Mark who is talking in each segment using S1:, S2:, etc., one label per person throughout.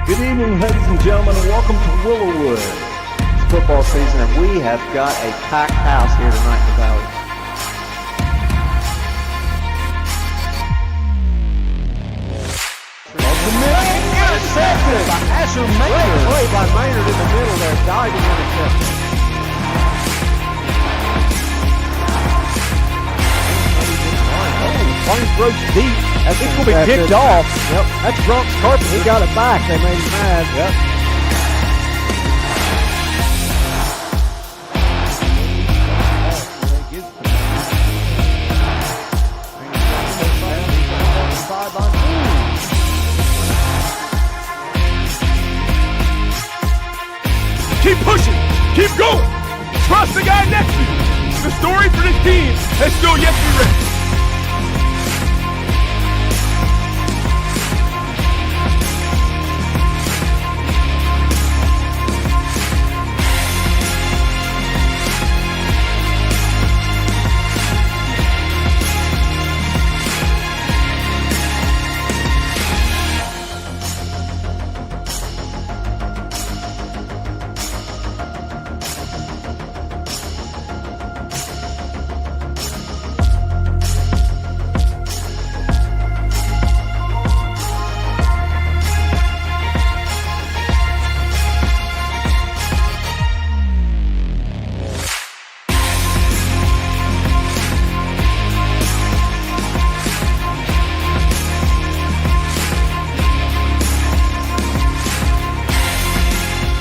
S1: Good evening, ladies and gentlemen, and welcome to Willowwood. It's football season, and we have got a packed house here tonight in the Valley. Intercepted by Asher Maynard. Great play by Maynard in the middle there, diving interception. One throws deep. It's going to be kicked off. Yep. That's Grunk's carpet. He got it back. They made him mad. Yep.
S2: Keep pushing. Keep going. Trust the guy next to you. The story for this team is still yet to be written.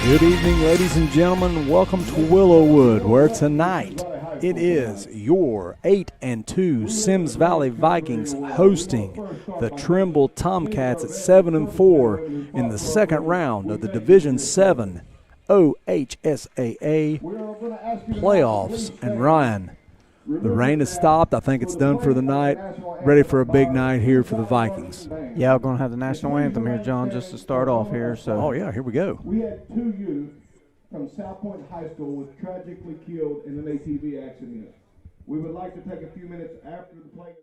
S1: Good evening, ladies and gentlemen. Welcome to Willowwood, where tonight it is your 8-2 Symmes Valley Vikings hosting the Trimble Tomcats at 7-4 in the second round of the Division VII OHSAA playoffs. And Ryan, the rain has stopped. I think it's done for the night. Ready for a big night here for the Vikings.
S3: Yeah, we're going to have the national anthem here, John, just to start off here. So.
S1: Oh, yeah, here we go.
S4: We had two youth from South Point High School was tragically killed in an ATV accident. We would like to take a few minutes after the play.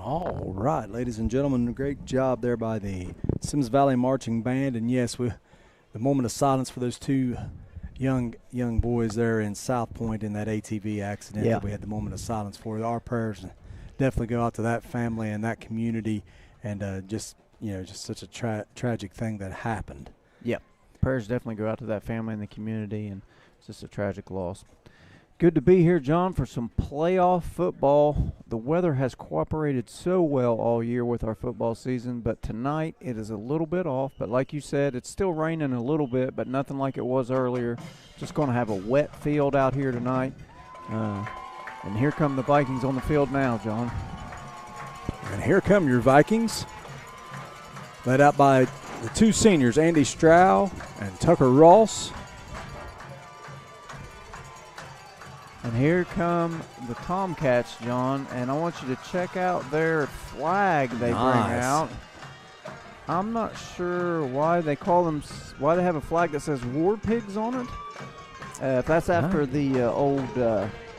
S1: All right, ladies and gentlemen, great job there by the Symmes Valley Marching Band. And yes, the moment of silence for those two young boys there in South Point in that ATV accident that we had the moment of silence for. Our prayers definitely go out to that family and that community, and just such a tragic thing that happened.
S3: Yep, prayers definitely go out to that family and the community, and it's just a tragic loss. Good to be here, John, for some playoff football. The weather has cooperated so well all year with our football season, but tonight it is a little bit off. But like you said, it's still raining a little bit, but nothing like it was earlier. Just going to have a wet field out here tonight. And here come the Vikings on the field now, John.
S1: And here come your Vikings, led out by the two seniors, Andy Stroud and Tucker Ross.
S3: And here come the Tomcats, John, and I want you to check out their flag they bring out. I'm not sure why they why they have a flag that says War Pigs on it. If that's after the old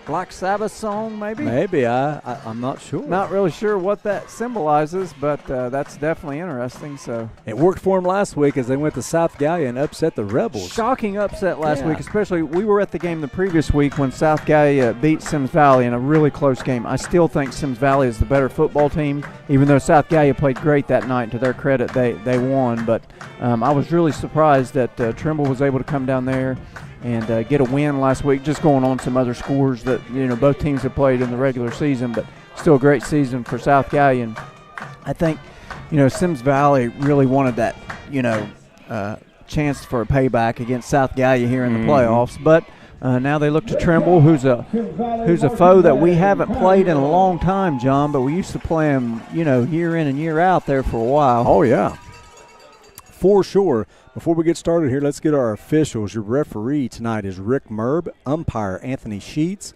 S3: Black Sabbath song, maybe?
S1: Maybe. I'm not sure.
S3: Not really sure what that symbolizes, but that's definitely interesting. So
S1: it worked for them last week as they went to South Gallia and upset the Rebels.
S3: Shocking upset last week, especially we were at the game the previous week when South Gallia beat Symmes Valley in a really close game. I still think Symmes Valley is the better football team, even though South Gallia played great that night. To their credit, they won. But I was really surprised that Trimble was able to come down there and get a win last week, just going on some other scores that, both teams have played in the regular season, but still a great season for South Gallia. And I think, Symmes Valley really wanted that, chance for a payback against South Gallia here in the playoffs. But now they look to Trimble, who's a foe that we haven't played in a long time, John, but we used to play him, year in and year out there for a while.
S1: Oh, yeah. For sure. Before we get started here, let's get our officials. Your referee tonight is Rick Merb, umpire Anthony Sheets,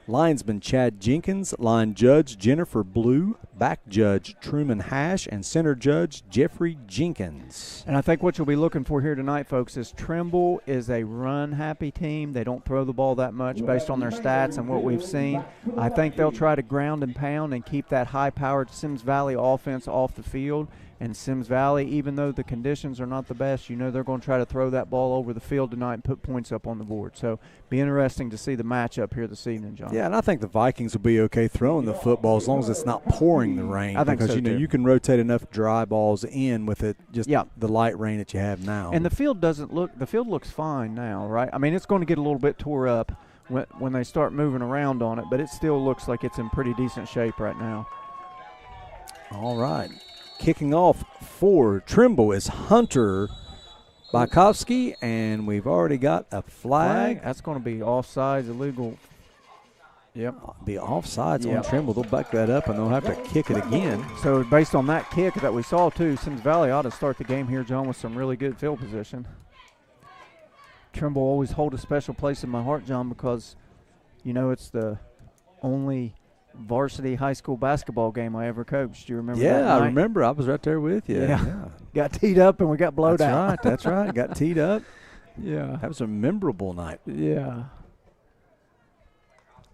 S1: linesman Chad Jenkins, line judge Jennifer Blue, back judge Truman Hash, and center judge Jeffrey Jenkins.
S3: And I think what you'll be looking for here tonight, folks, is Trimble is a run-happy team. They don't throw the ball that much based on their stats and what we've seen. I think they'll try to ground and pound and keep that high-powered Symmes Valley offense off the field. And Symmes Valley, even though the conditions are not the best, they're going to try to throw that ball over the field tonight and put points up on the board. So be interesting to see the matchup here this evening, John.
S1: Yeah, and I think the Vikings will be okay throwing the football as long as it's not pouring the rain.
S3: I think
S1: because,
S3: so too.
S1: You can rotate enough dry balls in with it, just the light rain that you have now.
S3: And the field looks fine now, right? I mean, it's going to get a little bit tore up when they start moving around on it, but it still looks like it's in pretty decent shape right now.
S1: All right. Kicking off for Trimble is Hunter Bykowski, and we've already got a flag.
S3: That's going to be offsides, illegal. Yep.
S1: Be offsides on Trimble. They'll back that up, and they'll have to kick it again.
S3: So based on that kick that we saw, too, Symmes Valley ought to start the game here, John, with some really good field position. Trimble always hold a special place in my heart, John, because, it's the only varsity high school basketball game I ever coached. Do you remember that night?
S1: Yeah, I remember. I was right there with you.
S3: Yeah. Got teed up and we got blowed out.
S1: That's right. Got teed up.
S3: Yeah.
S1: That was a memorable night.
S3: Yeah.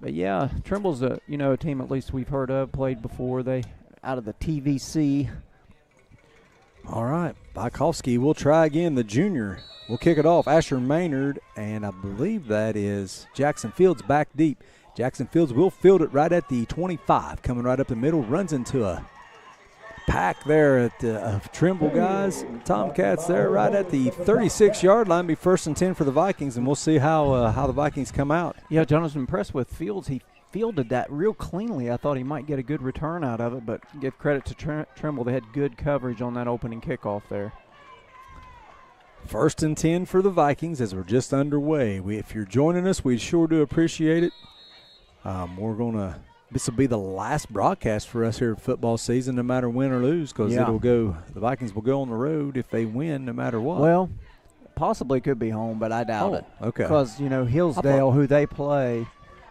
S3: But, yeah, Trimble's a team at least we've heard of, played before. They out of the TVC.
S1: All right. Bykowski will try again, the junior. We'll kick it off. Asher Maynard, and I believe that is Jackson Fields back deep. Jackson Fields will field it right at the 25, coming right up the middle, runs into a pack there of Trimble guys. Tomcats there right at the 36-yard line, be 1st and 10 for the Vikings, and we'll see how the Vikings come out.
S3: Yeah, John was impressed with Fields. He fielded that real cleanly. I thought he might get a good return out of it, but give credit to Trimble. They had good coverage on that opening kickoff there.
S1: 1st and 10 for the Vikings as we're just underway. If you're joining us, we sure do appreciate it. This will be the last broadcast for us here football season, no matter win or lose, because the Vikings will go on the road if they win, no matter what.
S3: Well, possibly could be home, but I doubt it.
S1: Okay.
S3: Because, Hillsdale, who they play,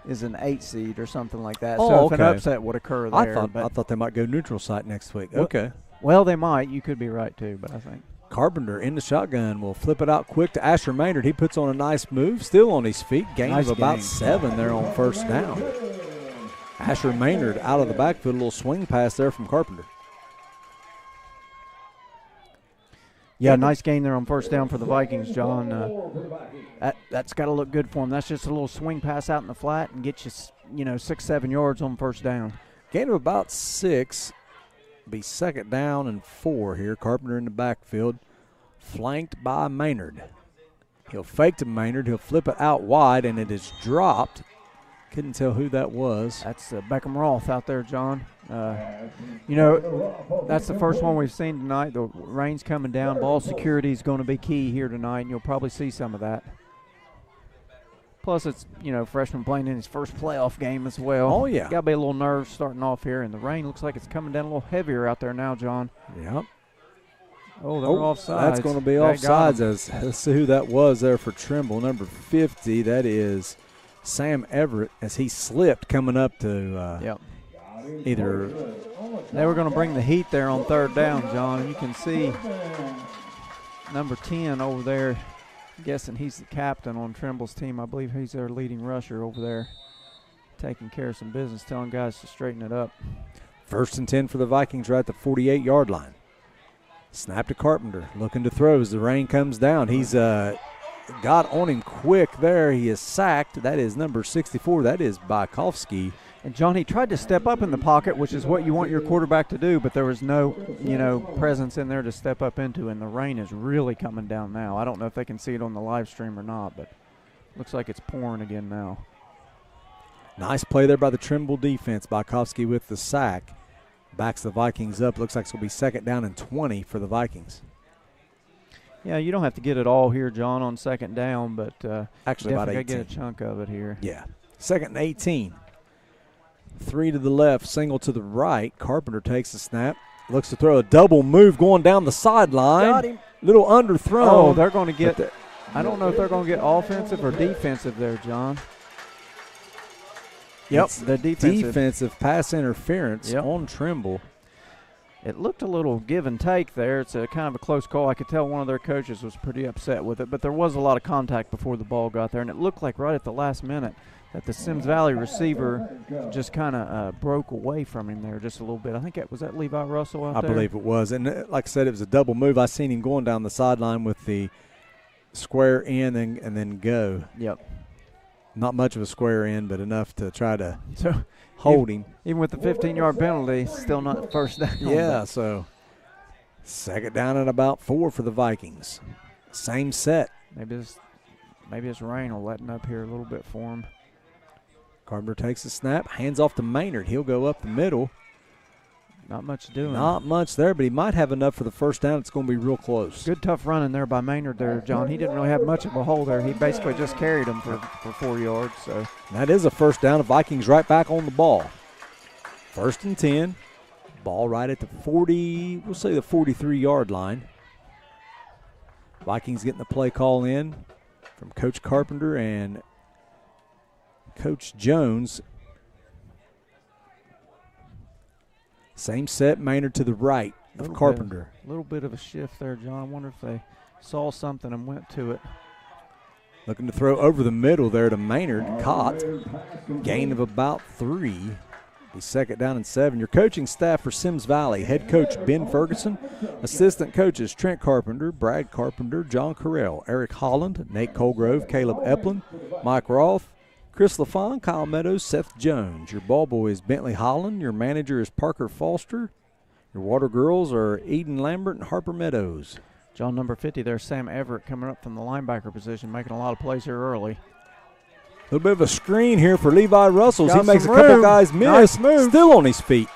S3: is an 8 seed or something like that. So if an upset would occur there.
S1: I thought they might go neutral site next week. Okay.
S3: Well, they might. You could be right, too, but I think.
S1: Carpenter in the shotgun will flip it out quick to Asher Maynard. He puts on a nice move, still on his feet. Gain of about 7 there on 1st down. Asher Maynard out of the backfield, a little swing pass there from Carpenter.
S3: Yeah, nice gain there on 1st down for the Vikings, John. That's got to look good for them. That's just a little swing pass out in the flat and get you, 6-7 yards on 1st down.
S1: Gain of about 6. Be 2nd down and 4 here. Carpenter in the backfield, flanked by Maynard. He'll fake to Maynard. He'll flip it out wide, and it is dropped. Couldn't tell who that was.
S3: That's Beckham Roth out there, John. That's the first one we've seen tonight. The rain's coming down. Ball security is going to be key here tonight, and you'll probably see some of that. Plus, it's, freshman playing in his first playoff game as well.
S1: Oh, yeah.
S3: Got to be a little nerves starting off here, and the rain looks like it's coming down a little heavier out there now, John.
S1: Yep.
S3: Oh, they're offsides.
S1: That's going to be offsides. Let's see who that was there for Trimble. Number 50, that is Sam Everett, as he slipped coming up to either.
S3: They were going to bring the heat there on third down, John, and you can see number 10 over there. I'm guessing he's the captain on Trimble's team. I believe he's their leading rusher over there, taking care of some business, telling guys to straighten it up.
S1: 1st and 10 for the Vikings right at the 48-yard line. Snap to Carpenter, looking to throw as the rain comes down. He's got on him quick there. He is sacked. That is number 64. That is Bajkowski.
S3: And, John, he tried to step up in the pocket, which is what you want your quarterback to do, but there was no, presence in there to step up into, and the rain is really coming down now. I don't know if they can see it on the live stream or not, but looks like it's pouring again now.
S1: Nice play there by the Trimble defense. Bajkowski with the sack. Backs the Vikings up. Looks like it's going to be 2nd down and 20 for the Vikings.
S3: Yeah, you don't have to get it all here, John, on 2nd down, but
S1: actually about 18.
S3: Get a chunk of it here.
S1: Yeah. 2nd and 18. 3 to the left, single to the right. Carpenter takes the snap. Looks to throw a double move going down the sideline.
S3: Got him.
S1: Little underthrown.
S3: Oh, they're going to get – I don't know if they're going to get offensive or defensive there, John. Yep, the
S1: defensive pass interference on Trimble.
S3: It looked a little give and take there. It's a kind of a close call. I could tell one of their coaches was pretty upset with it, but there was a lot of contact before the ball got there, and it looked like right at the last minute that the Symmes Valley receiver just kind of broke away from him there just a little bit. I think was that Levi Russell out there?
S1: I believe it was, and like I said, it was a double move. I seen him going down the sideline with the square in and then go.
S3: Yep.
S1: Not much of a square in, but enough to try to hold him.
S3: Even with the 15-yard penalty, still not 1st down.
S1: Yeah, so 2nd down and about 4 for the Vikings. Same set.
S3: Maybe this rain will lighten up here a little bit for him.
S1: Carpenter takes the snap, hands off to Maynard. He'll go up the middle.
S3: Not much doing.
S1: Not much there, but he might have enough for the 1st down. It's going to be real close.
S3: Good tough running there by Maynard there, John. He didn't really have much of a hole there. He basically just carried him for 4 yards. So
S1: that is a 1st down. The Vikings right back on the ball. 1st and 10. Ball right at the 40, we'll say the 43-yard line. Vikings getting the play call in from Coach Carpenter and Coach Jones. Same set, Maynard to the right of Carpenter.
S3: A little bit of a shift there, John. I wonder if they saw something and went to it.
S1: Looking to throw over the middle there to Maynard. Caught. Gain of about 3. Be 2nd down and 7. Your coaching staff for Symmes Valley: head coach Ben Ferguson, assistant coaches Trent Carpenter, Brad Carpenter, John Carell, Eric Holland, Nate Colgrove, Caleb Eplin, Mike Roth, Chris LaFon, Kyle Meadows, Seth Jones. Your ball boy is Bentley Holland. Your manager is Parker Foster. Your water girls are Eden Lambert and Harper Meadows.
S3: John, number 50 there, Sam Everett, coming up from the linebacker position, making a lot of plays here early.
S1: A little bit of a screen here for Levi Russell. He makes a couple guys miss.
S3: Nice move.
S1: Still on his feet.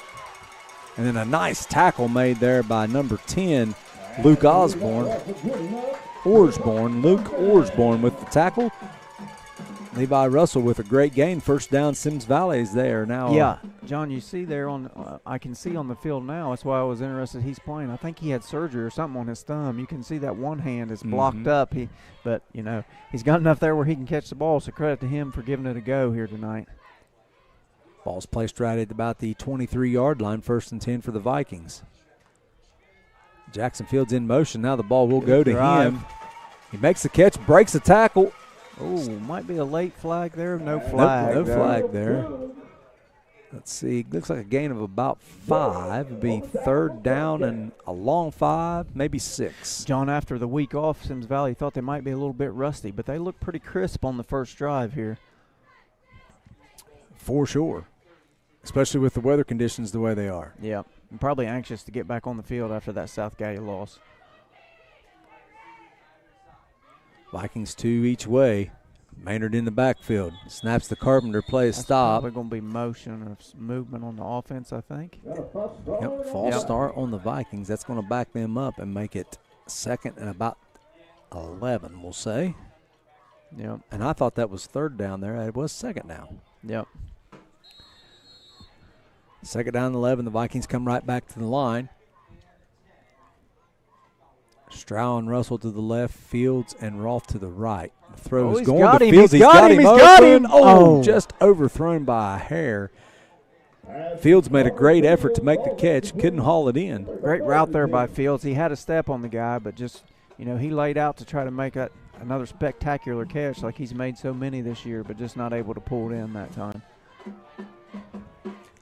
S1: And then a nice tackle made there by number 10, Luke Osborne. Luke Orsborn with the tackle. Levi Russell with a great gain. 1st down, Symmes Valley is there now.
S3: Yeah, John, you see there I can see on the field now. That's why I was interested. He's playing. I think he had surgery or something on his thumb. You can see that one hand is blocked up. But he's got enough there where he can catch the ball. So credit to him for giving it a go here tonight.
S1: Ball's placed right at about the 23-yard line. 1st and 10 for the Vikings. Jackson Fields in motion. Now the ball will go to him. He makes the catch, breaks the tackle.
S3: Oh, might be a late flag there. No flag.
S1: No flag there. Let's see. Looks like a gain of about 5. It'd be 3rd down and a long 5, maybe 6.
S3: John, after the week off, Symmes Valley thought they might be a little bit rusty, but they look pretty crisp on the 1st drive here.
S1: For sure. Especially with the weather conditions the way they are.
S3: Yeah. I'm probably anxious to get back on the field after that South Gallia loss.
S1: Vikings 2 each way. Maynard in the backfield. Snaps the Carpenter, play a stop.
S3: Probably going to be motion or movement on the offense, I think.
S1: Yep, false start on the Vikings. That's going to back them up and make it 2nd and about 11, we'll say.
S3: Yep.
S1: And I thought that was third down there. It was second down.
S3: Yep.
S1: Second down and 11. The Vikings come right back to the line. Stroud and Russell to the left, Fields and Rolfe to the right. The throw is going to Fields.
S3: He's got him.
S1: Oh, just overthrown by a hair. Fields made a great effort to make the catch. Couldn't haul it in.
S3: Great route there by Fields. He had a step on the guy, but just, he laid out to try to make another spectacular catch like he's made so many this year, but just not able to pull it in that time.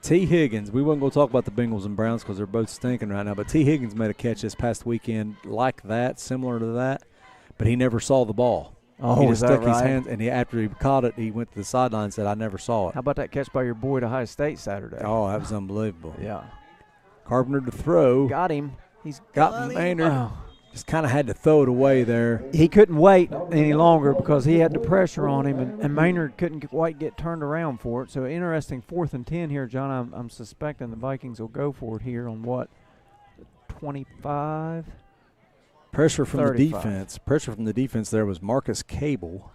S1: T. Higgins, we wasn't going to talk about the Bengals and Browns because they're both stinking right now, but T. Higgins made a catch this past weekend like that, similar to that, but he never saw the ball.
S3: Oh,
S1: he just
S3: is that
S1: stuck his
S3: right?
S1: hands, and after he caught it, he went to the sideline and said, I never saw it.
S3: How about that catch by your boy at Ohio State Saturday?
S1: Oh, that was unbelievable.
S3: Yeah.
S1: Carpenter to throw.
S3: Got him. He's
S1: got Maynard.
S3: Oh.
S1: Just kind of had to throw it away there.
S3: He couldn't wait any longer because he had the pressure on him, and Maynard couldn't quite get turned around for it. So interesting 4th and 10 here, John. I'm suspecting the Vikings will go for it here on what, 25?
S1: Pressure from
S3: 35.
S1: the defense. Pressure from the defense there was Marcus Cable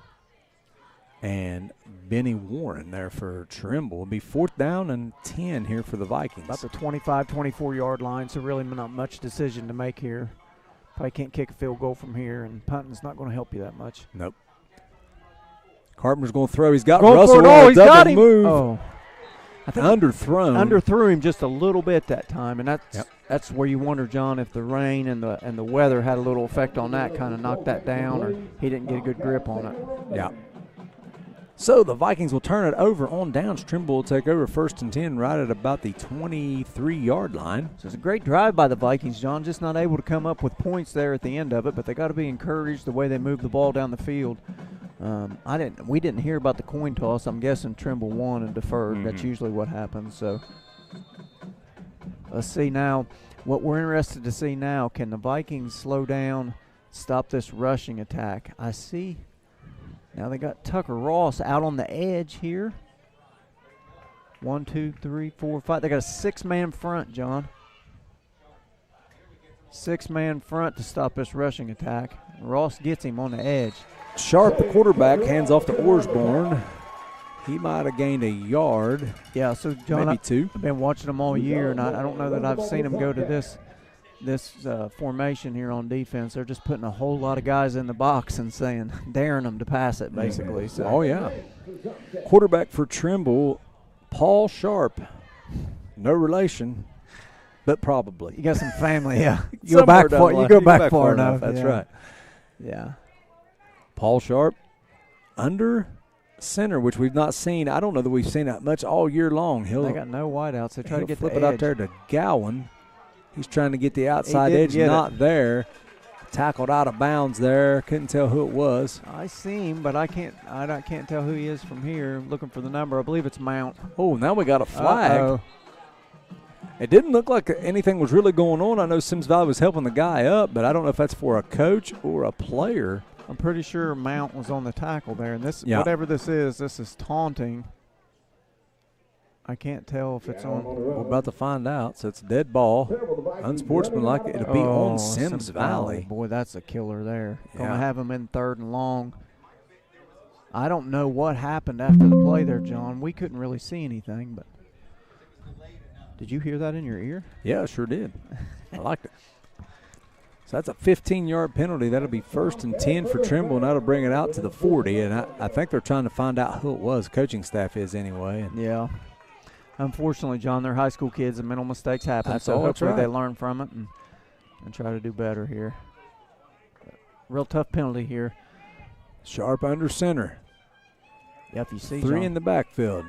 S1: and Benny Warren there for Trimble. It'll be 4th down and 10 here for the Vikings.
S3: About the 25, 24-yard line, so really not much decision to make here. Probably can't kick a field goal from here, and punting's not going to help you that much.
S1: Nope. Carpenter's going to throw. He's got
S3: Going
S1: Russell
S3: for it.
S1: on
S3: Oh,
S1: a
S3: he's
S1: double
S3: got him.
S1: move.
S3: Oh. I think
S1: Underthrown.
S3: him just a little bit that time, and that's where you wonder, John, if the rain and the weather had a little effect on that, kind of knocked that down, or he didn't get a good grip on it.
S1: Yeah. So the Vikings will turn it over on downs. Trimble will take over 1st and 10 right at about the 23-yard line.
S3: So it's a great drive by the Vikings, John, just not able to come up with points there at the end of it, but they got to be encouraged the way they move the ball down the field. We didn't hear about the coin toss. I'm guessing Trimble won and deferred. That's usually what happens. So let's see now. What we're interested to see now, can the Vikings slow down, stop this rushing attack? I see. Now they got Tucker Ross out on the edge here. 1, 2, 3, 4, 5. They got a 6-man front, John. 6-man front to stop this rushing attack. Ross gets him on the edge.
S1: Sharp, the quarterback, hands off to Osborne. He might have gained a yard.
S3: Yeah, so John,
S1: maybe 2.
S3: I've been watching them all year, and I don't know that I've seen them go to this formation here on defense. They're just putting a whole lot of guys in the box and daring them to pass it, basically. So.
S1: Oh, yeah. Quarterback for Trimble, Paul Sharp. No relation, but probably.
S3: You got some family, yeah. You go back far enough.
S1: That's right.
S3: Yeah.
S1: Paul Sharp under center, which we've not seen. I don't know that we've seen that much all year long.
S3: They got no wideouts. They try to get
S1: flip
S3: the
S1: it
S3: edge.
S1: out there to Gowan. He's trying to get the outside edge, not there. Tackled out of bounds there. Couldn't tell who it was.
S3: I see him, but I can't tell who he is from here. Looking for the number. I believe it's Mount.
S1: Oh, now we got a flag.
S3: Uh-oh.
S1: It didn't look like anything was really going on. I know Symmes Valley was helping the guy up, but I don't know if that's for a coach or a player.
S3: I'm pretty sure Mount was on the tackle there, and whatever this is taunting. I can't tell if it's on.
S1: We're about to find out. So it's a dead ball. Unsportsmanlike. It'll be on Symmes Valley.
S3: Boy, that's a killer there.
S1: Yeah.
S3: Going to have him in 3rd and long. I don't know what happened after the play there, John. We couldn't really see anything, but did you hear that in your ear?
S1: Yeah, I sure did. I liked it. So that's a 15-yard penalty. That'll be 1st and 10 for Trimble, and that'll bring it out to the 40. And I think they're trying to find out who it was. Coaching staff is anyway. And
S3: yeah. Unfortunately, John, they're high school kids and mental mistakes happen.
S1: That's
S3: so
S1: all.
S3: hopefully
S1: That's right.
S3: they learn from it and try to do better here. Real tough penalty here.
S1: Sharp under center.
S3: Yeah, if you see
S1: 3
S3: John,
S1: in the backfield.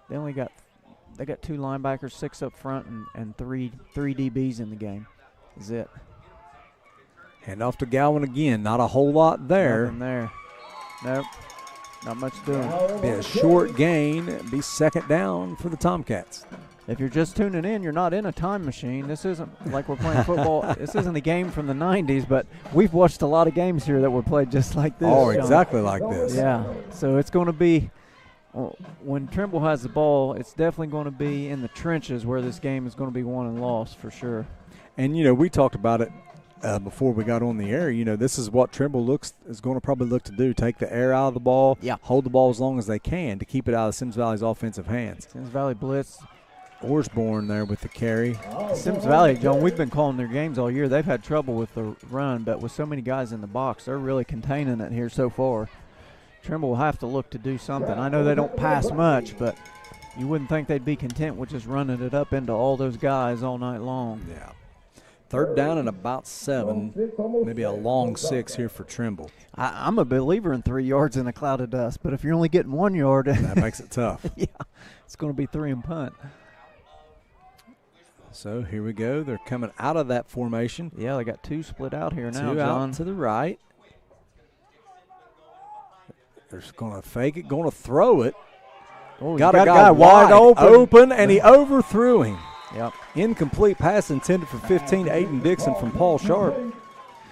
S3: they got 2 linebackers, 6 up front, and three DBs in the game. Is it?
S1: Hand off to Gowan again. Not a whole lot there.
S3: Nothing there. Nope. Not much doing.
S1: Be a short gain. Be 2nd down for the Tomcats.
S3: If you're just tuning in, you're not in a time machine. This isn't like we're playing football. This isn't a game from the 90s, but we've watched a lot of games here that were played just like this.
S1: Oh,
S3: John.
S1: exactly like this.
S3: Yeah. So it's going to be, when Trimble has the ball, it's definitely going to be in the trenches where this game is going to be won and lost for sure.
S1: And, we talked about it before we got on the air, this is what Trimble is going to probably look to do: take the air out of the ball, hold the ball as long as they can to keep it out of Symmes Valley's offensive hands.
S3: Symmes Valley blitz.
S1: Orsborn there with the carry.
S3: Symmes Valley, John, we've been calling their games all year. They've had trouble with the run, but with so many guys in the box, they're really containing it here so far. Trimble will have to look to do something. I know they don't pass much, but you wouldn't think they'd be content with just running it up into all those guys all night long.
S1: Yeah. 3rd down and about 7, maybe a long 6 here for Trimble.
S3: I'm a believer in 3 yards in a cloud of dust, but if you're only getting 1 yard,
S1: that makes it tough.
S3: Yeah, it's going to be 3 and punt.
S1: So here we go. They're coming out of that formation.
S3: Yeah, they got 2 split out here now,
S1: 2
S3: John.
S1: out to the right. They're just going to fake it, going to throw it.
S3: Oh,
S1: got a guy wide open, and he overthrew him.
S3: Yep.
S1: Incomplete pass intended for 15, Aiden Dixon from Paul Sharp.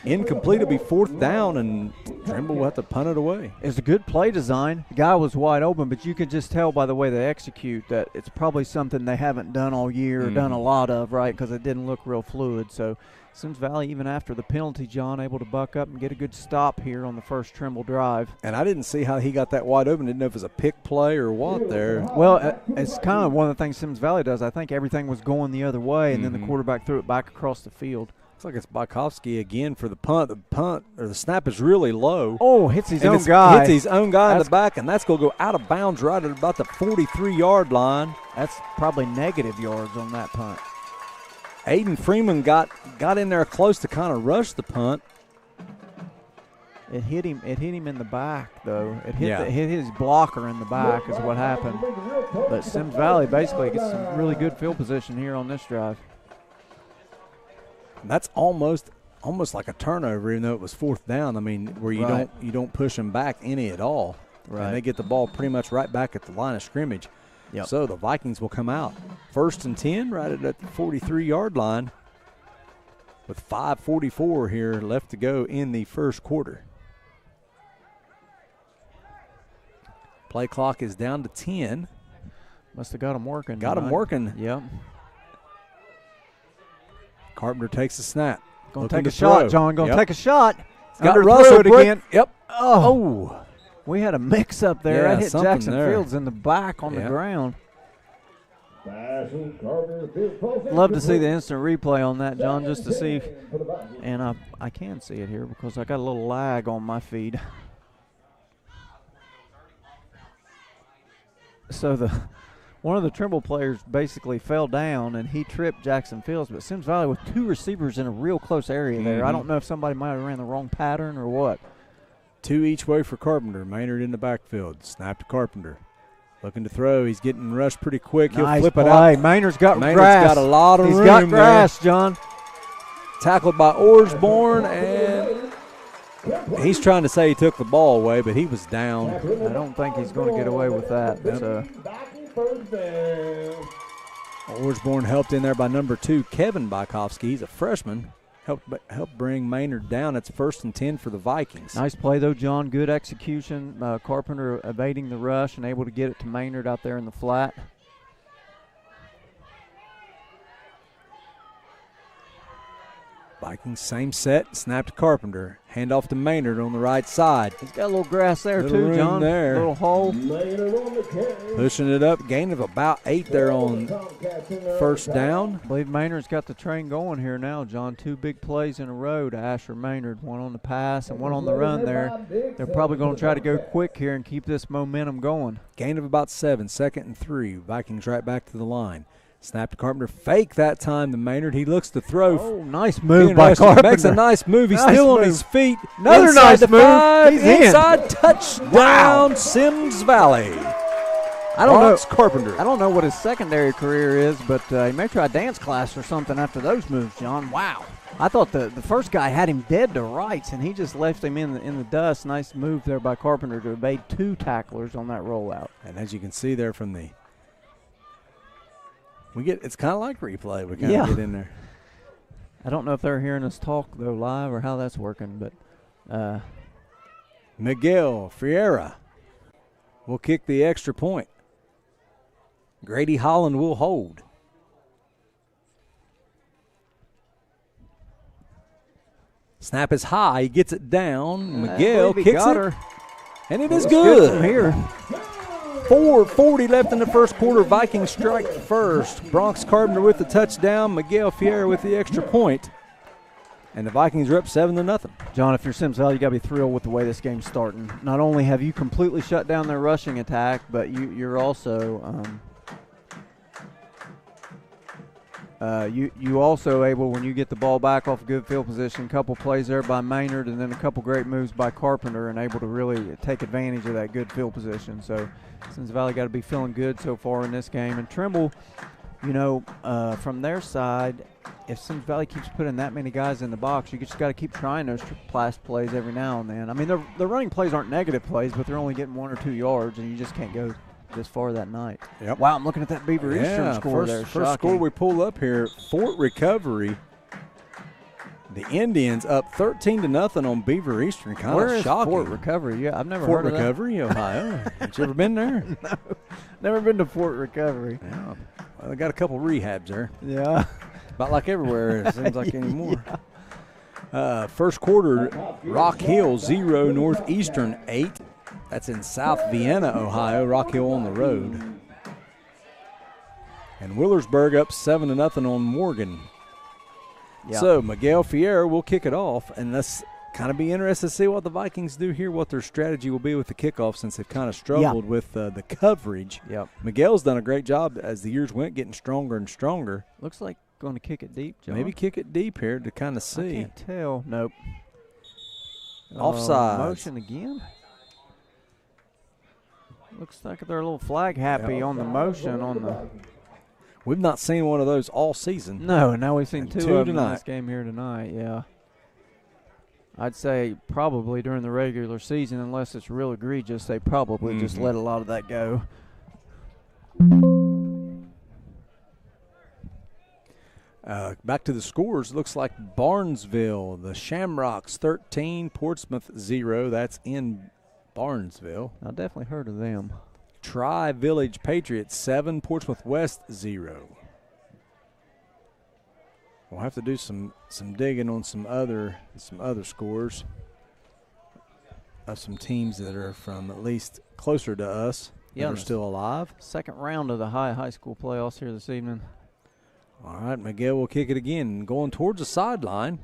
S1: Incomplete will be 4th down, and Trimble will have to punt it away.
S3: It's a good play design. The guy was wide open, but you could just tell by the way they execute that it's probably something they haven't done all year or done a lot of, right, because it didn't look real fluid. So Symmes Valley, even after the penalty, John, able to buck up and get a good stop here on the first Trimble drive.
S1: And I didn't see how he got that wide open. Didn't know if it was a pick play or what there.
S3: Well, it's kind of one of the things Symmes Valley does. I think everything was going the other way, and then the quarterback threw it back across the field.
S1: Looks like it's Bykowski again for the punt. The snap is really low.
S3: Oh, hits his own guy.
S1: Hits his own guy in the back, and that's going to go out of bounds right at about the 43-yard line.
S3: That's probably negative yards on that punt.
S1: Aiden Freeman got in there close to kind of rush the punt.
S3: It hit him in the back, though. It hit his blocker in the back is what happened. But Symmes Valley basically gets some really good field position here on this drive.
S1: That's almost like a turnover, even though it was 4th down. I mean, where you don't push them back any at all.
S3: Right.
S1: And they get the ball pretty much right back at the line of scrimmage.
S3: Yep.
S1: So the Vikings will come out 1st and 10 right at the 43-yard line with 5:44 here left to go in the first quarter. Play clock is down to 10.
S3: Must have got him working.
S1: Got him working.
S3: Yep.
S1: Carpenter takes a snap.
S3: Going to take a shot, John. Going to take a shot.
S1: Got Russell
S3: again.
S1: Yep.
S3: Oh. We had a mix-up there.
S1: Yeah,
S3: that hit Jackson Fields in the back on the ground. Love to see the instant replay on that, John, just to see. And I can see it here because I got a little lag on my feed. So one of the Trimble players basically fell down, and he tripped Jackson Fields. But Symmes Valley with 2 receivers in a real close area there. I don't know if somebody might have ran the wrong pattern or what.
S1: 2 each way for Carpenter. Maynard in the backfield. Snap to Carpenter. Looking to throw. He's getting rushed pretty quick. He'll flip it out.
S3: Maynard's got grass.
S1: Got a lot of room.
S3: He's got grass, John.
S1: Tackled by Orsborn, and he's trying to say he took the ball away, but he was down.
S3: I don't think he's going to get away with that. So.
S1: Orsborn helped in there by number 2, Kevin Bykowski. He's a freshman. Helped bring Maynard down. It's 1st and 10 for the Vikings.
S3: Nice play, though, John. Good execution. Carpenter evading the rush and able to get it to Maynard out there in the flat.
S1: Vikings, same set. Snap to Carpenter. Hand off to Maynard on the right side.
S3: He's got a little grass there,
S1: little
S3: too, John.
S1: There.
S3: Little hole.
S1: Pushing it up. Gain of about 8 there on 1st down.
S3: I believe Maynard's got the train going here now, John. 2 big plays in a row to Asher Maynard. One on the pass and one on the run there. They're probably going to try to go quick here and keep this momentum going.
S1: Gain of about 7. 2nd and 3. Vikings right back to the line. Snap to Carpenter. Fake that time to Maynard. He looks to throw.
S3: Oh, nice move by Carpenter.
S1: Makes a nice move. He's still on his feet.
S3: Another nice move. He's
S1: inside touchdown, Symmes Valley.
S3: I don't know.
S1: Carpenter.
S3: I don't know what his secondary career is, but he may try dance class or something after those moves, John. Wow. I thought the first guy had him dead to rights, and he just left him in the dust. Nice move there by Carpenter to evade 2 tacklers on that rollout.
S1: And as you can see there from the it's kind of like replay. We kind of get in there.
S3: I don't know if they're hearing us talk, though, live or how that's working, but
S1: Miguel Ferreira will kick the extra point. Grady Holland will hold. Snap is high. He gets it down.
S3: I
S1: Miguel
S3: believe he
S1: kicks
S3: got
S1: it.
S3: her.
S1: And it is
S3: It's
S1: good.
S3: from here.
S1: 4:40 left in the first quarter. Vikings strike first. Bronx Carpenter with the touchdown. Miguel Fiera with the extra point. And the Vikings are up 7-0.
S3: John, if you're Symmes Valley, you got to be thrilled with the way this game's starting. Not only have you completely shut down their rushing attack, but you're also you also able, when you get the ball back off a good field position, a couple plays there by Maynard and then a couple great moves by Carpenter, and able to really take advantage of that good field position. So Symmes Valley got to be feeling good so far in this game. And Trimble, from their side, if Symmes Valley keeps putting that many guys in the box, you just got to keep trying those pass plays every now and then. I mean, the running plays aren't negative plays, but they're only getting 1 or 2 yards, and you just can't go this far that night.
S1: Yep.
S3: Wow, I'm looking at that Beaver Eastern score there.
S1: First score we pull up here, Fort Recovery. The Indians up 13-0 on Beaver Eastern. Kind
S3: Where
S1: of
S3: is
S1: shocking.
S3: Fort Recovery? Yeah, I've never
S1: Fort
S3: heard
S1: Recovery, Ohio. Have you ever been there?
S3: of that. No, never been to Fort Recovery.
S1: Yeah. Well, they got a couple rehabs there.
S3: Yeah.
S1: About like everywhere, it seems like anymore. First quarter, Rock Hill 0, Northeastern 8. That's in South Vienna, Ohio. Rock Hill on the road. And Willersburg up 7-0 on Morgan.
S3: Yeah.
S1: So Miguel Fiera will kick it off, and let's kind of be interested to see what the Vikings do here, what their strategy will be with the kickoff, since they've kind of struggled with the coverage.
S3: Yep.
S1: Miguel's done a great job as the years went, getting stronger and stronger.
S3: Looks like going to kick it deep, John.
S1: Maybe kick it deep here to kind of see.
S3: I can't tell. Nope.
S1: Offside.
S3: Motion again. Looks like they're a little flag happy on the motion on the.
S1: We've not seen one of those all season.
S3: No, and now we've seen
S1: And
S3: two
S1: two
S3: of them in
S1: tonight.
S3: this game here tonight. Yeah. I'd say probably during the regular season, unless it's real egregious, they probably just let a lot of that go.
S1: Back to the scores. Looks like Barnesville, the Shamrocks 13, Portsmouth 0. That's in Barnesville.
S3: I've definitely heard of them.
S1: Tri-Village Patriots 7, Portsmouth West 0. We'll have to do some digging on some other scores of some teams that are from at least closer to us that are still alive.
S3: Second round of the high school playoffs here this evening.
S1: All right, Miguel will kick it again, going towards the sideline.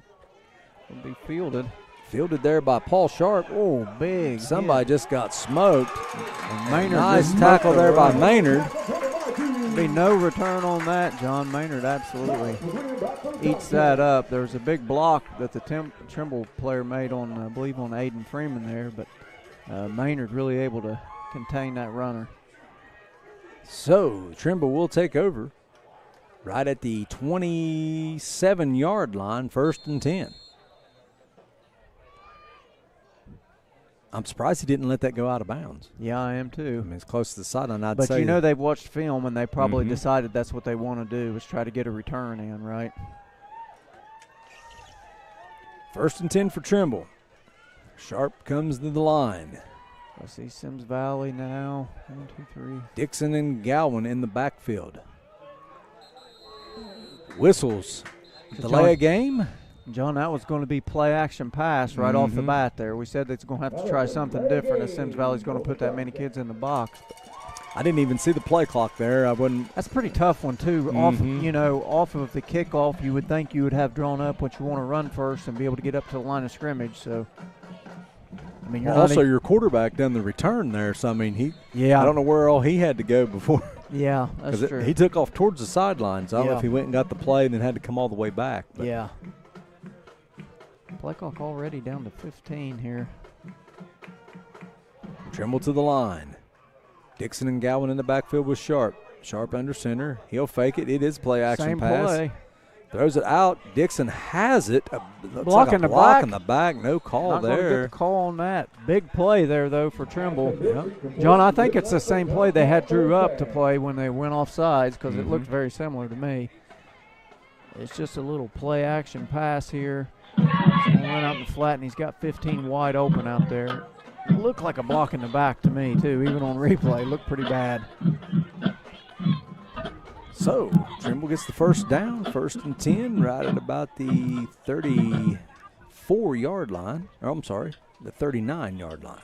S3: Will be fielded.
S1: Fielded there by Paul Sharp.
S3: Oh, big.
S1: Somebody just got smoked.
S3: And Maynard
S1: Nice
S3: just
S1: tackle
S3: smoked
S1: there by
S3: the run.
S1: Maynard.
S3: Be no return on that, John. Maynard absolutely eats that up. There was a big block that the Trimble player made on, I believe, on Aiden Freeman there, but Maynard really able to contain that runner.
S1: So Trimble will take over right at the 27-yard line, 1st and 10. I'm surprised he didn't let that go out of bounds.
S3: Yeah, I am
S1: I
S3: too.
S1: mean, it's close to the sideline, I'd
S3: But
S1: say.
S3: you know they've watched film and they probably
S1: Mhm.
S3: decided that's what they want to do, is try to get a return in, right?
S1: 1st and 10 for Trimble. Sharp comes to the line.
S3: I see Symmes Valley now. 1, 2, 3.
S1: Dixon and Gowan in the backfield. Whistles. Delay a game.
S3: John, that was going to be play action pass right off the bat there. We said it's going to have to try something different if Symmes Valley's going to put that many kids in the box.
S1: I didn't even see the play clock there. I wouldn't.
S3: That's a pretty tough one too. Off of the kickoff, you would think you would have drawn up what you want to run first and be able to get up to the line of scrimmage. So, I mean, you're
S1: Also, your quarterback done the return there. So, I mean, I don't know where all he had to go before.
S3: Yeah, that's true.
S1: He took off towards the sidelines. I don't know
S3: Yeah.
S1: if he went and got the play and then had to come all the way back. But
S3: Yeah. Play clock already down to 15 here.
S1: Trimble to the line. Dixon and Gowan in the backfield with Sharp. Sharp under center. He'll fake it. It is play action
S3: Same
S1: pass.
S3: play.
S1: Throws it out. Dixon has it. Looks
S3: Block
S1: like a
S3: in the
S1: block
S3: back.
S1: in the back. No call
S3: Not going to get
S1: there.
S3: the call on that. Big play there, though, for Trimble. John, I think it's the same play they had Drew up to play when they went off sides because it looked very similar to me. It's just a little play action pass here. He's going to run out in the flat, and he's got 15 wide open out there. It looked like a block in the back to me, too. Even on replay, it looked pretty bad.
S1: So, Trimble gets the first down, 1st and 10, right at about the 34-yard line. Oh, I'm sorry, the 39-yard line.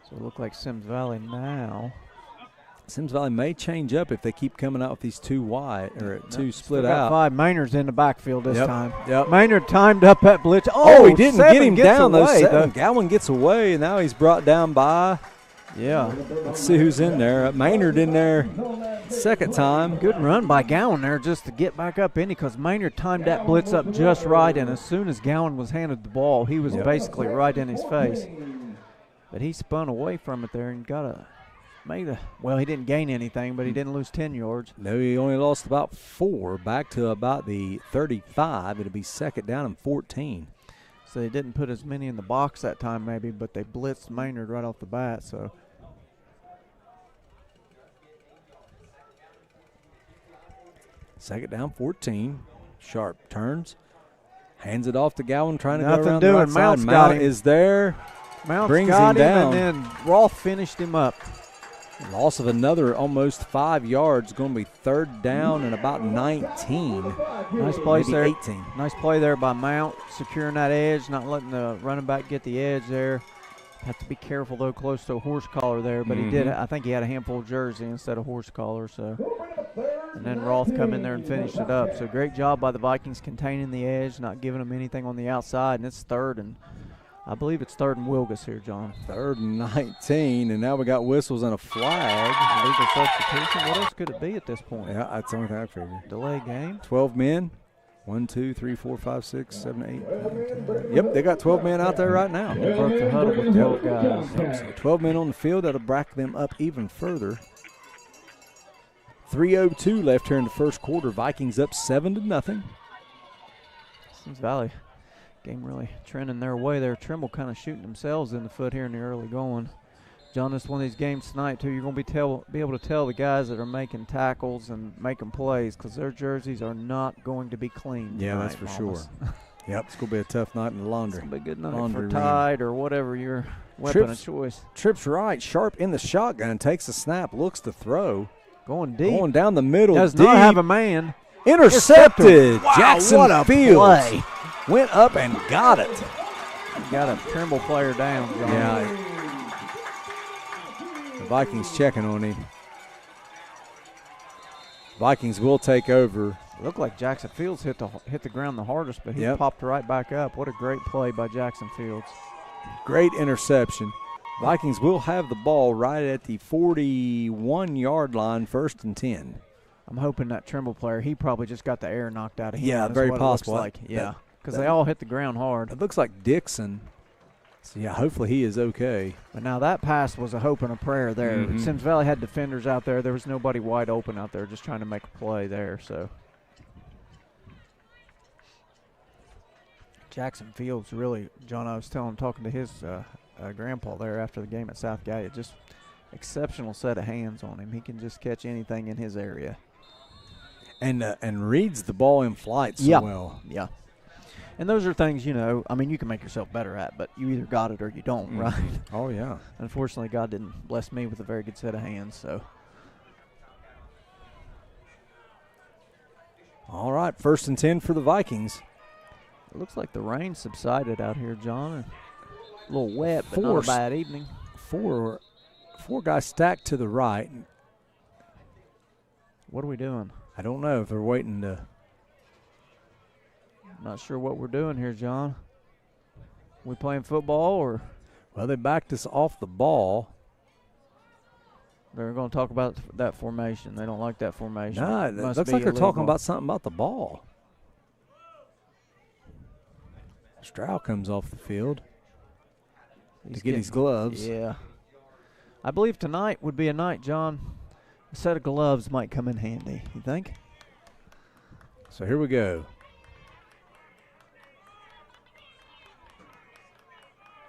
S3: So it looked like Symmes Valley now.
S1: Symmes Valley may change up if they keep coming out with these two wide or two split
S3: Still got
S1: out.
S3: 5. Maynard's in the backfield this time.
S1: Yep.
S3: Maynard timed up that blitz.
S1: Oh, he didn't get him down though.
S3: Away,
S1: 7. Gowan gets away, and now he's brought down by.
S3: Yeah.
S1: Let's see who's in there. Maynard in there second time.
S3: Good run by Gowan there just to get back up in because Maynard timed that blitz up just right, and as soon as Gowan was handed the ball, he was basically right in his face. But he spun away from it there and well, he didn't gain anything, but he didn't lose 10 yards.
S1: No, he only lost about 4, back to about the 35. It'll be second down and 14.
S3: So they didn't put as many in the box that time maybe, but they blitzed Maynard right off the bat. So
S1: second down, 14. Sharp turns, hands it off to Gowan, trying to
S3: Nothing
S1: go around
S3: doing.
S1: the right
S3: Mount's
S1: side.
S3: got
S1: Mount
S3: him.
S1: is there.
S3: Mount's
S1: brings
S3: got
S1: him
S3: him,
S1: down.
S3: and then Roth finished him up.
S1: Loss of another almost 5 yards. Going to be third down and about 19.
S3: Nice play
S1: maybe
S3: there.
S1: 18.
S3: Nice play there by Mount, securing that edge, not letting the running back get the edge there. Have to be careful though, close to a horse collar there, but he did. I think he had a handful of jersey instead of horse collar. So, and then Roth come in there and finished it up. So great job by the Vikings containing the edge, not giving them anything on the outside, and it's third and. I believe it's third and Wilgus here, John.
S1: Third and 19, and now we got whistles and a flag.
S3: Legal substitution. What else could it be at this point?
S1: Yeah, that's the only thing I figured.
S3: Delay game.
S1: 12 men. 1, 2, 3, 4, 5, 6, 7, 8, 9, 10. Yep, they got 12 men out there right now.
S3: They broke the huddle with 12 guys.
S1: So 12 men on the field. That'll back them up even further. 3:02 left here in the first quarter. Vikings up 7-0.
S3: Symmes Valley game really trending their way there. Trimble kind of shooting themselves in the foot here in the early going. John, this is one of these games tonight, too. You're going to be able to tell the guys that are making tackles and making plays because their jerseys are not going to be clean.
S1: Yeah,
S3: tonight,
S1: that's for
S3: Mamas.
S1: sure. Yep, it's going to be a tough night in the laundry.
S3: It's going to be a good night
S1: Laundry
S3: for
S1: room.
S3: Tide or whatever your weapon of choice.
S1: Trips right, Sharp in the shotgun, takes a snap, looks to throw.
S3: Going deep.
S1: Going down the middle.
S3: Does
S1: deep.
S3: not have a man.
S1: Intercepted.
S3: Wow,
S1: Jackson
S3: what a
S1: Fields
S3: play.
S1: went up and got it.
S3: Got a Trimble player down, John.
S1: Yeah. The Vikings checking on him. Vikings will take over.
S3: It looked like Jackson Fields hit the ground the hardest, but he
S1: Yep.
S3: popped right back up. What a great play by Jackson Fields.
S1: Great interception. Vikings will have the ball right at the 41-yard line, 1st and 10.
S3: I'm hoping that Trimble player, he probably just got the air knocked out of him.
S1: Yeah,
S3: is
S1: very
S3: what it looks
S1: possible.
S3: like. Yeah, because they all hit the ground hard.
S1: It looks like Dixon. So, yeah, hopefully he is okay.
S3: But now that pass was a hope and a prayer there.
S1: Mhm.
S3: Symmes Valley had defenders out there. There was nobody wide open out there just trying to make a play there. So Jackson Fields really, John, I was talking to his grandpa there after the game at South Gallia, just exceptional set of hands on him. He can just catch anything in his area.
S1: And reads the ball in flight so well.
S3: Yeah. And those are things, you can make yourself better at, but you either got it or you don't, right?
S1: Oh, yeah.
S3: Unfortunately, God didn't bless me with a very good set of hands, so.
S1: All right, 1st and 10 for the Vikings.
S3: It looks like the rain subsided out here, John. A little wet, but not a bad evening.
S1: Four guys stacked to the right.
S3: What are we doing?
S1: I don't know if they're waiting to.
S3: Not sure what we're doing here, John. We playing football or?
S1: Well, they backed us off the ball.
S3: They're going to talk about that formation. They don't like that formation.
S1: No, it looks like they're talking about something about the ball. Stroud comes off the field to get his gloves.
S3: Yeah. I believe tonight would be a night, John. A set of gloves might come in handy. You think?
S1: So here we go.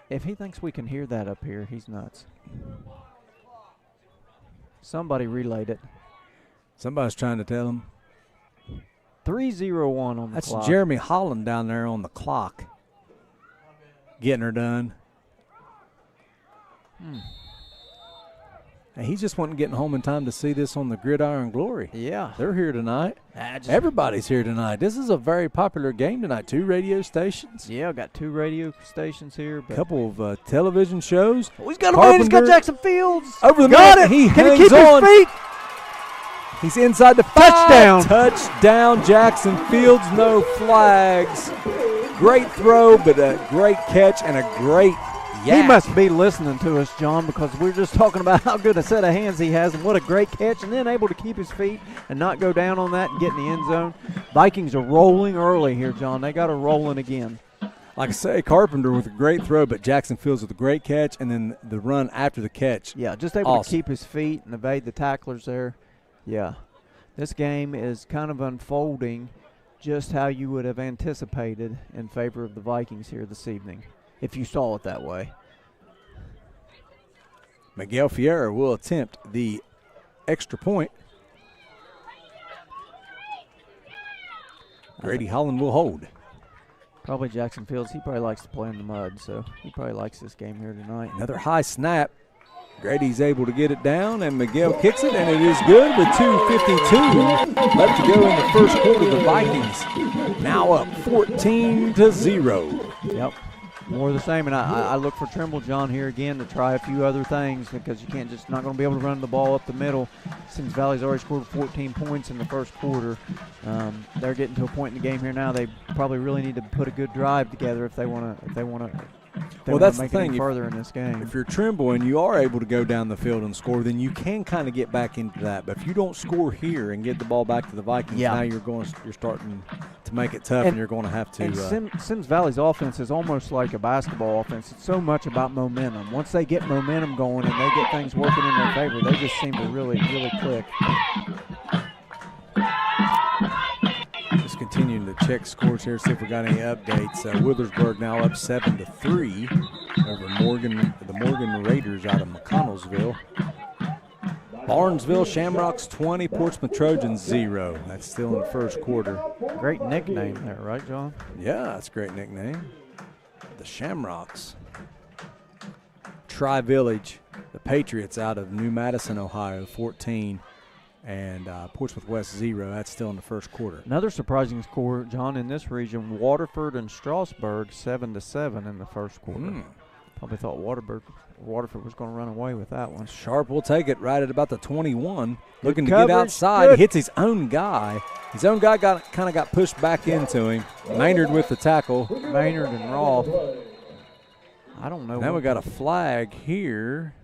S3: If he thinks we can hear that up here, he's nuts. Somebody relayed it.
S1: Somebody's trying to tell him.
S3: 3:01 on the
S1: That's
S3: clock.
S1: Jeremy Holland down there on the clock. Getting her done. And he just wasn't getting home in time to see this on the Gridiron Glory.
S3: Yeah.
S1: They're here tonight. Everybody's here tonight. This is a very popular game tonight. 2 radio stations.
S3: Yeah, I've got 2 radio stations here.
S1: A couple of television shows.
S3: Oh, he's got a man. He's got Jackson Fields.
S1: Over the
S3: got
S1: middle.
S3: it.
S1: He
S3: Can
S1: hangs
S3: he keep
S1: on.
S3: his feet?
S1: He's inside the 5.
S3: Touchdown.
S1: Touchdown, Jackson Fields. No flags. Great throw, but a great catch and a great yak.
S3: He must be listening to us, John, because we're just talking about how good a set of hands he has and what a great catch, and then able to keep his feet and not go down on that and get in the end zone. Vikings are rolling early here, John. They got her rolling again.
S1: Like I say, Carpenter with a great throw, but Jackson Fields with a great catch, and then the run after the catch.
S3: Yeah, just able to keep his feet and evade the tacklers there. Yeah. This game is kind of unfolding just how you would have anticipated in favor of the Vikings here this evening, if you saw it that way.
S1: Miguel Fiera will attempt the extra point. Grady Holland will hold.
S3: Probably Jackson Fields. He probably likes to play in the mud, so he probably likes this game here tonight.
S1: Another high snap. Grady's able to get it down, and Miguel kicks it, and it is good with 2:52 left to go in the first quarter. The Vikings now up 14-0.
S3: Yep, more of the same. And I look for Trimble, John, here again to try a few other things because you can't just not going to be able to run the ball up the middle. Symmes Valley's already scored 14 points in the first quarter. They're getting to a point in the game here now. They probably really need to put a good drive together if they want to. Well,
S1: that's the
S3: make
S1: thing.
S3: It further in this game.
S1: If you're Trimble and you are able to go down the field and score, then you can kind of get back into that. But if you don't score here and get the ball back to the Vikings, now you're starting to make it tough, and you're going to have to.
S3: And Symmes Valley's offense is almost like a basketball offense. It's so much about momentum. Once they get momentum going and they get things working in their favor, they just seem to really, really click.
S1: Just continuing to check scores here, see if we got any updates. Withersburg now up 7-3 over the Morgan Raiders out of McConnellsville. Barnesville Shamrocks 20, Portsmouth Trojans 0. That's still in the first quarter.
S3: Great nickname there, right, John?
S1: Yeah, that's a great nickname. The Shamrocks. Tri-Village, the Patriots out of New Madison, Ohio, 14. And Portsmouth West 0. That's still in the first quarter.
S3: Another surprising score, John, in this region, Waterford and Strasburg 7-7 in the first quarter. Probably thought Waterford was going to run away with that one.
S1: Sharp will take it right at about the 21. Looking to
S3: coverage.
S1: get outside. Good. Hits his own guy. His own guy kind of got pushed back into him. Maynard with the tackle.
S3: Maynard and Roth. I don't know.
S1: Now we got a flag here.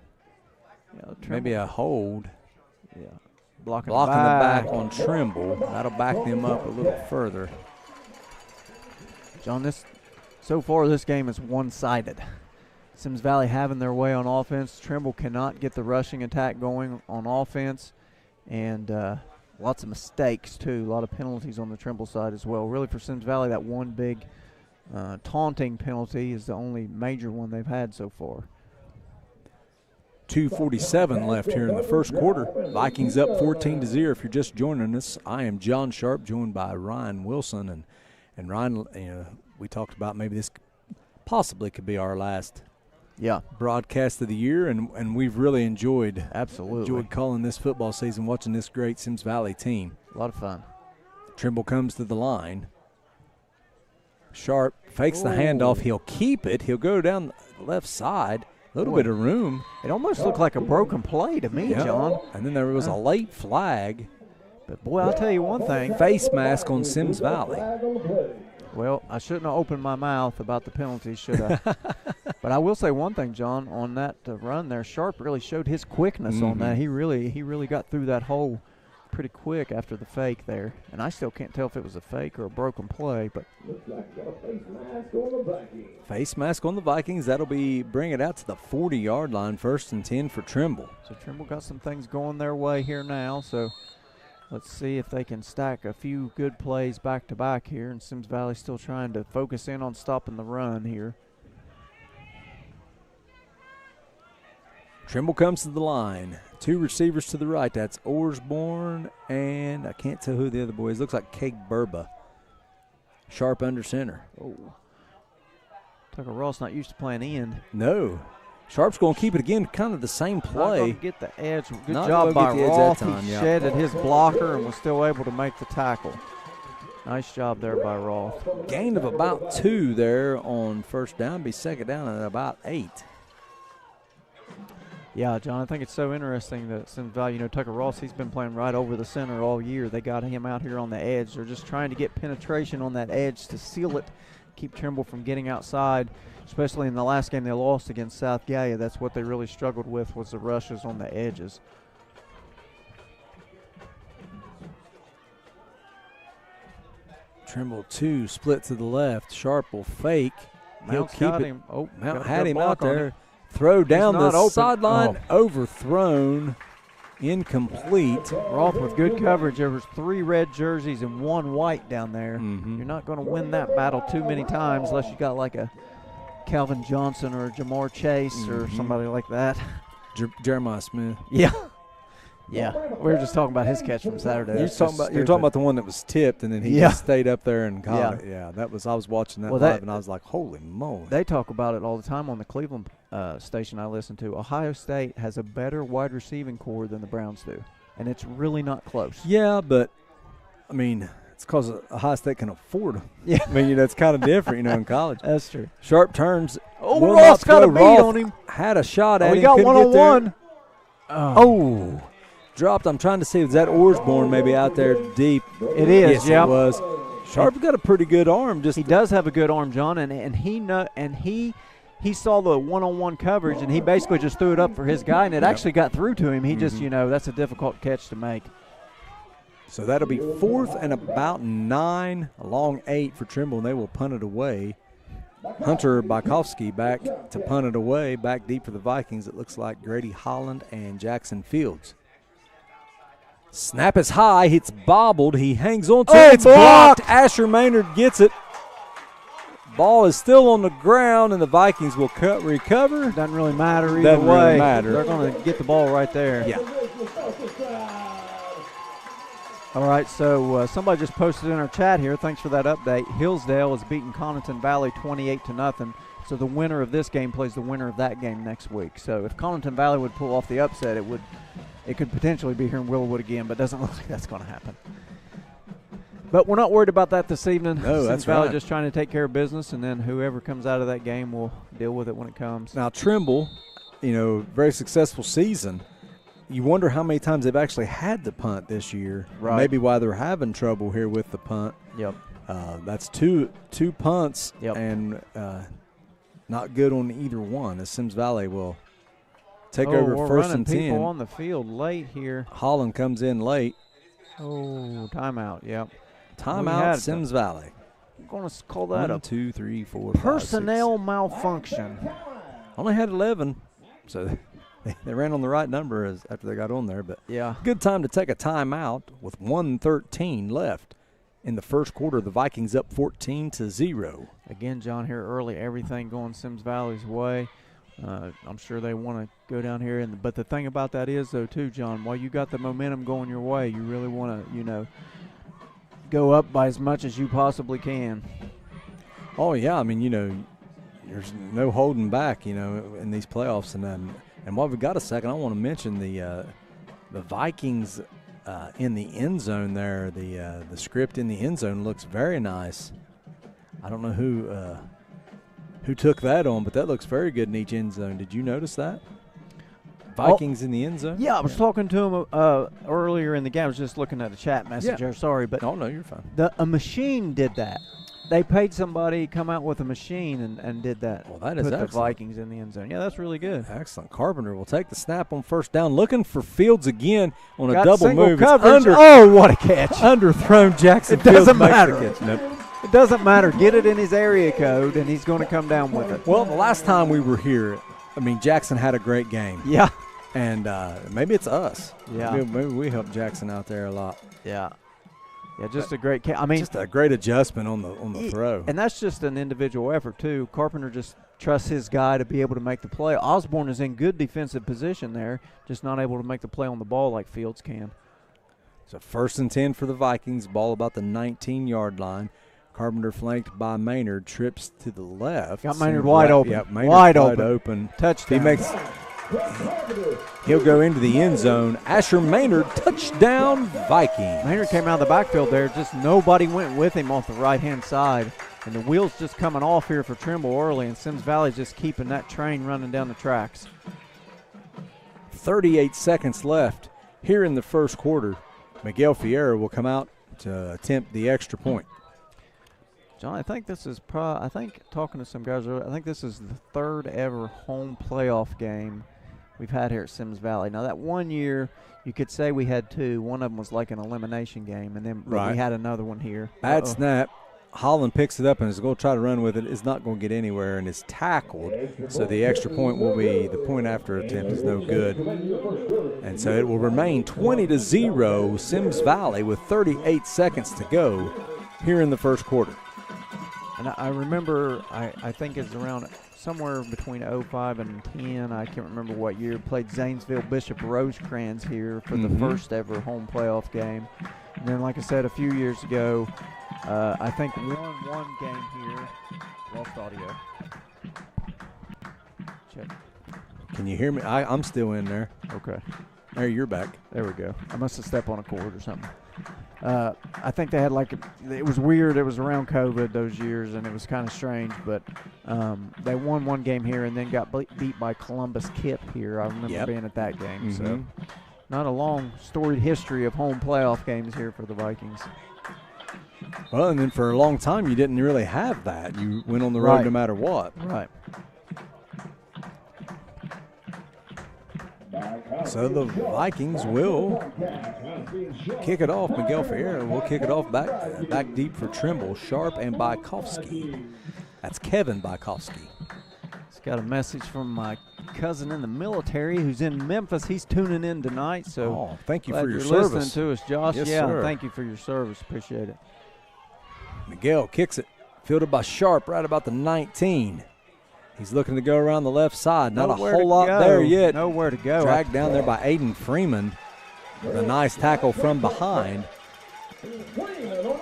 S3: Yeah,
S1: maybe a hold.
S3: Yeah. Blocking
S1: the back on Trimble. That'll back them up a little further.
S3: John, so far this game is one-sided. Symmes Valley having their way on offense. Trimble cannot get the rushing attack going on offense. And lots of mistakes, too. A lot of penalties on the Trimble side as well. Really, for Symmes Valley, that one big taunting penalty is the only major one they've had so far.
S1: 2:47 left here in the first quarter. Vikings up 14-0. If you're just joining us, I am John Sharp, joined by Ryan Wilson. And Ryan, we talked about maybe this possibly could be our last broadcast of the year, and we've really enjoyed calling this football season, watching this great Symmes Valley team.
S3: A lot of fun.
S1: Trimble comes to the line. Sharp fakes the handoff. He'll keep it. He'll go down the left side. A little bit of room.
S3: It almost looked like a broken play to me, John.
S1: And then there was a late flag.
S3: But, boy, I'll tell you one thing.
S1: Face mask on Symmes Valley.
S3: Well, I shouldn't have opened my mouth about the penalties, should I? But I will say one thing, John. On that run there, Sharp really showed his quickness on that. He really got through that hole pretty quick after the fake there. And I still can't tell if it was a fake or a broken play. But
S4: looks like a face mask on the Vikings.
S1: Face mask on the Vikings. That'll bring it out to the 40-yard line, 1st and 10 for Trimble.
S3: So Trimble got some things going their way here now. So let's see if they can stack a few good plays back-to-back here. And Symmes Valley still trying to focus in on stopping the run here.
S1: Trimble comes to the line. 2 receivers to the right. That's Orsborn, and I can't tell who the other boy is. Looks like Cake Burba. Sharp under center.
S3: Oh. Tucker Ross not used to playing end.
S1: No. Sharp's going to keep it again, kind of the same
S3: Not
S1: play.
S3: gonna get the edge. Good
S1: Not
S3: job
S1: gonna
S3: by
S1: get the edge that
S3: Roth.
S1: time,
S3: He
S1: yeah.
S3: shedded his blocker and was still able to make the tackle. Nice job there by Roth.
S1: Gain of about 2 there on first down. Be second down at about 8.
S3: Yeah, John, I think it's so interesting that Symmes Valley, Tucker Ross, he's been playing right over the center all year. They got him out here on the edge. They're just trying to get penetration on that edge to seal it, keep Trimble from getting outside, especially in the last game they lost against South Gallia. That's what they really struggled with, was the rushes on the edges.
S1: Trimble 2, split to the left. Sharp will fake. He'll
S3: Mount's
S1: keep
S3: got
S1: it.
S3: him. Oh,
S1: Mount
S3: got
S1: had
S3: a
S1: him
S3: block
S1: out
S3: on
S1: there.
S3: it.
S1: Throw down
S3: not
S1: the
S3: open.
S1: sideline. Overthrown. Incomplete.
S3: Roth with good coverage. There was 3 red jerseys and 1 white down there.
S1: Mhm.
S3: You're not going to win that battle too many times unless you got like a Calvin Johnson or a Jamar Chase or somebody like that.
S1: Jeremiah Smith.
S3: Yeah. Yeah. We were just talking about his catch from Saturday.
S1: You're
S3: That's
S1: talking
S3: just
S1: about
S3: stupid.
S1: the one that was tipped, and then he
S3: Yeah.
S1: just stayed up there and caught
S3: Yeah.
S1: it. Yeah, that was. I was watching that
S3: Well,
S1: live,
S3: that-
S1: and I was like, "Holy moly!"
S3: They talk about it all the time on the Cleveland station I listen to. Ohio State has a better wide receiving core than the Browns do, and it's really not close.
S1: Yeah, but I mean, it's because Ohio State can afford them.
S3: Yeah.
S1: I mean, it's kind of different, in college.
S3: That's true.
S1: Sharp turns.
S3: Oh,
S1: will
S3: Ross
S1: not
S3: got a
S1: throw.
S3: beat
S1: Roth
S3: on him.
S1: Had a shot at
S3: Oh,
S1: him.
S3: he got
S1: couldn't get there.
S3: one-on-one.
S1: Oh, dropped. I'm trying to see, was that Orsborn maybe out there deep?
S3: It is,
S1: Yes,
S3: yep.
S1: it was. Sharp's got a pretty good arm. Just
S3: He does have a good arm, John, and he saw the one-on-one coverage, and he basically just threw it up for his guy, and it actually got through to him. He just, that's a difficult catch to make.
S1: So that'll be 4th and about 9, a long 8 for Trimble, and they will punt it away. Hunter Bykowski back to punt it away, back deep for the Vikings. It looks like Grady Holland and Jackson Fields. Snap is high. It's bobbled. He hangs on to it. It's blocked. Asher Maynard gets it. Ball is still on the ground, and the Vikings will recover.
S3: Doesn't really matter either
S1: Doesn't
S3: way.
S1: really matter.
S3: They're going to get the ball right there.
S1: Yeah.
S3: All right, so somebody just posted in our chat here. Thanks for that update. Hillsdale has beaten Conington Valley 28-0. So the winner of this game plays the winner of that game next week. So if Conington Valley would pull off the upset, it could potentially be here in Willowwood again, but doesn't look like that's going to happen. But we're not worried about that this evening.
S1: No,
S3: Symmes
S1: that's
S3: Valley
S1: right.
S3: just trying to take care of business, and then whoever comes out of that game will deal with it when it comes.
S1: Now, Trimble, very successful season. You wonder how many times they've actually had to punt this year.
S3: Right.
S1: Maybe why they're having trouble here with the punt.
S3: Yep.
S1: That's two punts,
S3: Yep.
S1: and not good on either one. As Symmes Valley will take
S3: we're
S1: over first
S3: running
S1: and
S3: people
S1: 10.
S3: on the field late here.
S1: Holland comes in late.
S3: Oh, timeout. Yep.
S1: Timeout,
S3: had
S1: Symmes Valley.
S3: I'm going to call that
S1: 1,
S3: a
S1: 2, 3, 4, 5,
S3: personnel
S1: 6.
S3: malfunction.
S1: Only had 11, so they ran on the right number after they got on there. But
S3: Yeah.
S1: good time to take a timeout with 1:13 left in the first quarter. The Vikings up 14-0.
S3: Again, John, here early, everything going Symmes Valley's way. I'm sure they want to go down here. But the thing about that is, though, too, John, while you got the momentum going your way, you really want to, go up by as much as you possibly can.
S1: Oh, yeah. I mean, there's no holding back, in these playoffs. And while we've got a second, I want to mention the Vikings in the end zone there. The script in the end zone looks very nice. I don't know who took that on, but that looks very good in each end zone. Did you notice that? Vikings in the end zone?
S3: Yeah, I was talking to him earlier in the game. I was just looking at a chat message there. Sorry, but
S1: Oh, no, you're fine.
S3: a machine did that. They paid somebody to come out with a machine and did that.
S1: Well, that is
S3: Put the
S1: excellent.
S3: Vikings in the end zone. Yeah, that's really good.
S1: Excellent. Carpenter will take the snap on first down, looking for Fields again on a
S3: Got
S1: double
S3: single
S1: move.
S3: coverage.
S1: It's
S3: Oh, what a catch.
S1: underthrown Jackson
S3: It doesn't
S1: Fields makes the
S3: matter.
S1: catch. Nope.
S3: It doesn't matter. Get it in his area code, and he's going to come down with it.
S1: Well, the last time we were here, Jackson had a great game.
S3: Yeah.
S1: And maybe it's us.
S3: Yeah.
S1: Maybe we helped Jackson out there a lot.
S3: Yeah. Yeah, just a great catch.
S1: Just a great adjustment on the throw.
S3: And that's just an individual effort, too. Carpenter just trusts his guy to be able to make the play. Osborne is in good defensive position there, just not able to make the play on the ball like Fields can.
S1: So 1st and 10 for the Vikings. Ball about the 19-yard line. Carpenter flanked by Maynard, trips to the left.
S3: Got Maynard wide open.
S1: Yep, Maynard
S3: wide
S1: open.
S3: Touchdown.
S1: He'll go into the end zone. Asher Maynard, touchdown, Vikings.
S3: Maynard came out of the backfield there. Just nobody went with him off the right-hand side. And the wheels just coming off here for Trimble early, and Symmes Valley's just keeping that train running down the tracks.
S1: 38 seconds left here in the first quarter. Miguel Fierro will come out to attempt the extra point.
S3: John, I think this is talking to some guys earlier, I think this is the third ever home playoff game we've had here at Symmes Valley. Now, that one year, you could say we had two. One of them was like an elimination game, and then we had another one here.
S1: Bad snap. Holland picks it up and is going to try to run with it. It's not going to get anywhere and is tackled. So the extra point will be the point after attempt is no good. And so it will remain 20-0 Symmes Valley with 38 seconds to go here in the first quarter.
S3: And I remember, I think it's around somewhere between 05 and 10, I can't remember what year, played Zanesville Bishop Rosecrans here for the first ever home playoff game. And then, like I said, a few years ago, I think won one game here. Lost audio. Check.
S1: Can you hear me? I'm still in there.
S3: Okay.
S1: There, you're back.
S3: There we go. I must have stepped on a cord or something. I think they had it was weird. It was around COVID those years, and it was kind of strange. But they won one game here and then got beat by Columbus Kip here. I remember being at that game. So not a long, storied history of home playoff games here for the Vikings.
S1: Well, and then for a long time, you didn't really have that. You went on the road no matter what.
S3: Right.
S1: So the Vikings will kick it off. Miguel Ferreira will kick it off back deep for Trimble, Sharp, and Bykowski. That's Kevin Bykowski.
S3: He's got a message from my cousin in the military who's in Memphis. He's tuning in tonight. So
S1: thank you for your
S3: service.
S1: Listening
S3: to us, Josh.
S1: Yes, sir.
S3: Thank you for your service. Appreciate it.
S1: Miguel kicks it, fielded by Sharp right about the 19. He's looking to go around the left side. Not a whole lot there yet.
S3: Nowhere to go.
S1: Dragged down there by Aiden Freeman with a nice tackle from behind.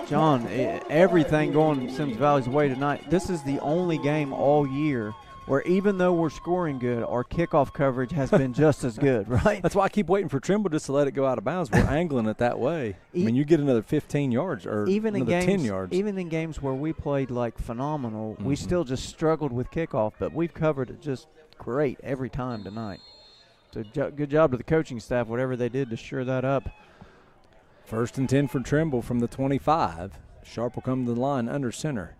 S3: John, everything going Symmes Valley's way tonight. This is the only game all year where even though we're scoring good, our kickoff coverage has been just as good, right?
S1: That's why I keep waiting for Trimble just to let it go out of bounds. We're angling it that way. I mean, you get another 15 yards or another 10 yards.
S3: Even in games where we played like phenomenal, we still just struggled with kickoff, but we've covered it just great every time tonight. So good job to the coaching staff, whatever they did to shore that up.
S1: 1st and 10 for Trimble from the 25. Sharp will come to the line under center.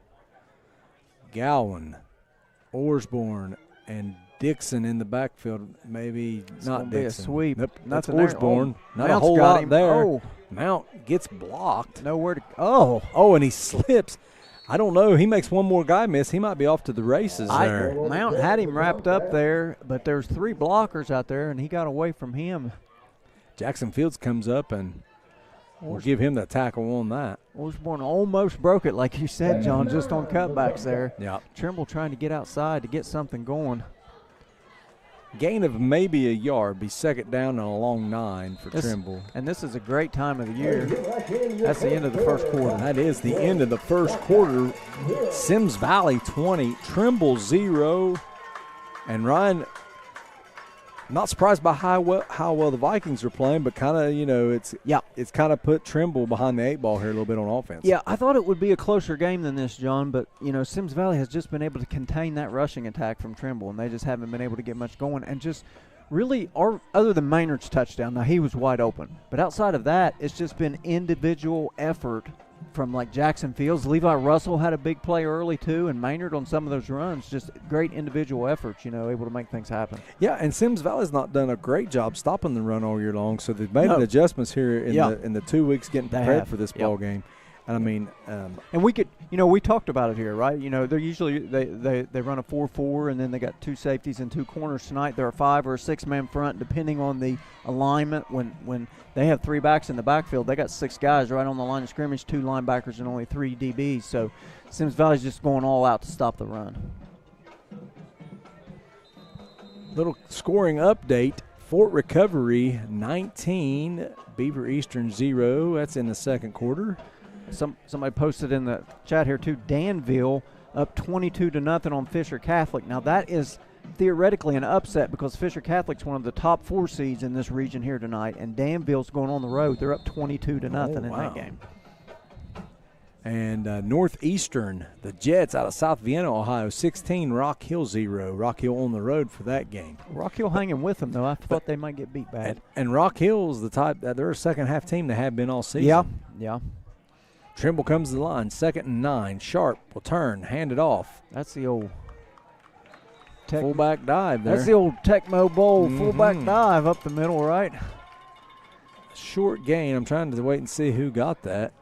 S1: Gowan, Orsborn, and Dixon in the backfield. Maybe
S3: it's
S1: not
S3: Dixon.
S1: Be a
S3: sweep.
S1: Nope, that's
S3: Nothing
S1: Orsborn. Not
S3: Mount's
S1: a whole lot there.
S3: Oh.
S1: Mount gets blocked.
S3: Nowhere to
S1: Oh, and he slips. I don't know. He makes one more guy miss. He might be off to the races there.
S3: Mount had him wrapped up there, but there's 3 blockers out there, and he got away from him.
S1: Jackson Fields comes up and we'll give him the tackle on that.
S3: Osborne almost broke it, like you said, John, just on cutbacks there.
S1: Yeah.
S3: Trimble trying to get outside to get something going.
S1: Gain of maybe a yard, be 2nd down and a long 9 for Trimble.
S3: And this is a great time of the year. That's the end of the first quarter.
S1: That is the end of the first quarter. Symmes Valley 20, Trimble 0. And Ryan, not surprised by how well the Vikings are playing, but kind of, it's kind of put Trimble behind the 8 ball here a little bit on offense.
S3: Yeah, I thought it would be a closer game than this, John, but, Symmes Valley has just been able to contain that rushing attack from Trimble, and they just haven't been able to get much going. And just really, other than Maynard's touchdown, now he was wide open, but outside of that, it's just been individual effort from like Jackson Fields. Levi Russell had a big play early too, and Maynard on some of those runs. Just great individual efforts, able to make things happen.
S1: Yeah, and Symmes Valley's not done a great job stopping the run all year long, so they've made adjustments here in the 2 weeks getting prepared for this ball game. And I mean,
S3: and we could, we talked about it here, right? They're usually they run a 4-4, and then they got 2 safeties and 2 corners. Tonight they're a 5 or a 6-man front, depending on the alignment. When they have 3 backs in the backfield, they got 6 guys right on the line of scrimmage, 2 linebackers and only 3 DBs. So Symmes Valley's just going all out to stop the run.
S1: Little scoring update: Fort Recovery 19, Beaver Eastern 0. That's in the second quarter.
S3: Somebody posted in the chat here too. Danville up 22-0 on Fisher Catholic. Now that is theoretically an upset because Fisher Catholic's one of the top 4 seeds in this region here tonight, and Danville's going on the road. They're up 22-0 in that game.
S1: And Northeastern, the Jets out of South Vienna, Ohio, 16, Rock Hill 0. Rock Hill on the road for that game.
S3: Rock Hill hanging with them, though. I thought they might get beat bad.
S1: And Rock Hill's the type that they're a second-half team. They have been all season.
S3: Yeah.
S1: Trimble comes to the line, 2nd and 9. Sharp will turn, hand it off.
S3: That's the old
S1: fullback dive there.
S3: That's the old Tecmo Bowl fullback dive up the middle, right?
S1: Short gain. I'm trying to wait and see who got that.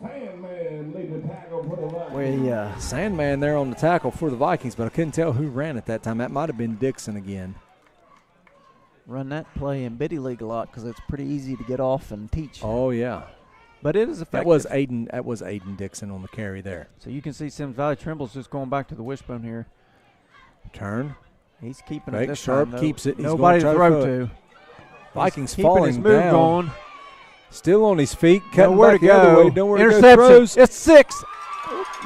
S4: Sandman leading the tackle for the Vikings.
S1: Sandman there on the tackle for the Vikings, but I couldn't tell who ran at that time. That might have been Dixon again.
S3: Run that play in Biddy League a lot because it's pretty easy to get off and teach.
S1: Oh, yeah.
S3: But it is effective.
S1: That was Aiden Dixon on the carry there.
S3: So you can see Symmes Valley Trimble's just going back to the wishbone here.
S1: Turn.
S3: He's keeping
S1: Fake
S3: it this
S1: Sharp
S3: time,
S1: keeps it. He's
S3: nobody to throw to.
S1: Vikings
S3: He's
S1: falling
S3: his move
S1: down.
S3: Going.
S1: Still on his feet. Cutting
S3: Nowhere
S1: back
S3: to
S1: the other
S3: go.
S1: way. Nowhere to
S3: Interception.
S1: go. Throws.
S3: It's 6.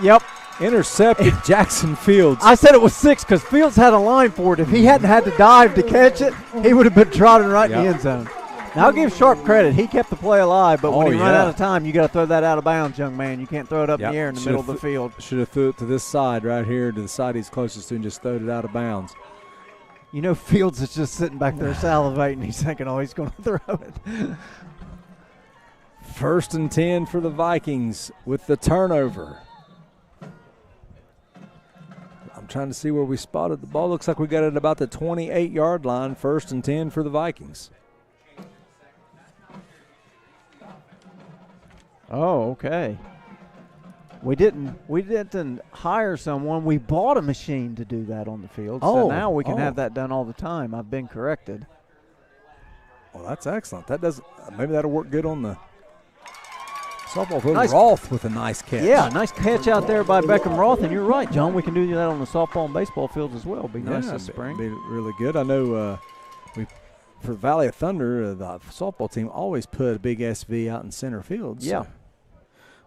S3: Yep.
S1: Intercepted Jackson Fields.
S3: I said it was 6 because Fields had a line for it. If he hadn't had to dive to catch it, he would have been trotting right in the end zone. Now, I'll give Sharp credit. He kept the play alive, but when he run out of time, you got to throw that out of bounds, young man. You can't throw it up in the air in the middle of the field.
S1: Should have threw it to this side right here, to the side he's closest to, and just throwed it out of bounds.
S3: You know, Fields is just sitting back there salivating. He's thinking, oh, he's going to throw it.
S1: 1st and 10 for the Vikings with the turnover. I'm trying to see where we spotted the ball. Looks like we got it about the 28-yard line. 1st and 10 for the Vikings.
S3: Oh, okay. We didn't hire someone. We bought a machine to do that on the field. So now we can have that done all the time. I've been corrected.
S1: Well, that's excellent. Maybe that'll work good on the softball field. Nice. Roth with a nice catch.
S3: Yeah, nice catch out there by Beckham Roth. And you're right, John. We can do that on the softball and baseball fields as well. Be nice this spring.
S1: Be really good. I know for Valley of Thunder, the softball team always put a big SV out in center field.
S3: Yeah.
S1: So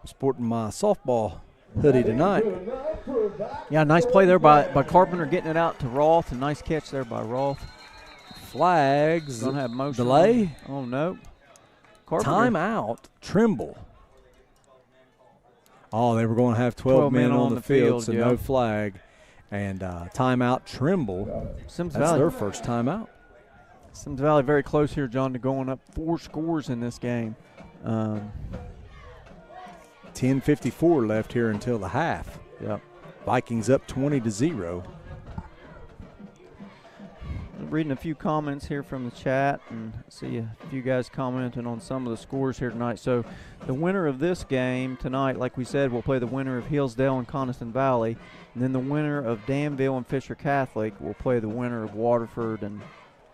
S1: I'm sporting my softball hoodie tonight.
S3: Yeah, nice play there by Carpenter getting it out to Roth. A nice catch there by Roth.
S1: Flags.
S3: Don't have motion.
S1: Delay.
S3: Oh, no. Carpenter.
S1: Timeout. Trimble. Oh, they were going to have 12 men on the field, so no flag. And timeout Trimble.
S3: Symmes
S1: That's
S3: Valley.
S1: their first timeout.
S3: Symmes Valley very close here, John, to going up 4 scores in this game.
S1: 10:54 left here until the half.
S3: Yep.
S1: Vikings up 20-0.
S3: Reading a few comments here from the chat and see a few guys commenting on some of the scores here tonight. So the winner of this game tonight, like we said, will play the winner of Hillsdale and Coniston Valley. And then the winner of Danville and Fisher Catholic will play the winner of Waterford and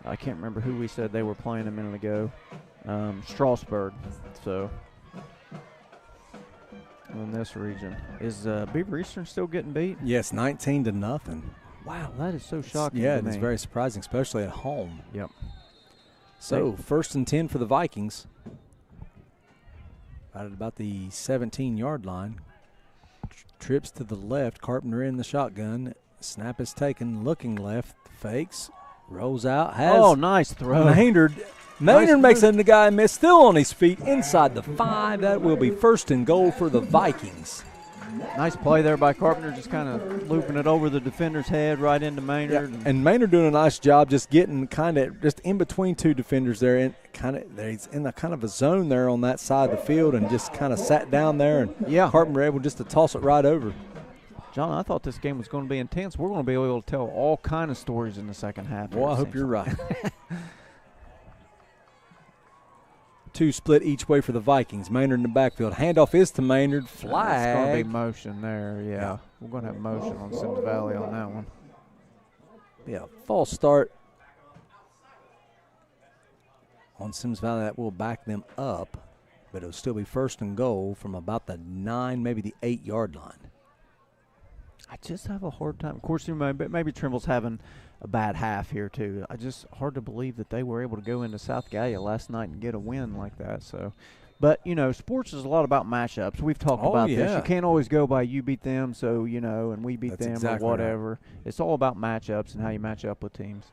S3: I can't remember who we said they were playing a minute ago. Strasburg. So in this region. Is Beaver Eastern still getting beat?
S1: Yes, 19-0.
S3: Wow, that is so shocking.
S1: Yeah,
S3: to me.
S1: it's very surprising, especially at home.
S3: Yep.
S1: So 1st and 10 for the Vikings. Right at about the 17-yard line. Trips to the left. Carpenter in the shotgun. Snap is taken. Looking left. Fakes. Rolls out. Has
S3: nice throw.
S1: Maynard makes it, and the guy miss. Still on his feet inside the 5. That will be 1st and goal for the Vikings.
S3: Nice play there by Carpenter, just kind of looping it over the defender's head right into Maynard.
S1: Yeah, and Maynard doing a nice job just getting kind of just in between 2 defenders there. And he's in a kind of a zone there on that side of the field and just kind of sat down there. And Carpenter able just to toss it right over.
S3: John, I thought this game was going to be intense. We're going to be able to tell all kind of stories in the second half.
S1: Well, I hope you're right. 2 split each way for the Vikings. Maynard in the backfield. Handoff is to Maynard. Flag.
S3: It's going to be motion there, yeah. We're going to have motion on Symmes Valley on that one.
S1: Yeah, false start on Symmes Valley. That will back them up, but it'll still be 1st and goal from about the 9, maybe the 8-yard line.
S3: I just have a hard time. Of course, maybe Trimble's having a bad half here, too. Hard to believe that they were able to go into South Gallia last night and get a win like that. So But, sports is a lot about matchups. We've talked about this. You can't always go by you beat them, so, and we beat them
S1: exactly
S3: or whatever.
S1: Right.
S3: It's all about matchups and how you match up with teams.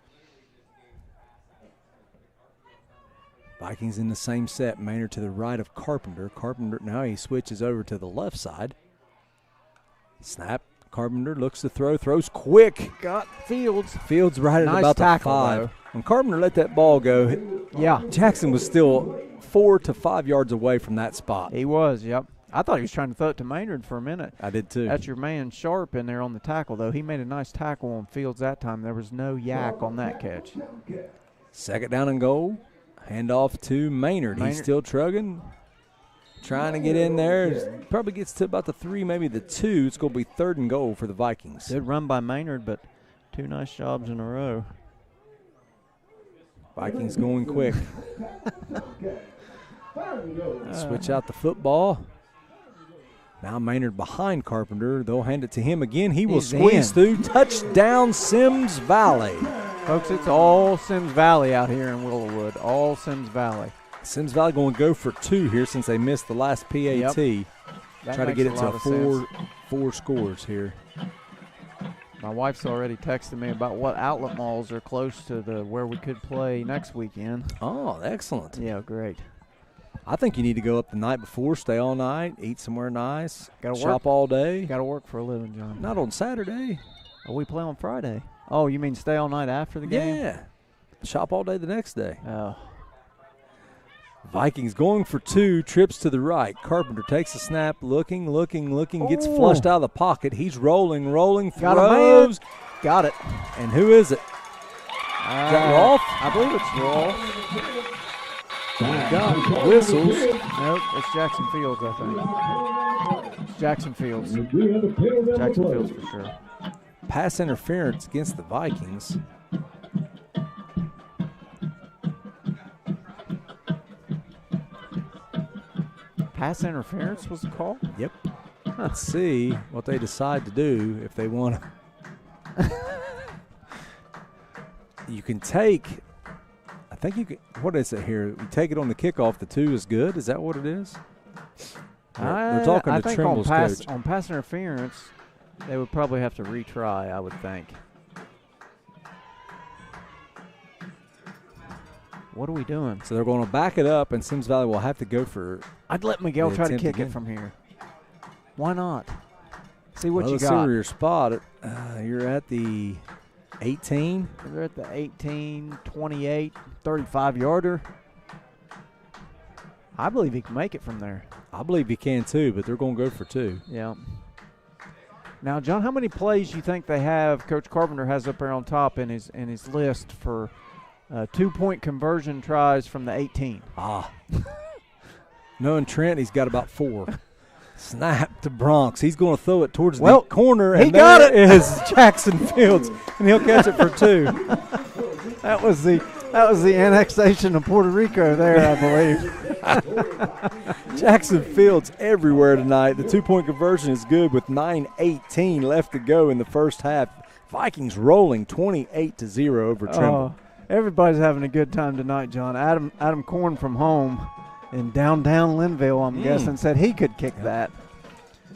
S1: Vikings in the same set. Maynard to the right of Carpenter. Carpenter, now he switches over to the left side. Snap. Carpenter looks to throw. Throws quick.
S3: Got Fields.
S1: Fields right at
S3: Nice
S1: about
S3: tackle,
S1: the 5.
S3: though.
S1: When Carpenter let that ball go, Jackson was still 4 to 5 yards away from that spot.
S3: He was, yep. I thought he was trying to throw it to Maynard for a minute.
S1: I did too.
S3: That's your man Sharp in there on the tackle, though. He made a nice tackle on Fields that time. There was no yak on that catch.
S1: Second down and goal. Handoff to Maynard. He's still trugging. Trying to get in there. Probably gets to about the 3, maybe the 2. It's going to be 3rd and goal for the Vikings.
S3: Good run by Maynard, but 2 nice jobs in a row.
S1: Vikings going quick. Switch out the football. Now Maynard behind Carpenter. They'll hand it to him again. He will squeeze through. Touchdown, Symmes Valley.
S3: Folks, it's all Symmes Valley out here in Willowwood. All Symmes Valley.
S1: Symmes Valley going to go for 2 here since they missed the last PAT.
S3: Yep.
S1: Try to get it to four scores here.
S3: My wife's already texted me about what outlet malls are close to where we could play next weekend.
S1: Oh, excellent.
S3: Yeah, great.
S1: I think you need to go up the night before, stay all night, eat somewhere nice,
S3: Gotta
S1: shop
S3: work.
S1: all day.
S3: Got to work for a living, John.
S1: Not on Saturday.
S3: Oh, we play on Friday. Oh, you mean stay all night after the game?
S1: Yeah. Shop all day the next day.
S3: Oh.
S1: Vikings going for 2, trips to the right. Carpenter takes a snap, looking, gets flushed out of the pocket. He's rolling, throws.
S3: Got it.
S1: And who is it? Is that Rolfe?
S3: I believe it's Rolfe.
S1: Got whistles.
S3: Nope, it's Jackson Fields, I think. It's Jackson Fields. Jackson Fields for sure.
S1: Pass interference against the Vikings.
S3: Pass interference was the call?
S1: Yep. Let's see what they decide to do if they want to. You can take, I think you can, what is it here? You take it on the kickoff, the 2 is good. Is that what it is? They're talking
S3: I
S1: to
S3: think
S1: Trimble's coach.
S3: On pass interference, they would probably have to retry, I would think. What are we doing?
S1: So they're going to back it up, and Symmes Valley will have to go for.
S3: I'd let Miguel try to kick
S1: again.
S3: it from here. Why not? See what you
S1: Let's
S3: got.
S1: see where your spot. You're at the 18.
S3: They're at the 18, 28, 35-yarder. I believe he can make it from there.
S1: I believe he can too, but they're going to go for 2.
S3: Yeah. Now, John, how many plays you think they have? Coach Carpenter has up there on top in his list for 2-point conversion tries from the 18.
S1: Knowing Trent, he's got about 4. Snap to Bronx. He's going to throw it towards the corner. And
S3: he got it.
S1: Is Jackson Fields, and he'll catch it for 2.
S3: That was the annexation of Puerto Rico there, I believe.
S1: Jackson Fields everywhere tonight. The 2-point conversion is good with 9:18 left to go in the first half. Vikings rolling 28-0 over Trimble.
S3: Everybody's having a good time tonight, John. Adam Korn from home in downtown Linville, I'm guessing, said he could kick that.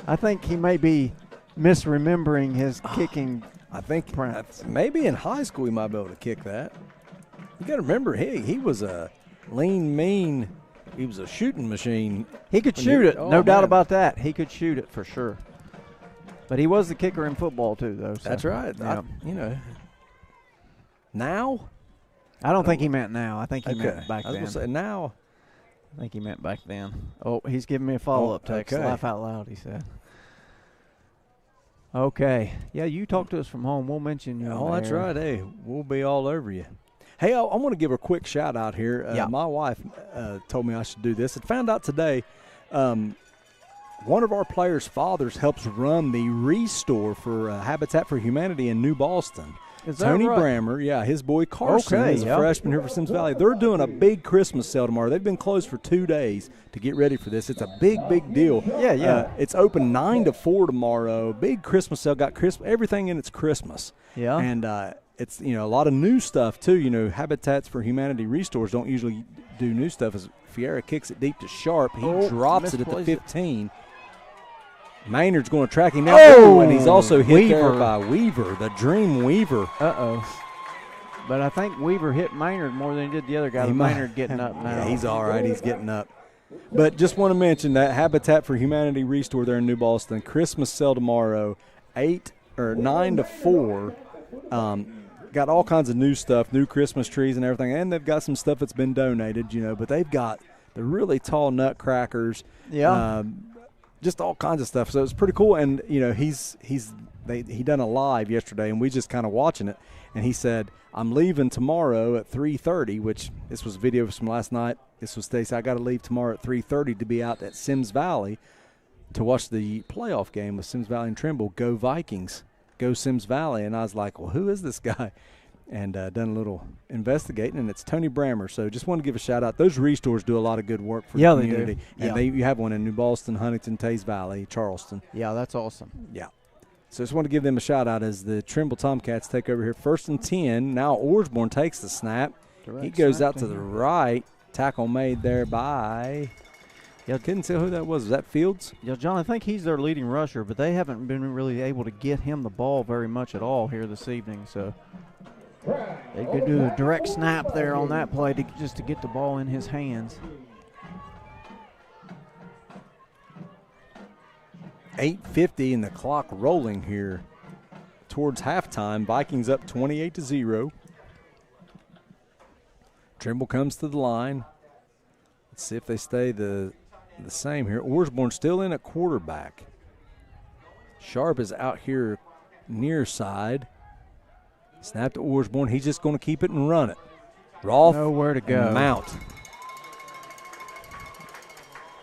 S3: I think he may be misremembering his kicking.
S1: I think maybe in high school he might be able to kick that. You got to remember, he was a lean, mean. He was a shooting machine.
S3: He could shoot it, no doubt about that. He could shoot it for sure. But he was the kicker in football too, though. So.
S1: That's right.
S3: Yeah.
S1: Now.
S3: I don't think he meant now. I think he meant back then.
S1: I was going to say now.
S3: I think he meant back then. Oh, he's giving me a follow-up text.
S1: Okay.
S3: Laugh out loud, he said. Okay. Yeah, you talk to us from home. We'll mention you.
S1: Oh, that's right. Hey, we'll be all over you. Hey, I want to give a quick shout-out here. My wife told me I should do this. I found out today one of our players' fathers helps run the Restore for Habitat for Humanity in New Boston.
S3: Is that
S1: Tony
S3: right?
S1: Brammer, his boy Carson is a freshman here for Symmes Valley. They're doing a big Christmas sale tomorrow. They've been closed for 2 days to get ready for this. It's a big deal.
S3: Yeah.
S1: It's open 9 to 4 tomorrow. Big Christmas sale. Got everything in its Christmas.
S3: Yeah.
S1: And it's, a lot of new stuff too. Habitats for Humanity Restores don't usually do new stuff. As Fiera kicks it deep to Sharp, he drops it at the 15. Maynard's going to track him down. And he's also hit there by Weaver, the Dream Weaver.
S3: But I think Weaver hit Maynard more than he did the other guy. Maynard getting up now.
S1: Yeah, he's all right. He's getting up. But just want to mention that Habitat for Humanity Restore there in New Boston, Christmas sale tomorrow, 9 to 4. Got all kinds of new stuff, new Christmas trees and everything, and they've got some stuff that's been donated, but they've got the really tall nutcrackers.
S3: Yeah.
S1: Just all kinds of stuff. So it's pretty cool. And, he done a live yesterday, and we just kind of watching it. And he said, I'm leaving tomorrow at 3:30, which this was video from last night. This was Stacy. I got to leave tomorrow at 3:30 to be out at Symmes Valley to watch the playoff game with Symmes Valley and Trimble. Go Vikings. Go Symmes Valley. And I was like, well, who is this guy? And done a little investigating, and it's Tony Brammer. So just want to give a shout-out. Those restores do a lot of good work for the community.
S3: They do.
S1: And you have one in New Boston, Huntington, Tays Valley, Charleston.
S3: Yeah, that's awesome.
S1: Yeah. So just want to give them a shout-out as the Trimble Tomcats take over here. 1st and 10. Now Osborne takes the snap. He goes out to the right. Tackle made there by – couldn't tell who that was. Was that Fields?
S3: Yeah, John, I think he's their leading rusher, but they haven't been really able to get him the ball very much at all here this evening. So they could do a direct snap there on that play just to get the ball in his hands.
S1: 8:50 and the clock rolling here towards halftime. Vikings up 28-0. Trimble comes to the line. Let's see if they stay the same here. Osborne still in at quarterback. Sharp is out here near side. Snap to Osborne. He's just going to keep it and run it. Roth.
S3: Nowhere to go.
S1: Mount.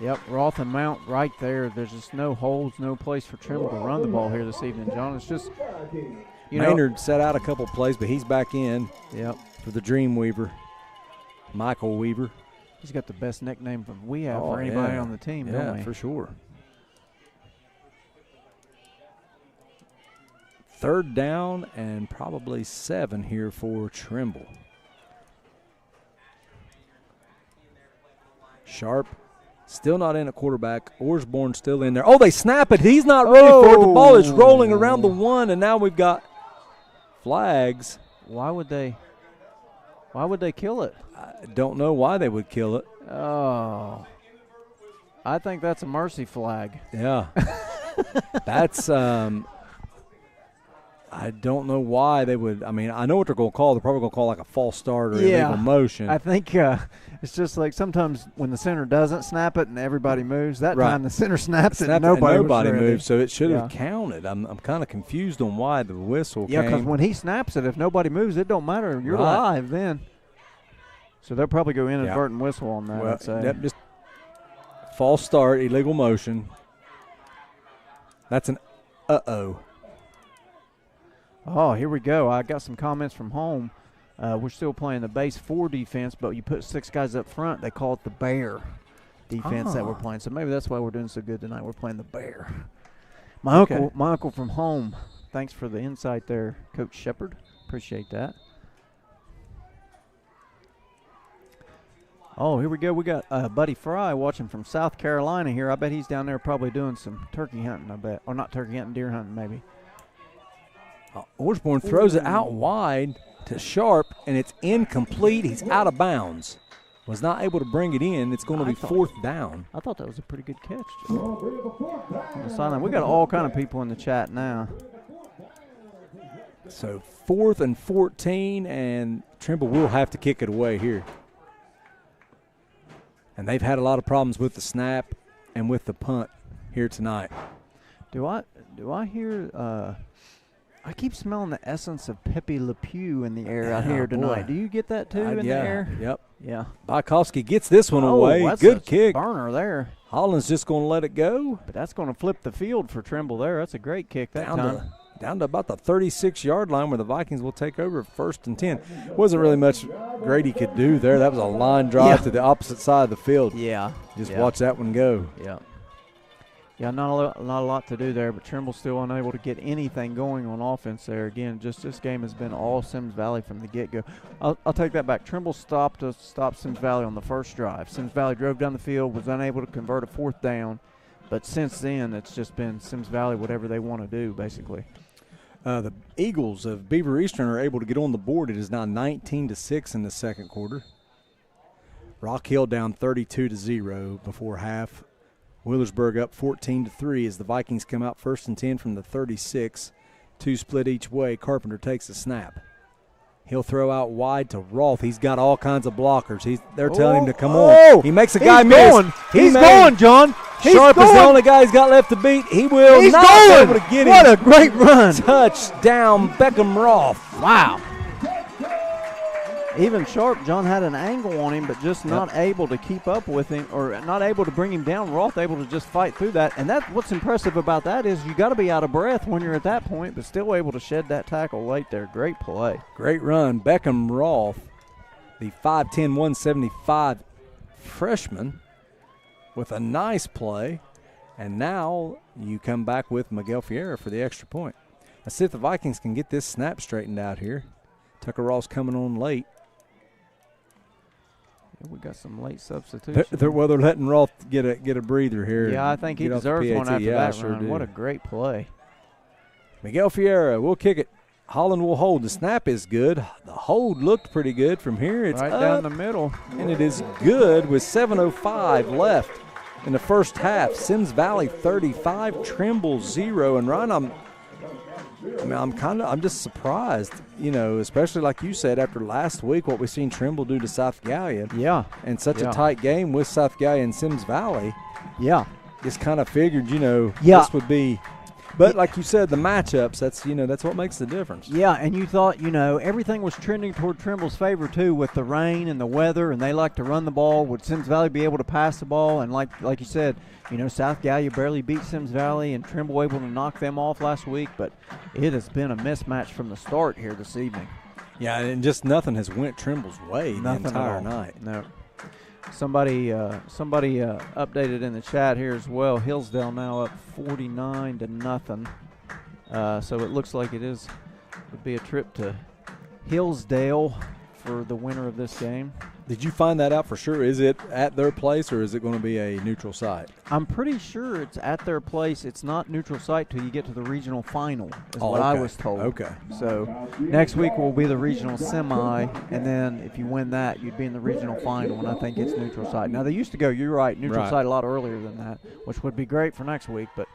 S3: Yep, Roth and Mount right there. There's just no holes, no place for Trimble to run the ball here this evening, John. It's just,
S1: Maynard set out a couple plays, but he's back in.
S3: Yep.
S1: For the Dream Weaver, Michael Weaver.
S3: He's got the best nickname we have for anybody on the team, don't we?
S1: Yeah, for sure. 3rd down and probably 7 here for Trimble. Sharp still not in at quarterback. Osborne still in there. Oh, they snap it. He's not ready for it. The ball is rolling around the 1, and now we've got flags.
S3: Why would they kill it?
S1: I don't know why they would kill it.
S3: Oh. I think that's a mercy flag.
S1: Yeah. That's I don't know why they would. I mean, I know what they're going to call. They're probably going to call like a false start or illegal motion.
S3: I think it's just like sometimes when the center doesn't snap it and everybody moves. That time the center snaps it and nobody
S1: moves, so it should have counted. I'm kind of confused on why the whistle came.
S3: Yeah, because when he snaps it, if nobody moves, it don't matter. You're live then. So they'll probably go inadvertent whistle on that, I'd say.
S1: Just false start, illegal motion. That's an uh-oh.
S3: Oh, here we go. I got some comments from home. We're still playing the base 4 defense, but you put 6 guys up front. They call it the bear defense that we're playing. So maybe that's why we're doing so good tonight. We're playing the bear. My uncle from home. Thanks for the insight there, Coach Shepard. Appreciate that. Oh, here we go. We got Buddy Fry watching from South Carolina here. I bet he's down there probably doing some turkey hunting, I bet. Or not turkey hunting, deer hunting maybe.
S1: Osborne throws it out wide to Sharp, and it's incomplete. He's out of bounds. Was not able to bring it in. It's going to be 4th down.
S3: I thought that was a pretty good catch. On the sideline. We got all kind of people in the chat now.
S1: So 4th and 14, and Trimble will have to kick it away here. And they've had a lot of problems with the snap and with the punt here tonight.
S3: Do I hear I keep smelling the essence of Pepe Le Pew in the air out here tonight. Boy. Do you get that too in the air?
S1: Yep.
S3: Yeah.
S1: Bykowski gets this one away.
S3: That's
S1: good
S3: a
S1: kick.
S3: Burner there.
S1: Holland's just going to let it go.
S3: But that's going to flip the field for Trimble there. That's a great kick that time.
S1: Down to about the 36-yard line where the Vikings will take over 1st and 10. Wasn't really much Grady could do there. That was a line drive to the opposite side of the field.
S3: Yeah.
S1: Just watch that one go.
S3: Yeah. Yeah, not a lot to do there, but Trimble's still unable to get anything going on offense there. Again, just this game has been all Symmes Valley from the get-go. I'll take that back. Trimble stopped Symmes Valley on the first drive. Symmes Valley drove down the field, was unable to convert a 4th down, but since then it's just been Symmes Valley whatever they want to do, basically.
S1: The Eagles of Beaver Eastern are able to get on the board. It is now 19-6 in the second quarter. Rock Hill down 32-0 before half. Wheelersburg up 14-3 as the Vikings come out 1st and 10 from the 36. 2 split each way. Carpenter takes a snap. He'll throw out wide to Rolfe. He's got all kinds of blockers. They're telling him to come on. He makes a guy miss.
S3: He's going, John.
S1: Sharp is the only guy he's got left to beat. He will not be able to get him.
S3: What a great run.
S1: Touchdown, Beckham Rolfe.
S3: Wow. Even Sharp, John had an angle on him, but just not able to keep up with him or not able to bring him down. Rolfe able to just fight through that. And that's what's impressive about that is you got to be out of breath when you're at that point, but still able to shed that tackle late there. Great play.
S1: Great run. Beckham Rolfe, the 5'10", 175 freshman, with a nice play. And now you come back with Miguel Fiera for the extra point. Let's see if the Vikings can get this snap straightened out here. Tucker Ross coming on late.
S3: Yeah, we got some late substitutions.
S1: They're letting Rolfe get a breather here.
S3: Yeah, I think he deserves one after that run. What a great play.
S1: Miguel Fiera will kick it. Holland will hold. The snap is good. The hold looked pretty good from here. It's
S3: right
S1: up,
S3: down the middle.
S1: And it is good with 7:05 left in the first half. Symmes Valley 35, Trimble 0. And Ryan, I'm just surprised, especially like you said after last week, what we've seen Trimble do to South Gallia.
S3: Yeah.
S1: And such a tight game with South Gallia and Symmes Valley.
S3: Yeah.
S1: Just kind of figured, this would be. But like you said, the matchups, that's what makes the difference.
S3: Yeah, and you thought, everything was trending toward Trimble's favor too with the rain and the weather, and they like to run the ball. Would Symmes Valley be able to pass the ball? And like you said, South Gallia barely beat Symmes Valley, and Trimble able to knock them off last week. But it has been a mismatch from the start here this evening.
S1: Yeah, and just nothing has went Trimble's way the entire night.
S3: No. Somebody updated in the chat here as well. Hillsdale now up 49-0. So it looks like would be a trip to Hillsdale for the winner of this game.
S1: Did you find that out for sure? Is it at their place or is it going to be a neutral site?
S3: I'm pretty sure it's at their place. It's not neutral site till you get to the regional final, is what I was told.
S1: Okay.
S3: So next week will be the regional semi, and then if you win that, you'd be in the regional final, and I think it's neutral site. Now, they used to go, you're right, neutral site a lot earlier than that, which would be great for next week, but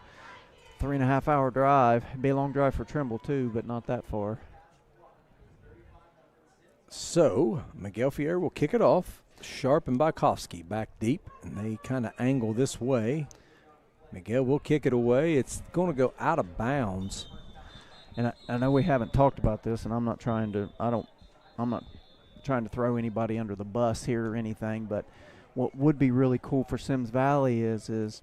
S3: 3.5-hour drive. It'd be a long drive for Trimble, too, but not that far.
S1: So, Miguel Fiera will kick it off. Sharp and Bykowski back deep, and they kind of angle this way. Miguel will kick it away. It's going to go out of bounds.
S3: And I know we haven't talked about this, and I'm not trying to throw anybody under the bus here or anything, but what would be really cool for Symmes Valley is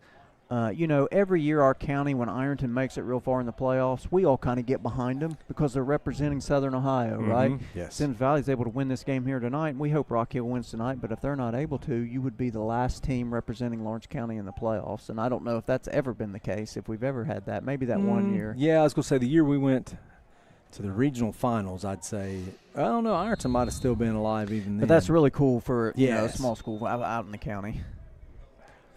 S3: every year our county, when Ironton makes it real far in the playoffs, we all kind of get behind them because they're representing Southern Ohio, right?
S1: Yes.
S3: Symmes Valley is able to win this game here tonight, and we hope Rock Hill wins tonight, but if they're not able to, you would be the last team representing Lawrence County in the playoffs, and I don't know if that's ever been the case, if we've ever had that. Maybe that one year.
S1: Yeah, I was going to say the year we went to the regional finals, I'd say, I don't know, Ironton might have still been alive even then.
S3: But that's really cool for a small school out in the county.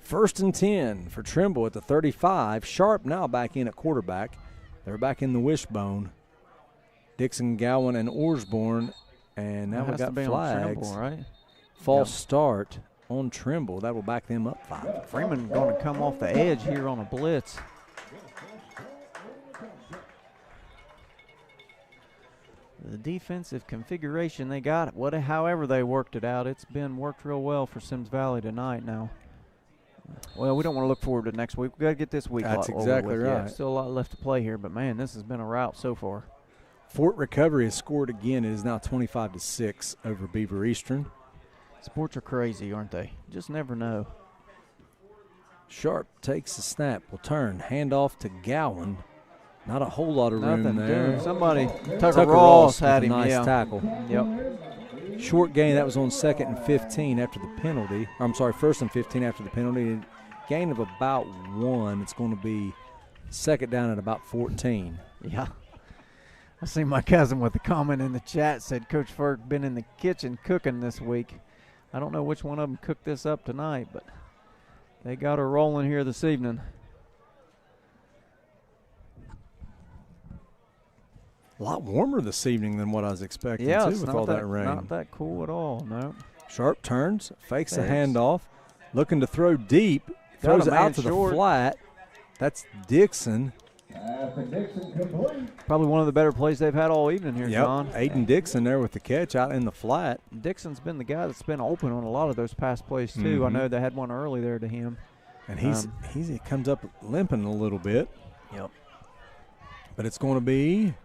S1: 1st and 10 for Trimble at the 35. Sharp now back in at quarterback. They're back in the wishbone. Dixon, Gowan, and Orsborn. And now we got flags.
S3: Trimble, right?
S1: False start on Trimble. That will back them up 5.
S3: Freeman going to come off the edge here on a blitz. The defensive configuration they got, however they worked it out, it's been worked real well for Symmes Valley tonight now. Well, we don't want to look forward to next week. We've got to get this week
S1: That's exactly right.
S3: Yeah, still a lot left to play here, but, man, this has been a rout so far.
S1: Fort Recovery has scored again. It is now 25-6 over Beaver Eastern.
S3: Sports are crazy, aren't they? You just never know.
S1: Sharp takes the snap. Will turn. Handoff to Gowan. Not a whole lot of room there.
S3: Somebody, Tucker Ross had him.
S1: Nice tackle.
S3: Yep.
S1: Short gain. That was on 2nd and 15 after the penalty. I'm sorry, 1st and 15 after the penalty. gain of about 1. It's going to be second down at about 14.
S3: Yeah. I see my cousin with a comment in the chat said Coach Ferg been in the kitchen cooking this week. I don't know which one of them cooked this up tonight, but they got her rolling here this evening.
S1: A lot warmer this evening than what I was expecting,
S3: Yeah,
S1: too,
S3: it's
S1: with
S3: not
S1: all that rain.
S3: Not that cool at all, no.
S1: Sharp turns, fakes the
S3: Fakes.
S1: handoff, looking to throw deep,
S3: Got
S1: throws
S3: a
S1: it out
S3: man
S1: to
S3: short.
S1: the flat. That's Dixon.
S4: Dixon complete.
S3: Probably one of the better plays they've had all evening here,
S1: Yep,
S3: John.
S1: Aiden Dixon there with the catch out in the flat.
S3: Dixon's been the guy that's been open on a lot of those pass plays, too. I
S1: Mhm.
S3: know they had one early there to him.
S1: And he comes up limping a little bit.
S3: Yep.
S1: But it's going to be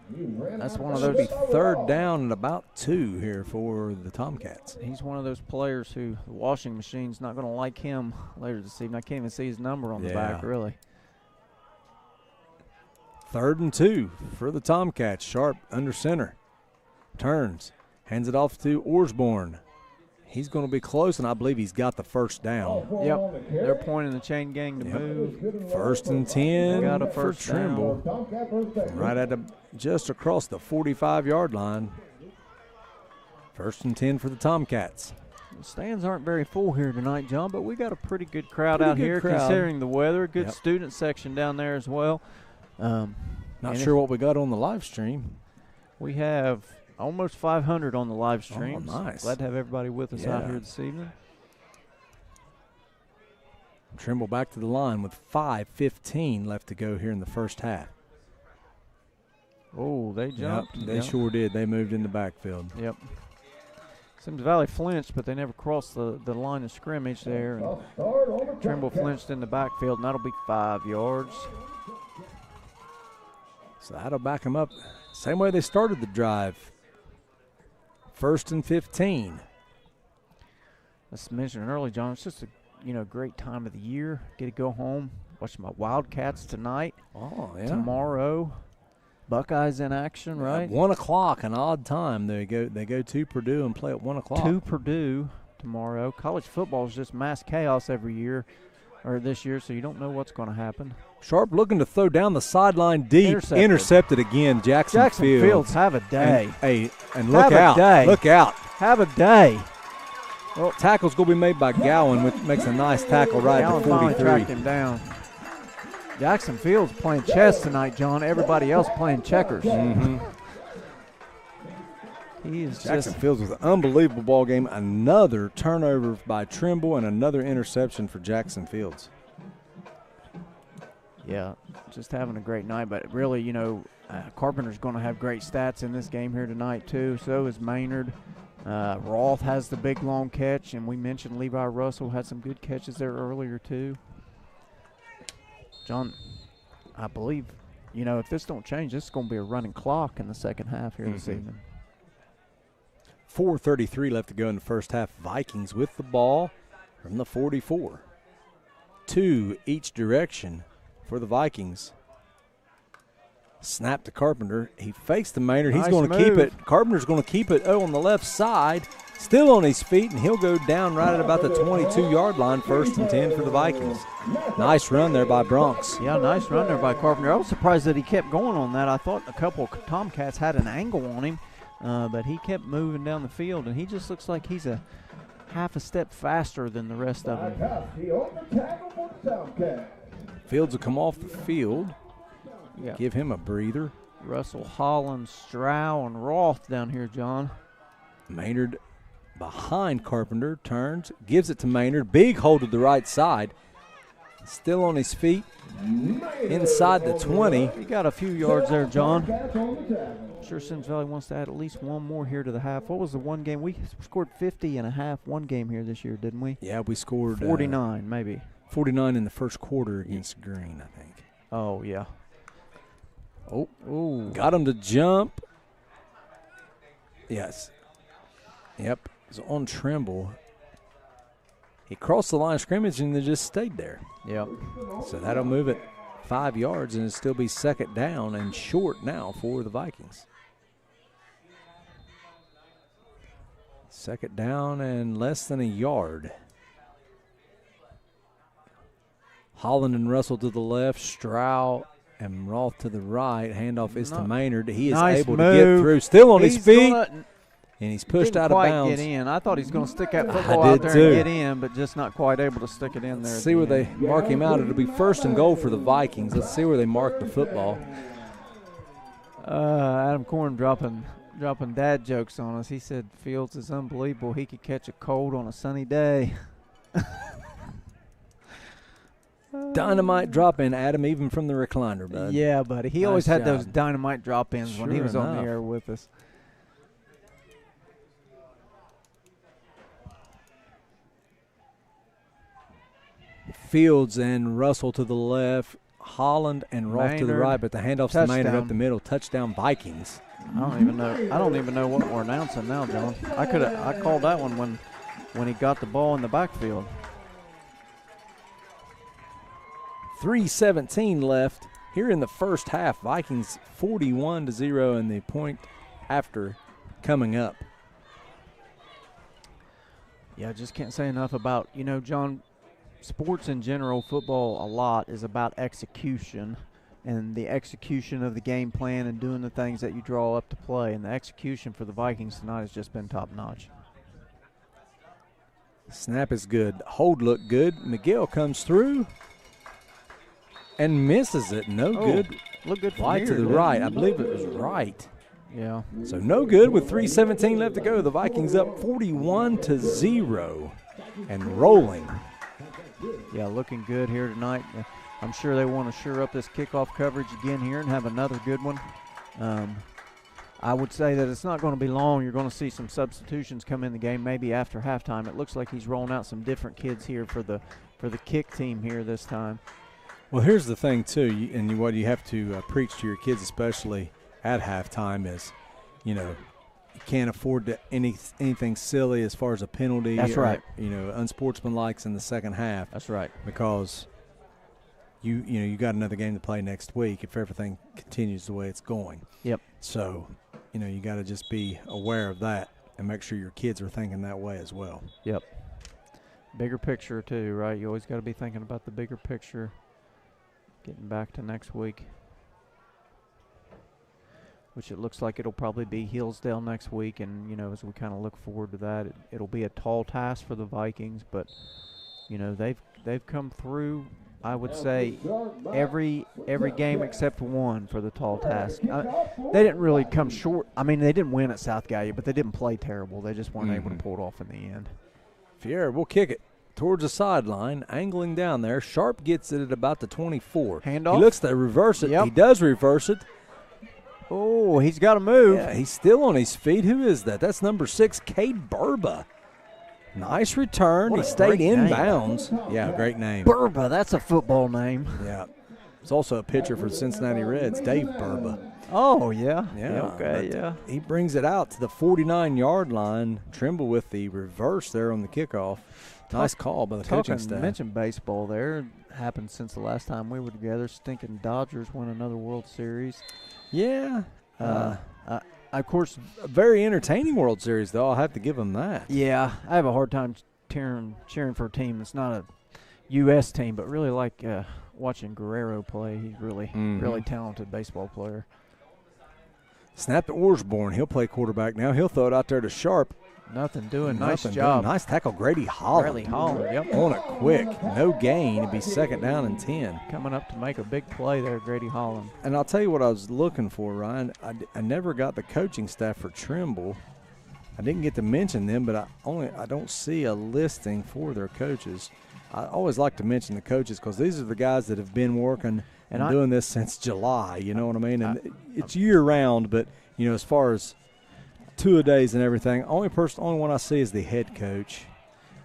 S3: That's one of
S1: should
S3: those.
S1: be third down and about 2 here for the Tomcats.
S3: He's one of those players who the washing machine's not going to like him later this evening. I can't even see his number on the back,
S1: Yeah.
S3: really.
S1: 3rd and 2 for the Tomcats. Sharp under center. Turns. Hands it off to Orsborn. He's going to be close, and I believe he's got the first down.
S3: Yep. They're pointing the chain gang to
S1: Yep.
S3: move.
S1: 1st and 10
S3: Got a
S1: for
S3: first
S1: Trimble. Right at just across the 45-yard line. 1st and 10 for the Tomcats.
S3: The stands aren't very full here tonight, John, but we got a pretty good crowd
S1: Pretty
S3: out
S1: good
S3: here
S1: crowd.
S3: considering the weather. Good
S1: Yep.
S3: student section down there as well.
S1: Not
S3: And
S1: sure what we got on the live stream.
S3: We have almost 500 on the live stream.
S1: Oh, nice.
S3: Glad to have everybody with us out
S1: Yeah.
S3: here this evening.
S1: Trimble back to the line with 5:15 left to go here in the first half.
S3: Oh, they jumped.
S1: Yep, they
S3: Yep.
S1: sure did. They moved in the backfield.
S3: Yep. Symmes Valley flinched, but they never crossed the line of scrimmage there. And Trimble flinched in the backfield, and that'll be 5 yards.
S1: So that'll back them up. Same way they started the drive. 1st and 15.
S3: Let's mention it early, John. It's just a great time of the year. Get to go home, watch my Wildcats tonight.
S1: Oh, yeah.
S3: Tomorrow, Buckeyes in action, right?
S1: At 1 o'clock, an odd time. They go to Purdue and play at 1 o'clock.
S3: To Purdue tomorrow. College football is just mass chaos every year, or this year, so you don't know what's going to happen.
S1: Sharp looking to throw down the sideline deep. Intercepted again. Jackson
S3: Fields, have a day.
S1: And look
S3: Have a
S1: out.
S3: day.
S1: Look out.
S3: Have a day.
S1: Well, tackle's going to be made by Gowan, which makes a nice tackle right
S3: Allen
S1: at
S3: finally
S1: 43.
S3: tracked him down. Jackson Fields playing chess tonight, John. Everybody else playing checkers.
S1: Mm-hmm.
S3: He is
S1: Jackson
S3: just
S1: Fields with an unbelievable ball game. Another turnover by Trimble and another interception for Jackson Fields.
S3: just having a great night. But really, Carpenter's going to have great stats in this game here tonight too. So is Maynard. Roth has the big long catch, and we mentioned Levi Russell had some good catches there earlier too. John, I believe, if this don't change, this is going to be a running clock in the second half here this evening.
S1: 4:33 left to go in the first half. Vikings with the ball from the 44. 2 each direction for the Vikings. Snap to Carpenter. He fakes the Maynard. He's
S3: Nice
S1: going to keep
S3: move.
S1: it. Carpenter's going to keep it on the left side. Still on his feet, and he'll go down right at about the 22-yard line. 1st and 10 for the Vikings. Nice run there by Bronx.
S3: Yeah, nice run there by Carpenter. I was surprised that he kept going on that. I thought a couple of Tomcats had an angle on him, but he kept moving down the field, and he just looks like he's a half a step faster than the rest of them.
S1: Fields will come off the field.
S3: Yeah.
S1: Give him a breather.
S3: Russell, Holland, Strow, and Roth down here, John.
S1: Maynard behind Carpenter, turns, gives it to Maynard. Big hold to the right side. Still on his feet. Inside the 20.
S3: He got a few yards there, John. Sure, Symmes Valley wants to add at least one more here to the half. What was the one game? We scored 50 and a half one game here this year, didn't we?
S1: Yeah, we scored
S3: 49, maybe.
S1: 49 in the first quarter against Green, I think.
S3: Oh, yeah. Oh,
S1: got him to jump. Yes. Yep, it's on Trimble. He crossed the line of scrimmage and then just stayed there.
S3: Yep.
S1: So that'll move it 5 yards, and it'll still be second down and short now for the Vikings. Second down and less than a yard. Holland and Russell to the left, Stroud and Roth to the right. Handoff is to Maynard. He is
S3: nice
S1: able
S3: move.
S1: to get through. Still on his feet. And he's pushed
S3: Didn't
S1: out of
S3: quite
S1: bounds.
S3: Get in. I thought he was going to stick that football
S1: I
S3: out
S1: did
S3: there
S1: too.
S3: and get in, but just not quite able to stick it in there.
S1: See where they mark him out. It'll be 1st and goal for the Vikings. Let's see where they mark the football.
S3: Adam Corn dropping dad jokes on us. He said Fields is unbelievable. He could catch a cold on a sunny day.
S1: Dynamite drop in, Adam, even from the recliner, bud.
S3: Yeah, buddy. He
S1: Nice
S3: always had
S1: job.
S3: those dynamite drop ins when he
S1: Sure
S3: was on
S1: enough.
S3: the air with us.
S1: Fields and Russell to the left, Holland and Roth to the
S3: Maynard.
S1: right, but the handoff's to Maynard
S3: Touchdown.
S1: up the middle. Touchdown Vikings.
S3: I don't even know what we're announcing now, John. I called that one when he got the ball in the backfield.
S1: 3:17 left here in the first half. Vikings 41-0, and the point after coming up.
S3: Yeah, I just can't say enough about, John, sports in general, football a lot is about execution and the execution of the game plan and doing the things that you draw up to play. And the execution for the Vikings tonight has just been top-notch.
S1: Snap is good. Hold looked good. Miguel comes through and misses it. No good.
S3: Look good from
S1: Wide
S3: here,
S1: to the
S3: didn't
S1: right.
S3: it?
S1: I believe it was right.
S3: Yeah.
S1: So no good with 3:17 left to go. The Vikings up 41-0 and rolling.
S3: Yeah, looking good here tonight. I'm sure they want to shore up this kickoff coverage again here and have another good one. I would say that it's not going to be long. You're going to see some substitutions come in the game maybe after halftime. It looks like he's rolling out some different kids here for the kick team here this time.
S1: Well, here's the thing, too, and what you have to preach to your kids, especially at halftime, is, you can't afford to anything silly as far as a penalty.
S3: That's right.
S1: Unsportsmanlike in the second half.
S3: That's right.
S1: Because you got another game to play next week if everything continues the way it's going.
S3: Yep.
S1: So, you got to just be aware of that and make sure your kids are thinking that way as well.
S3: Yep. Bigger picture, too, right? You always got to be thinking about the bigger picture. Getting back to next week, which it looks like it'll probably be Hillsdale next week. And, as we kind of look forward to that, it'll be a tall task for the Vikings. But, they've come through, I would say, every game except one for the tall task. They didn't really come short. I mean, they didn't win at South Gallia, but they didn't play terrible. They just weren't able to pull it off in the end.
S1: Fiera will kick it towards the sideline, angling down there. Sharp gets it at about the 24.
S3: Handoff.
S1: He looks to reverse it.
S3: Yep.
S1: He does reverse it.
S3: Oh, he's got to move.
S1: Yeah, he's still on his feet. Who is that? That's number 6, Cade Burba. Nice return.
S3: What
S1: He
S3: a
S1: stayed
S3: great
S1: in
S3: name.
S1: bounds. Yeah, great name.
S3: Burba, that's a football name.
S1: Yeah. He's also a pitcher for the Cincinnati Reds, Dave Burba.
S3: Oh, yeah.
S1: Yeah.
S3: Okay,
S1: but
S3: yeah.
S1: He brings it out to the 49-yard line. Trimble with the reverse there on the kickoff. Nice call by the coaching staff.
S3: Mentioned baseball there. Happened since the last time we were together. Stinking Dodgers won another World Series.
S1: Yeah.
S3: Of course,
S1: A very entertaining World Series, though. I'll have to give him that.
S3: yeah, I have a hard time cheering for a team that's not a U.S. team, but really like watching Guerrero play. He's really talented baseball player.
S1: Snap to Orsborn. He'll play quarterback now. He'll throw it out there to Sharp.
S3: Nothing doing. Nice
S1: Nothing
S3: job.
S1: doing. Nice tackle, Grady Holland.
S3: Grady Holland, yep.
S1: On it quick. No gain. It'd be 2nd down and 10.
S3: Coming up to make a big play there, Grady Holland.
S1: And I'll tell you what I was looking for, Ryan. I never got the coaching staff for Trimble. I didn't get to mention them, but I don't see a listing for their coaches. I always like to mention the coaches because these are the guys that have been working and doing this since July. You know what I mean? And it's year-round, but, as far as two-a-days and everything, only one I see is the head coach.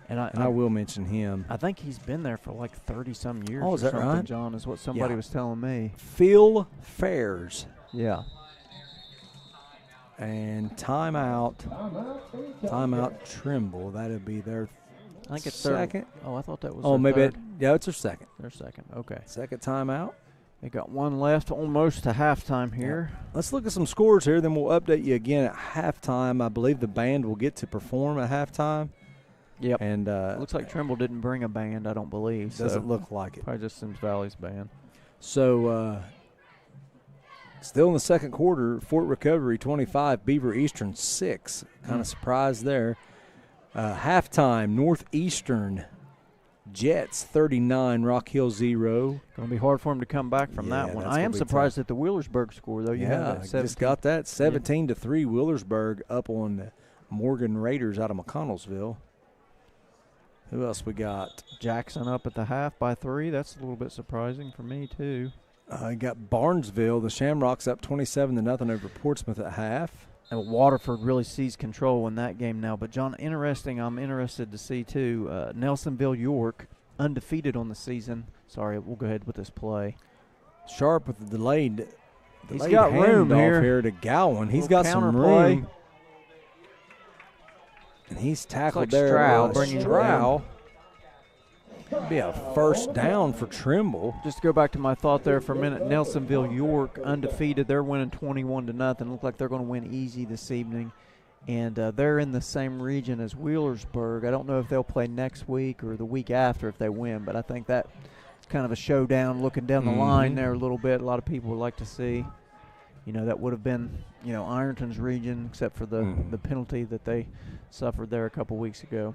S1: And I will mention him.
S3: I think he's been there for like 30-some years.
S1: Oh, is that right?
S3: John, is what somebody was telling me.
S1: Phil Fairs.
S3: Yeah.
S1: And timeout Trimble. That would be their
S3: I think it's
S1: second.
S3: Oh, I thought that was.
S1: Oh,
S3: their
S1: maybe
S3: third.
S1: it's their second.
S3: Their second. Okay.
S1: Second timeout.
S3: They got one left, almost to halftime here.
S1: Let's look at some scores here, then we'll update you again at halftime. I believe the band will get to perform at halftime.
S3: Yep.
S1: And
S3: looks like Trimble didn't bring a band, I don't believe.
S1: Doesn't look like it.
S3: Probably just Symmes Valley's band.
S1: So still in the second quarter, Fort Recovery 25, Beaver Eastern 6. Kind of surprised there. Halftime, Northeastern Jets 39, Rock Hill 0.
S3: Going to be hard for him to come back from that one. I am surprised at the Wheelersburg score, though. You have that
S1: just got that 17-3 Wheelersburg up on the Morgan Raiders out of McConnellsville. Who else we got?
S3: Jackson up at the half by 3. That's a little bit surprising for me, too.
S1: You got Barnesville, the Shamrocks up 27-0 over Portsmouth at half.
S3: And Waterford really seized control in that game now. But, John, I'm interested to see, too, Nelsonville York, undefeated on the season. Sorry, we'll go ahead with this play.
S1: Sharp with the delayed
S3: He's got room
S1: here to Gowan. He's got some room. And he's tackled there. Stroud. Be a first down for Trimble.
S3: Just to go back to my thought there for a minute, Nelsonville York undefeated. They're winning 21-0. Look like they're going to win easy this evening. And they're in the same region as Wheelersburg. I don't know if they'll play next week or the week after if they win, but I think that's kind of a showdown looking down the line there a little bit. A lot of people would like to see. That would have been, Ironton's region except for the penalty that they suffered there a couple weeks ago.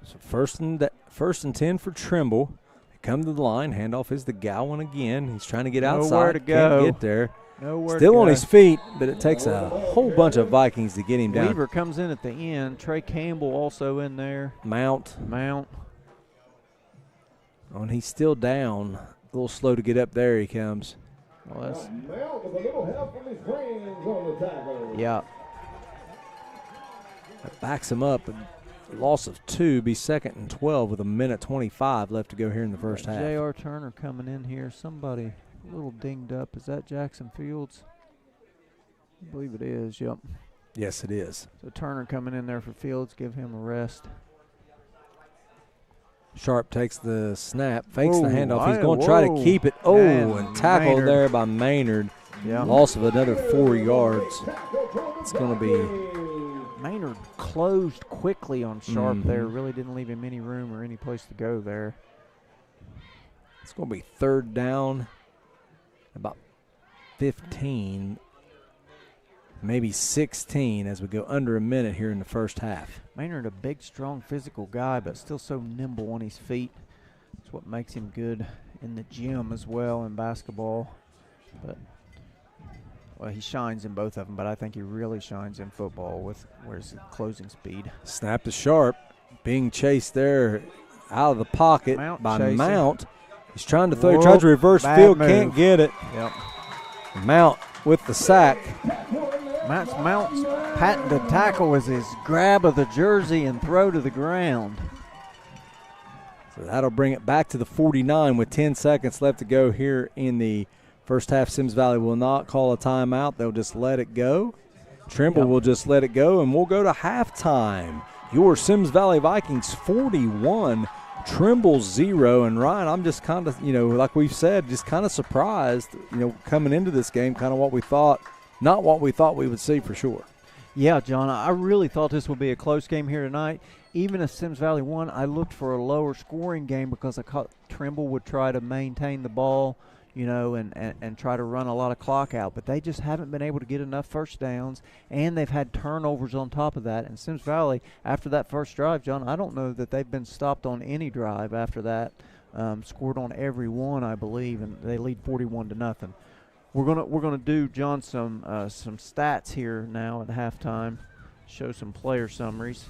S1: So first and 10 for Trimble. They come to the line. Handoff is to Gowan again. He's trying to get outside.
S3: Nowhere to go.
S1: Can't get there.
S3: Nowhere
S1: Still
S3: to
S1: on
S3: go.
S1: his feet, but it takes a whole bunch of Vikings to get him down.
S3: Weaver comes in at the end. Trey Campbell also in there.
S1: Mount.
S3: Oh,
S1: and he's still down. A little slow to get up there. He comes.
S3: Well, that's
S4: Mount with a little help from his friends on the tackle.
S3: yeah.
S1: That backs him up. Loss of 2, be second and 12 with 1:25 left to go here in the first half.
S3: J.R. Turner coming in here. Somebody a little dinged up. Is that Jackson Fields? I believe it is, yep.
S1: Yes, it is.
S3: So Turner coming in there for Fields. Give him a rest.
S1: Sharp takes the snap, fakes the handoff. He's going to try to keep it. And tackled
S3: Maynard.
S1: There by Maynard.
S3: Yeah.
S1: Loss of another 4 yards. It's going to be...
S3: Maynard closed quickly on Sharp there. Really didn't leave him any room or any place to go there.
S1: It's going to be third down, about 15, maybe 16 as we go under a minute here in the first half.
S3: Maynard, a big, strong, physical guy, but still so nimble on his feet. That's what makes him good in the gym as well in basketball. But well, he shines in both of them, but I think he really shines in football with his closing speed.
S1: Snap to Sharp, being chased there out of the pocket by Mount. He's trying to throw, tries to reverse field, can't get it.
S3: Yep.
S1: Mount with the sack.
S3: Mount's patented tackle was his grab of the jersey and throw to the ground.
S1: So that'll bring it back to the 49 with 10 seconds left to go here in the first half. Symmes Valley will not call a timeout. They'll just let it go. Trimble will just let it go, and we'll go to halftime. Your Symmes Valley Vikings 41, Trimble 0. And Ryan, I'm just kind of, like we've said, just kind of surprised, coming into this game, kind of what we thought, not what we thought we would see for sure.
S3: Yeah, John, I really thought this would be a close game here tonight. Even if Symmes Valley won, I looked for a lower scoring game because I thought Trimble would try to maintain the ball, and try to run a lot of clock out. But they just haven't been able to get enough first downs, and they've had turnovers on top of that. And Symmes Valley, after that first drive, John, I don't know that they've been stopped on any drive after that. Scored on every one, I believe, and they lead 41-0. We're gonna do, John, some stats here now at halftime. Show some player summaries.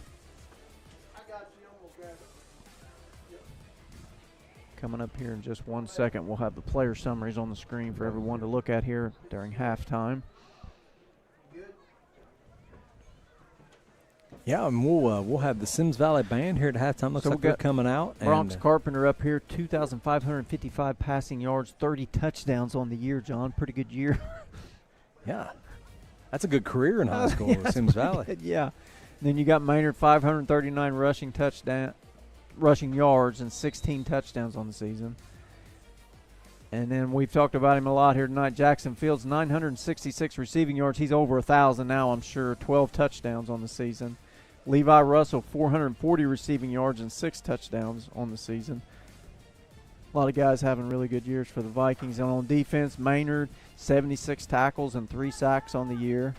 S3: Coming up here in just 1 second, we'll have the player summaries on the screen for everyone to look at here during halftime.
S1: Yeah, and we'll have the Symmes Valley Band here at halftime. Looks like they're coming out.
S3: Bronx Carpenter up here, 2,555 passing yards, 30 touchdowns on the year, John. Pretty good year.
S1: Yeah. That's a good career in high school with Symmes Valley.
S3: Good, yeah. And then you got Maynard, 539 rushing yards and 16 touchdowns on the season. And then we've talked about him a lot here tonight. Jackson Fields, 966 receiving yards. He's over 1,000 now, I'm sure. 12 touchdowns on the season. Levi Russell, 440 receiving yards and 6 touchdowns on the season. A lot of guys having really good years for the Vikings. And on defense, Maynard, 76 tackles and 3 sacks on the year.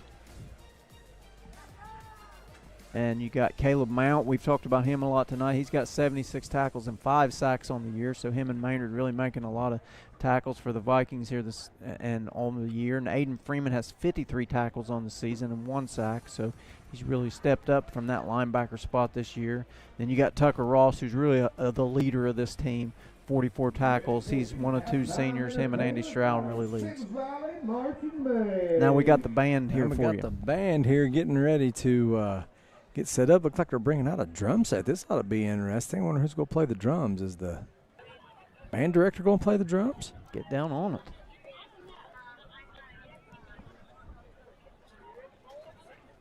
S3: And you got Caleb Mount. We've talked about him a lot tonight. He's got 76 tackles and 5 sacks on the year. So him and Maynard really making a lot of tackles for the Vikings here and on the year. And Aiden Freeman has 53 tackles on the season and 1 sack. So he's really stepped up from that linebacker spot this year. Then you got Tucker Ross, who's really the leader of this team. 44 tackles. He's one of 2 seniors. Him and Andy Stroud really leads. Now we got the band here for you.
S1: We got the band here getting ready to get set up. Looks like they're bringing out a drum set. This ought to be interesting. I wonder who's going to play the drums. Is the band director going to play the drums?
S3: Get down on it.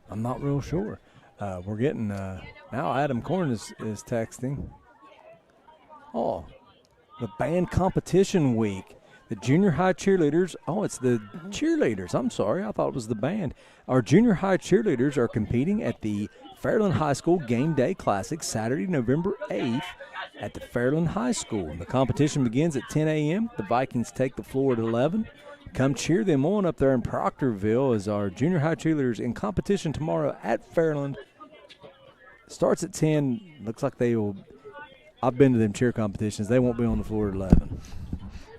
S1: I'm not real sure. We're getting now Adam Corn is texting. Oh, the band competition week. The junior high cheerleaders. Oh, it's the cheerleaders. I'm sorry. I thought it was the band. Our junior high cheerleaders are competing at the Fairland High School Game Day Classic Saturday, November 8th at the Fairland High School. The competition begins at 10 a.m. The Vikings take the floor at 11. Come cheer them on up there in Proctorville as our junior high cheerleaders in competition tomorrow at Fairland. Starts at 10. Looks like they will. I've been to them cheer competitions. They won't be on the floor at 11.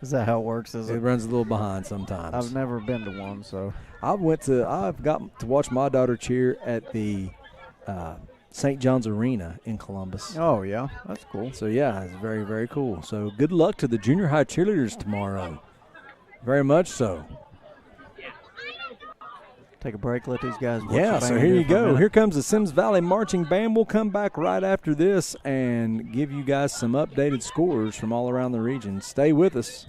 S3: Is that how it works?
S1: It runs a little behind sometimes.
S3: I've never been to one, so.
S1: I've got to watch my daughter cheer at the St. John's Arena in Columbus.
S3: Oh, yeah. That's cool.
S1: So, yeah, it's very, very cool. So, good luck to the junior high cheerleaders tomorrow. Very much so.
S3: Take a break, let these guys watch.
S1: Yeah, so here you go. Here comes the Symmes Valley Marching Band. We'll come back right after this and give you guys some updated scores from all around the region. Stay with us.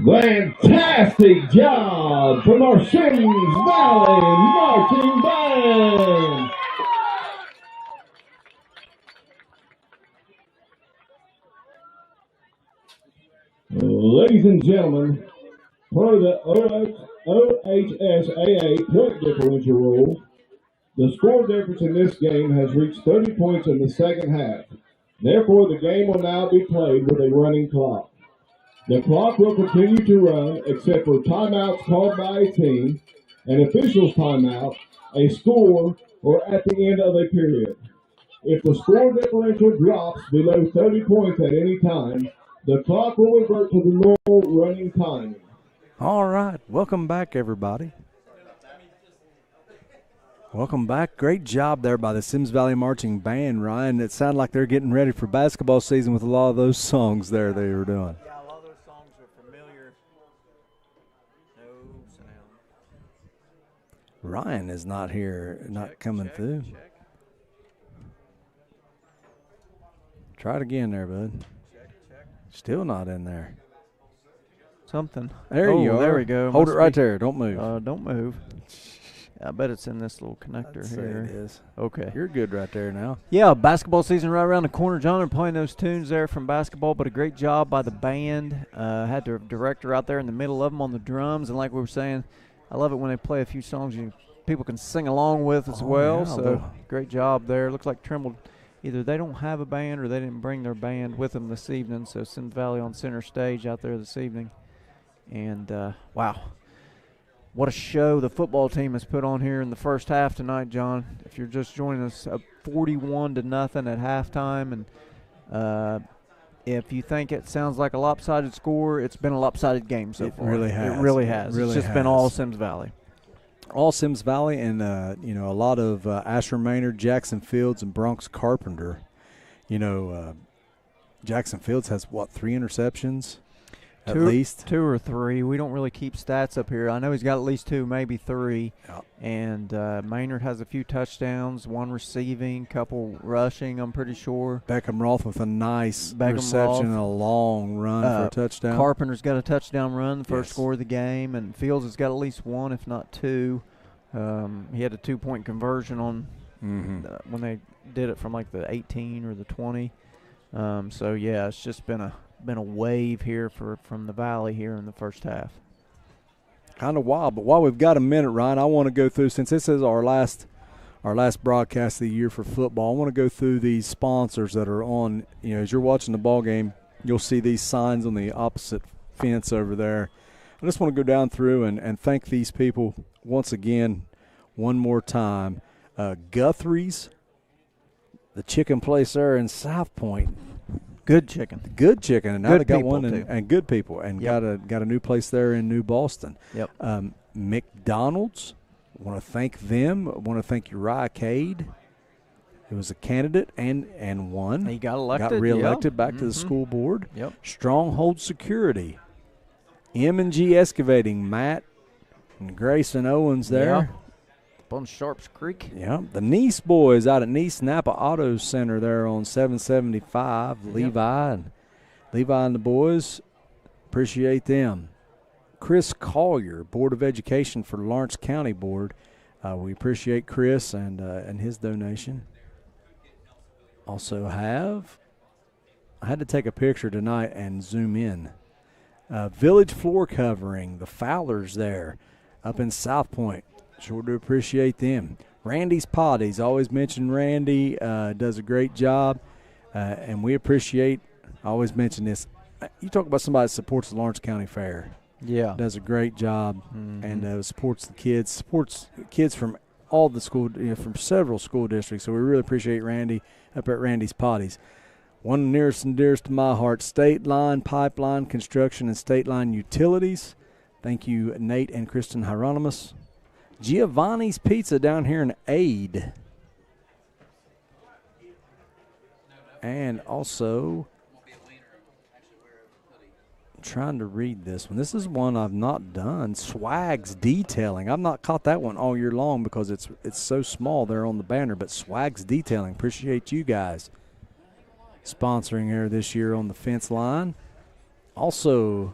S4: Fantastic job from our Symmes Valley Marching Band. Ladies and gentlemen, per the OHSAA point differential rule, the score difference in this game has reached 30 points in the second half. Therefore, the game will now be played with a running clock. The clock will continue to run except for timeouts called by a team, an official's timeout, a score, or at the end of a period. If the score differential drops below 30 points at any time, the clock will revert to the normal running time.
S1: All right. Welcome back, everybody. Welcome back. Great job there by the Symmes Valley Marching Band, Ryan. It sounded like they're getting ready for basketball season with a lot of those songs there they were doing.
S3: Yeah, a lot of those songs are familiar. No sound.
S1: Ryan is not here, not coming through.
S3: Check.
S1: Try it again there, bud.
S3: Check.
S1: Still not in there.
S3: Something.
S1: There you are.
S3: There we go.
S1: Hold
S3: Must
S1: it right
S3: be-
S1: there. Don't move.
S3: Don't move. I bet it's in this little connector
S1: I'd say
S3: here.
S1: it is.
S3: Okay.
S1: You're good right there now.
S3: Yeah, basketball season right around the corner. John, they're playing those tunes there from basketball, but a great job by the band. Had their director out there in the middle of them on the drums, and like we were saying, I love it when they play a few songs people can sing along with as well.
S1: Yeah,
S3: So great job there. Looks like Trimble, either they don't have a band or they didn't bring their band with them this evening. So Symmes Valley on center stage out there this evening. And, wow. What a show the football team has put on here in the first half tonight, John. If you're just joining us, 41-0 at halftime, and if you think it sounds like a lopsided score, it's been a lopsided game so far.
S1: It really has.
S3: It really has. It's just been all Symmes Valley.
S1: All Symmes Valley, and a lot of Asher Maynard, Jackson Fields, and Bronx Carpenter. Jackson Fields has 3 interceptions? At least
S3: 2 or 3. We don't really keep stats up here. I know he's got at least 2, maybe 3.
S1: Yep.
S3: And Maynard has a few touchdowns, 1 receiving, couple rushing, I'm pretty sure.
S1: Beckham Roth with a nice reception and a long run for a touchdown.
S3: Carpenter's got a touchdown run, the first
S1: Yes.
S3: score of the game, and Fields has got at least 1, if not 2. He had a 2-point conversion on when they did it from like the 18 or the 20. So yeah, it's just been a wave here from the Valley here in the first half.
S1: Kind of wild, but while we've got a minute, Ryan, I want to go through, since this is our last broadcast of the year for football, I want to go through these sponsors that are on. As you're watching the ball game, you'll see these signs on the opposite fence over there. I just want to go down through and thank these people once again, one more time. Guthrie's, the chicken place there in South Point.
S3: Good chicken.
S1: Good chicken, and now
S3: Good
S1: they got
S3: people,
S1: one
S3: too.
S1: and good people, and got a new place there in New Boston.
S3: Yep.
S1: McDonald's, want to thank them. Want to thank Uriah Cade, who was a candidate and won.
S3: He got elected.
S1: Got reelected back to the school board.
S3: Yep.
S1: Stronghold Security, M&G Excavating, Matt and Grayson Owens there.
S3: Yeah. On Sharps Creek.
S1: Yeah, the Nice boys out at Nice Napa Auto Center there on 775.
S3: Yep.
S1: Levi and the boys, appreciate them. Chris Collier, Board of Education for Lawrence County Board. We appreciate Chris and his donation. Also I had to take a picture tonight and zoom in. Village Floor Covering, the Fowlers there up in South Point. Sure do appreciate them. Randy's Potties, always mention Randy, does a great job, and we appreciate, I always mention this, you talk about somebody that supports the Lawrence County Fair.
S3: Yeah.
S1: Does a great job and supports kids from all the school, from several school districts, so we really appreciate Randy up at Randy's Potties. One nearest and dearest to my heart, State Line Pipeline Construction and State Line Utilities. Thank you, Nate and Kristen Hieronymus. Giovanni's Pizza down here in Aid. And also, I'm trying to read this one. This is one I've not done. Swags Detailing. I've not caught that one all year long because it's so small there on the banner. But Swags Detailing, appreciate you guys sponsoring here this year on the fence line. Also,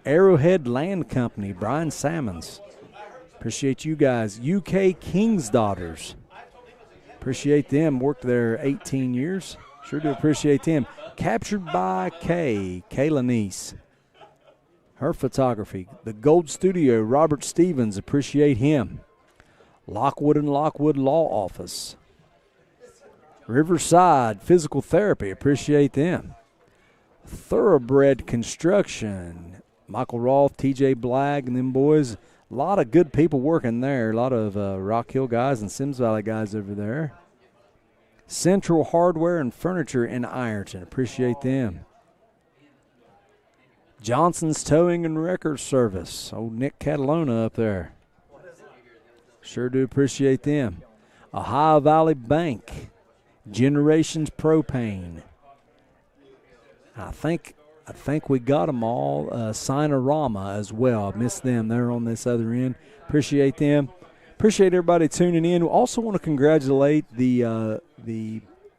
S1: Arrowhead Land Company, Brian Salmons. Appreciate you guys. UK King's Daughters. Appreciate them. Worked there 18 years. Sure do appreciate them. Captured by Kayla Neese. Her photography. The Gold Studio, Robert Stevens. Appreciate him. Lockwood and Lockwood Law Office. Riverside Physical Therapy. Appreciate them. Thoroughbred Construction. Michael Rolfe, TJ Blagg, and them boys. A lot of good people working there. A lot of Rock Hill guys and Symmes Valley guys over there. Central Hardware and Furniture in Ironton. Appreciate them. Johnson's Towing and Record Service. Old Nick Catalona up there. Sure do appreciate them. Ohio Valley Bank. Generations Propane. I think we got them all. Sinorama as well. I missed them. They're on this other end. Appreciate them. Appreciate everybody tuning in. We also want to congratulate the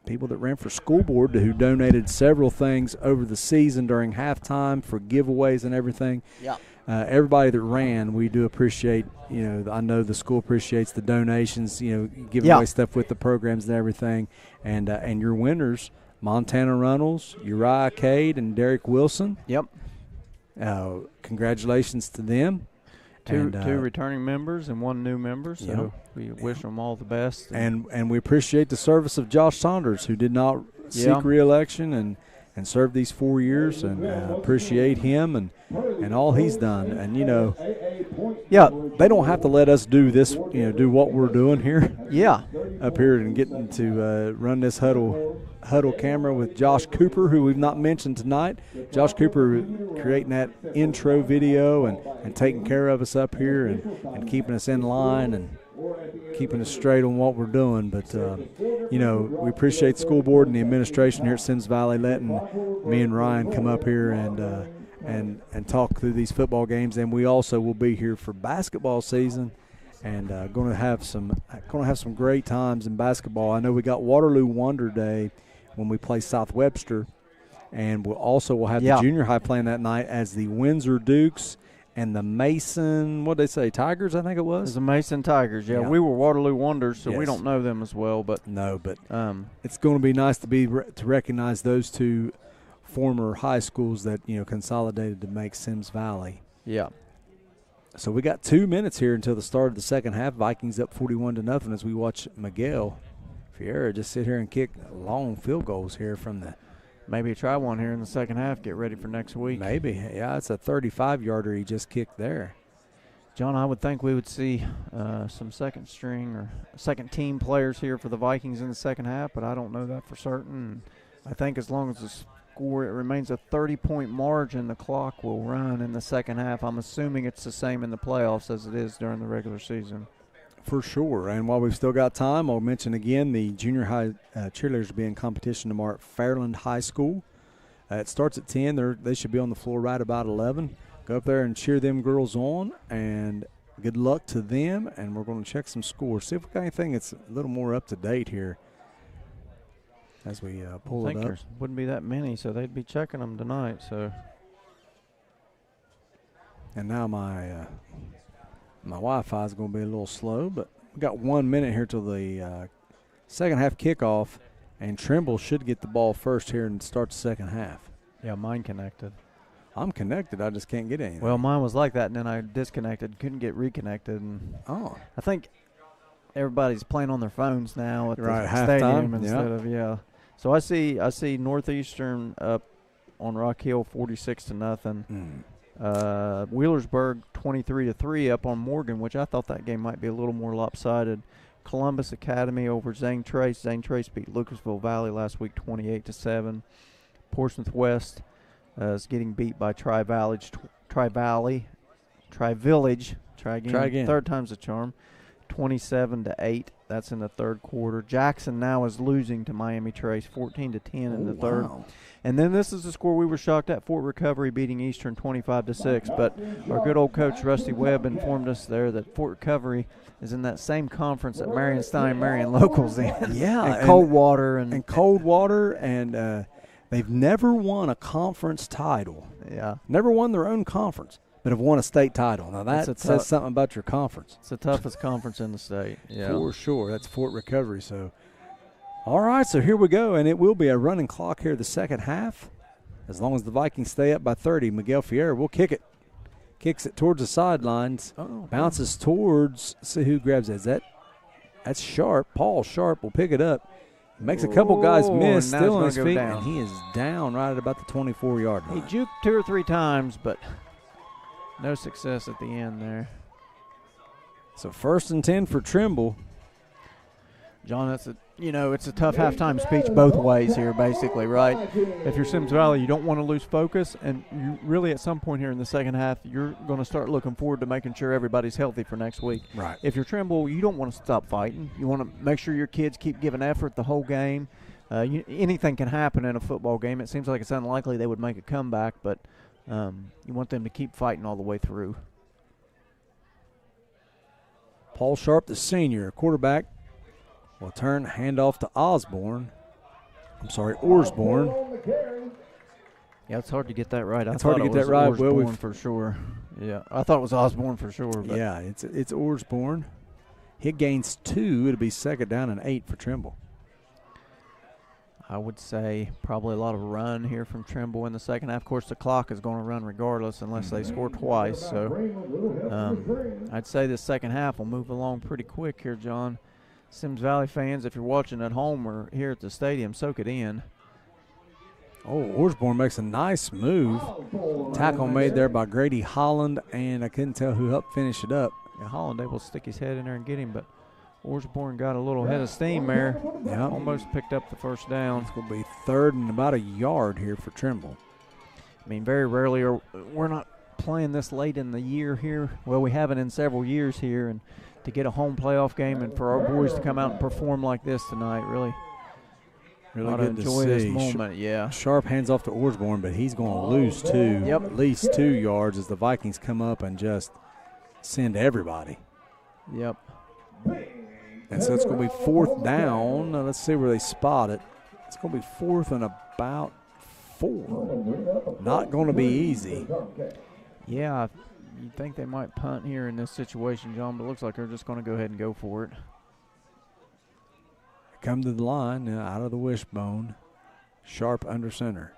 S1: people that ran for school board who donated several things over the season during halftime for giveaways and everything.
S5: Yeah.
S1: Everybody that ran, we do appreciate. I know the school appreciates the donations. Giving away stuff with the programs and everything. And your winners. Montana Runnels, Uriah Cade, and Derek Wilson.
S3: Yep.
S1: Congratulations to them.
S3: Two returning members and one new member, so we wish them all the best.
S1: And we appreciate the service of Josh Saunders, who did not seek re-election and served these 4 years, and appreciate him and all he's done. And, they don't have to let us do this, do what we're doing here.
S3: Yeah.
S1: Up here and getting to run this huddle camera with Josh Cooper, who we've not mentioned tonight. Josh Cooper creating that intro video and taking care of us up here and keeping us in line and keeping us straight on what we're doing. But, we appreciate the school board and the administration here at Symmes Valley letting me and Ryan come up here and talk through these football games. And we also will be here for basketball season and going to have some great times in basketball. I know we got Waterloo Wonder Day when we play South Webster, and we'll have the junior high playing that night as the Windsor Dukes and the Mason, what did they say, Tigers, I think it was?
S3: It was the Mason Tigers, yeah. We were Waterloo Wonders, so we don't know them as well. But
S1: it's going to be nice to recognize those two former high schools that, consolidated to make Symmes Valley.
S3: Yeah.
S1: So we got 2 minutes here until the start of the second half. Vikings up 41-0 as we watch Miguel Fiera just sit here and kick long field goals here from the –
S3: maybe try one here in the second half, get ready for next week.
S1: Maybe. Yeah, it's a 35-yarder he just kicked there.
S3: John, I would think we would see some second-string or second-team players here for the Vikings in the second half, but I don't know that for certain. I think as long as the score it remains a 30-point margin, the clock will run in the second half. I'm assuming it's the same in the playoffs as it is during the regular season.
S1: For sure. And while we've still got time, I'll mention again the junior high cheerleaders will be in competition tomorrow at Fairland High School. It starts at 10. They should be on the floor right about 11. Go up there and cheer them girls on, and good luck to them. And we're going to check some scores. See if we got anything that's a little more up to date here as we pull it up.
S3: There wouldn't be that many, so they'd be checking them tonight. So.
S1: And now my Wi-Fi is going to be a little slow, but we got 1 minute here till the second half kickoff, and Trimble should get the ball first here and start the second half.
S3: Yeah, mine connected.
S1: I'm connected. I just can't get anything.
S3: Well, mine was like that, and then I disconnected, couldn't get reconnected. And I think everybody's playing on their phones now at the stadium instead of So I see Northeastern up on Rock Hill 46-0. Wheelersburg 23-3 up on Morgan, which I thought that game might be a little more lopsided. Columbus Academy over Zane Trace. Zane Trace beat Lucasville Valley last week 28-7. Portsmouth West is getting beat by Tri-Village. Try again. Third time's a charm. 27-8. That's in the third quarter. Jackson now is losing to Miami Trace 14-10 in the third.
S1: Wow.
S3: And then this is the score we were shocked at. Fort Recovery beating Eastern 25-6. But our good old coach Rusty Webb informed us there that Fort Recovery is in that same conference that Marion Stein, Marion Locals in.
S1: Yeah,
S3: and Coldwater and
S1: Coldwater and They've never won a conference title.
S3: Yeah.
S1: Never won their own conference, but have won a state title. Now, that says something about your conference.
S3: It's the toughest conference in the state. Yeah.
S1: For sure. That's Fort Recovery. So, all right, so here we go, and it will be a running clock here the second half. As long as the Vikings stay up by 30, Miguel Fierro will kick it. Kicks it towards the sidelines. Bounces towards, see who grabs it. That's Sharp. Paul Sharp will pick it up. Makes a couple guys miss, still on his feet, and he is down right at about the 24-yard line.
S3: He juked 2 or 3 times, but no success at the end there.
S1: So 1st and 10 for Trimble.
S3: John, it's a tough halftime speech both ways here, basically, right? If you're Symmes Valley, you don't want to lose focus, and you really at some point here in the second half, you're going to start looking forward to making sure everybody's healthy for next week.
S1: Right.
S3: If you're Trimble, you don't want to stop fighting. You want to make sure your kids keep giving effort the whole game. Anything can happen in a football game. It seems like it's unlikely they would make a comeback, but you want them to keep fighting all the way through.
S1: Paul Sharp, the senior quarterback, will turn handoff to Osborne.
S3: Yeah, it's hard to get that right.
S1: It's hard to get that right.
S3: Osborne for sure. Yeah, I thought it was Osborne for sure. But
S1: yeah, it's Osborne. He gains 2. It'll be 2nd down and 8 for Trimble.
S3: I would say probably a lot of run here from Trimble in the second half. Of course, the clock is going to run regardless unless they score twice. So I'd say the second half will move along pretty quick here, John. Symmes Valley fans, if you're watching at home or here at the stadium, soak it in.
S1: Osborne makes a nice move. Tackle made there by Grady Holland, and I couldn't tell who helped finish it up.
S3: Yeah, Holland able to stick his head in there and get him, but Osborne got a little head of steam there.
S1: Yeah.
S3: Almost picked up the first down.
S1: It's going to be 3rd and about a yard here for Trimble.
S3: I mean, very rarely we're not playing this late in the year here. Well, we haven't in several years here, and to get a home playoff game and for our boys to come out and perform like this tonight, really
S1: good to
S3: enjoy
S1: see.
S3: this moment. Yeah.
S1: Sharp hands off to Osborne, but he's going to lose 2, at least 2 yards as the Vikings come up and just send everybody.
S3: Yep.
S1: And so it's going to be 4th down. Now let's see where they spot it. It's going to be 4th and about 4. Not going to be easy.
S3: Yeah, you'd think they might punt here in this situation, John, but it looks like they're just going to go ahead and go for it.
S1: Come to the line, out of the wishbone. Sharp under center.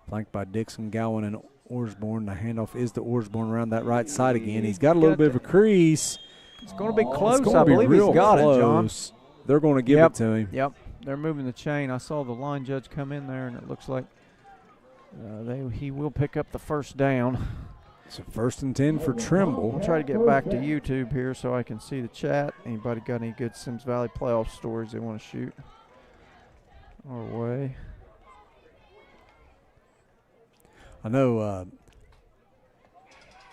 S1: Flanked by Dixon, Gowan, and Osborne. The handoff is to Osborne around that right side again. He's got a little bit of a crease.
S3: It's going to be close.
S1: I believe he's got
S3: it, John.
S1: They're going to give it to him.
S3: Yep, they're moving the chain. I saw the line judge come in there, and it looks like he will pick up the first down.
S1: So 1st and 10 for Trimble.
S3: We'll try to get back to YouTube here so I can see the chat. Anybody got any good Symmes Valley playoff stories they want to shoot our way?
S1: I know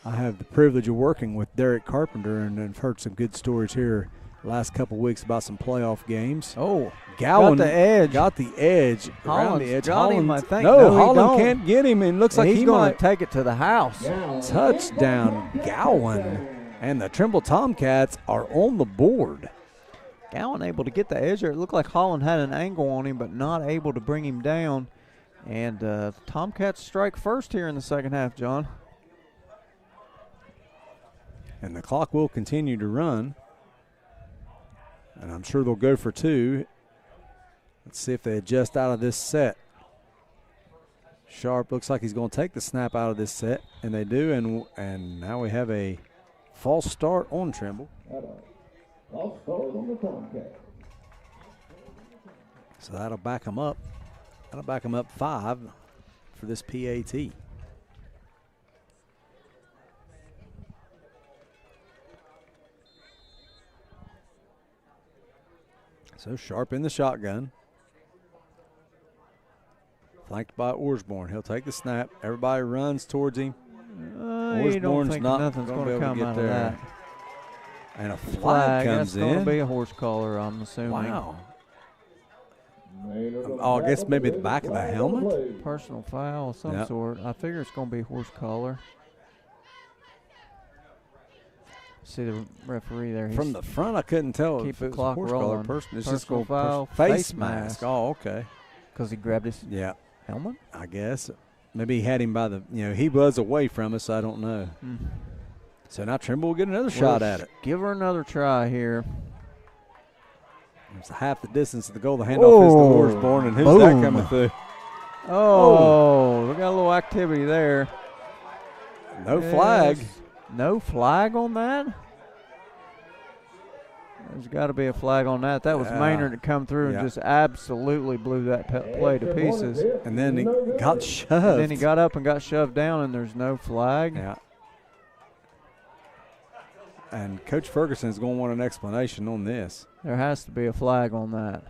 S1: I have the privilege of working with Derek Carpenter, and I've heard some good stories here the last couple of weeks about some playoff games.
S3: Oh,
S1: Gowan
S3: got the edge.
S1: Got the edge. Around the edge.
S3: Got him, I think.
S1: No, Holland can't get him, and looks like
S3: he's
S1: he
S3: going
S1: might
S3: to take it to the house.
S1: Touchdown, Gowan. And the Trimble Tomcats are on the board.
S3: Gowan able to get the edge there. It looked like Holland had an angle on him, but not able to bring him down. And the Tomcats strike first here in the second half, John.
S1: And the clock will continue to run. And I'm sure they'll go for 2. Let's see if they adjust out of this set. Sharp looks like he's going to take the snap out of this set, and they do. And now we have a false start on Trimble.
S4: False start on the Tomcats.
S1: So that'll back them up. That'll back them up 5 for this PAT. So Sharp in the shotgun. Flanked by Osborne. He'll take the snap. Everybody runs towards him.
S3: Osborne's not nothing's going to come out of that.
S1: And a flag comes in.
S3: That's going to be a horse collar, I'm assuming.
S1: Wow. Oh, I guess maybe the back of the helmet?
S3: Personal foul of some sort. I figure it's going to be horse collar. See the referee there.
S1: From the front, I couldn't tell
S3: keep
S1: if
S3: the
S1: it was
S3: clock
S1: a horse
S3: rolling.
S1: collar person. It's just going
S3: foul,
S1: face mask. Oh, okay.
S3: Because he grabbed his.
S1: Yeah.
S3: Helmet?
S1: I guess. Maybe he had him by the, he was away from us. I don't know. So now Trimble will get another shot at it.
S3: Give her another try here.
S1: It's half the distance to the goal. The handoff is to Orsborn, and who's that coming through?
S3: Oh, we got a little activity there.
S1: No flag.
S3: No flag on that? There's got to be a flag on that. That was Maynard to come through and just absolutely blew that play to pieces.
S1: And then he got shoved.
S3: And then he got up and got shoved down, and there's no flag.
S1: Yeah. And Coach Ferguson's going to want an explanation on this.
S3: There has to be a flag on that.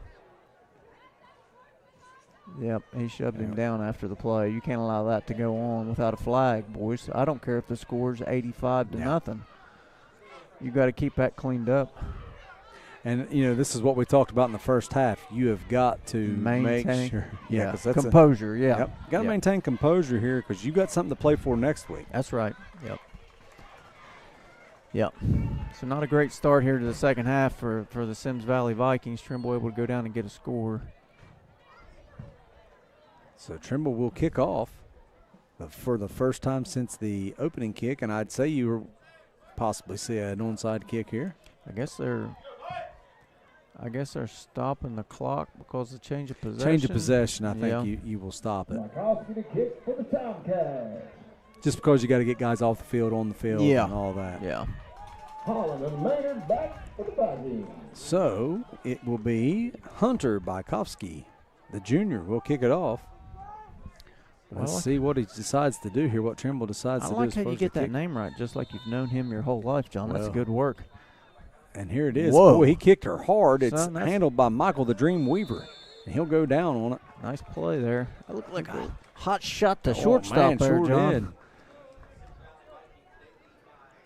S3: Yep, he shoved him down after the play. You can't allow that to go on without a flag, boys. I don't care if the score's 85 to nothing. You got to keep that cleaned up.
S1: And, this is what we talked about in the first half. You have got to make sure.
S3: Yeah, composure,
S1: Got to maintain composure here because you got something to play for next week.
S3: That's right. Yep. So not a great start here to the second half for the Symmes Valley Vikings. Trimble able to go down and get a score.
S1: So Trimble will kick off for the first time since the opening kick, and I'd say you will possibly see an onside kick here.
S3: I guess they're stopping the clock because of change of possession.
S1: Change of possession, I think you will stop it.
S4: Kick for the Tomcats.
S1: Just because you got to get guys off the field, on the field, and all that.
S3: Yeah.
S4: Holland and Maynard back for the Vikings.
S1: So it will be Hunter Bykowski, the junior, will kick it off. Let's see what he decides to do here, what Trimble decides to do.
S3: I like how you get that name right, just like you've known him your whole life, John. That's good work.
S1: And here it is.
S3: Whoa.
S1: Boy, he kicked her hard. It's handled by Michael the Dream Weaver, and he'll go down on it.
S3: Nice play there. That looked like a hot shot to shortstop there, John.
S1: Did.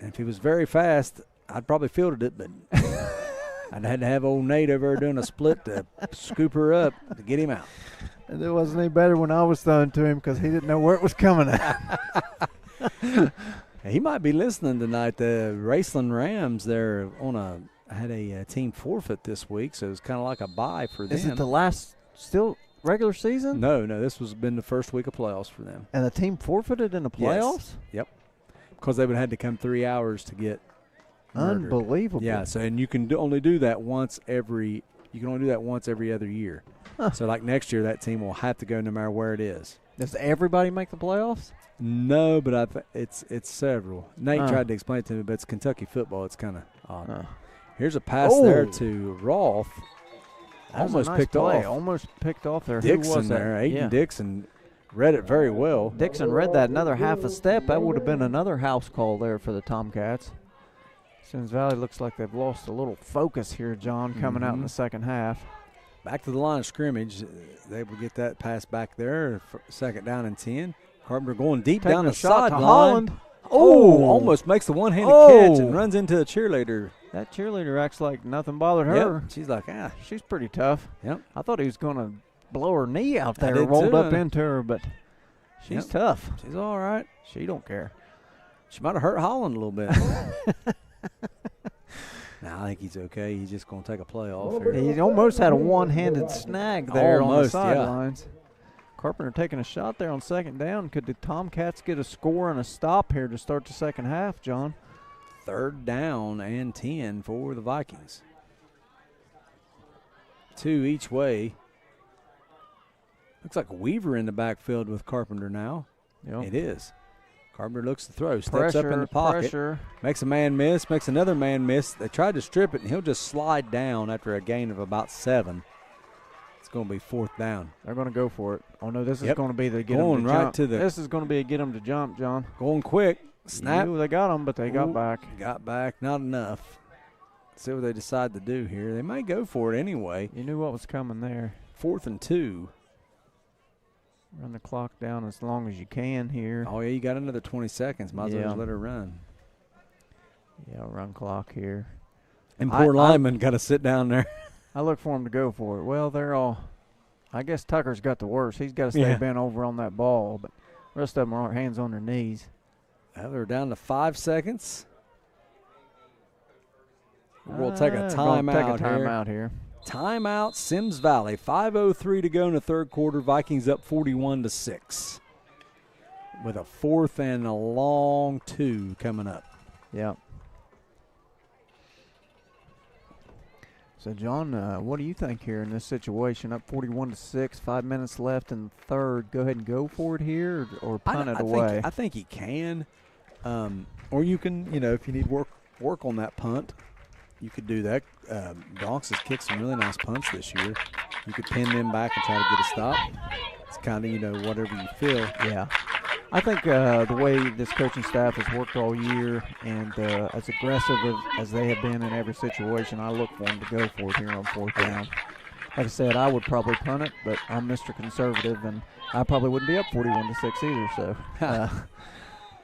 S1: And if he was very fast, I'd probably fielded it, but I'd had to have old Nate over there doing a split to scoop her up to get him out.
S3: And it wasn't any better when I was throwing to him because he didn't know where it was coming at.
S1: He might be listening tonight. The Raceland Rams, had a team forfeit this week, so it was kind of like a bye for them.
S3: Is it the last regular season?
S1: No, this was been the first week of playoffs for them.
S3: And the team forfeited in the playoffs?
S1: Yes. Yep. Because they would have had to come 3 hours to get murdered.
S3: Unbelievable.
S1: Yeah, so and you can only do that once every other year. Huh. So like next year, that team will have to go no matter where it is.
S3: Does everybody make the playoffs?
S1: No, but it's several. Nate tried to explain it to me, but it's Kentucky football. It's kind of odd. Here's a pass there to Rolfe. Almost picked off.
S3: Almost picked off there.
S1: Dixon
S3: Who was that?
S1: there. Aiden Dixon read it very well.
S3: Dixon read that another half a step. That would have been another house call there for the Tomcats. Symmes Valley looks like they've lost a little focus here, John, coming out in the second half.
S1: Back to the line of scrimmage. They will get that pass back there. Second down and 10. Carpenter going deep down the sideline. Oh, almost makes the one-handed catch and runs into a cheerleader.
S3: That cheerleader acts like nothing bothered her.
S1: Yep. She's like,
S3: she's pretty tough.
S1: Yep.
S3: I thought he was going to blow her knee out there, rolled up into her, but she's tough.
S1: She's all right.
S3: She don't care.
S1: She might have hurt Holland a little bit. No, I think he's okay. He's just going to take a play off here.
S3: He almost had a one-handed snag there on the sidelines.
S1: Yeah.
S3: Carpenter taking a shot there on second down. Could the Tomcats get a score and a stop here to start the second half, John?
S1: Third down and 10 for the Vikings. 2 each way. Looks like Weaver in the backfield with Carpenter now.
S3: Yep.
S1: It is. Carpenter looks to throw, steps up in the pocket,
S3: pressure.
S1: Makes a man miss, makes another man miss. They tried to strip it, and he'll just slide down after a gain of about 7. It's going to be fourth down.
S3: They're going to go for it. Oh, no, this is going to be the get
S1: them
S3: to
S1: right
S3: jump. This is going to be a get them to jump, John.
S1: Going quick. Snap.
S3: They got them, but they got back.
S1: Got back. Not enough. See what they decide to do here. They may go for it anyway.
S3: You knew what was coming there.
S1: 4th and 2.
S3: Run the clock down as long as you can here.
S1: Oh, yeah, you got another 20 seconds. Might as well just let her run.
S3: Yeah, run clock here.
S1: And poor lineman got to sit down there.
S3: I look for him to go for it. Well, they're all – I guess Tucker's got the worst. He's got to stay bent over on that ball, but the rest of them are hands on their knees.
S1: Well, they're down to 5 seconds. We'll take a timeout
S3: here.
S1: Timeout, Symmes Valley. 5:03 to go in the third quarter. Vikings up 41-6. With a 4th and a long 2 coming up.
S3: Yeah. So, John, what do you think here in this situation? Up 41-6, 5 minutes left in the third. Go ahead and go for it here or punt it away?
S1: I think he can. Or you can, if you need work on that punt, you could do that. Bronx has kicked some really nice punts this year. You could pin them back and try to get a stop. It's kind of, whatever you feel.
S3: Yeah. I think the way this coaching staff has worked all year and as aggressive as they have been in every situation, I look for them to go for it here on 4th down. Like I said, I would probably punt it, but I'm Mr. Conservative, and I probably wouldn't be up 41-6 either. So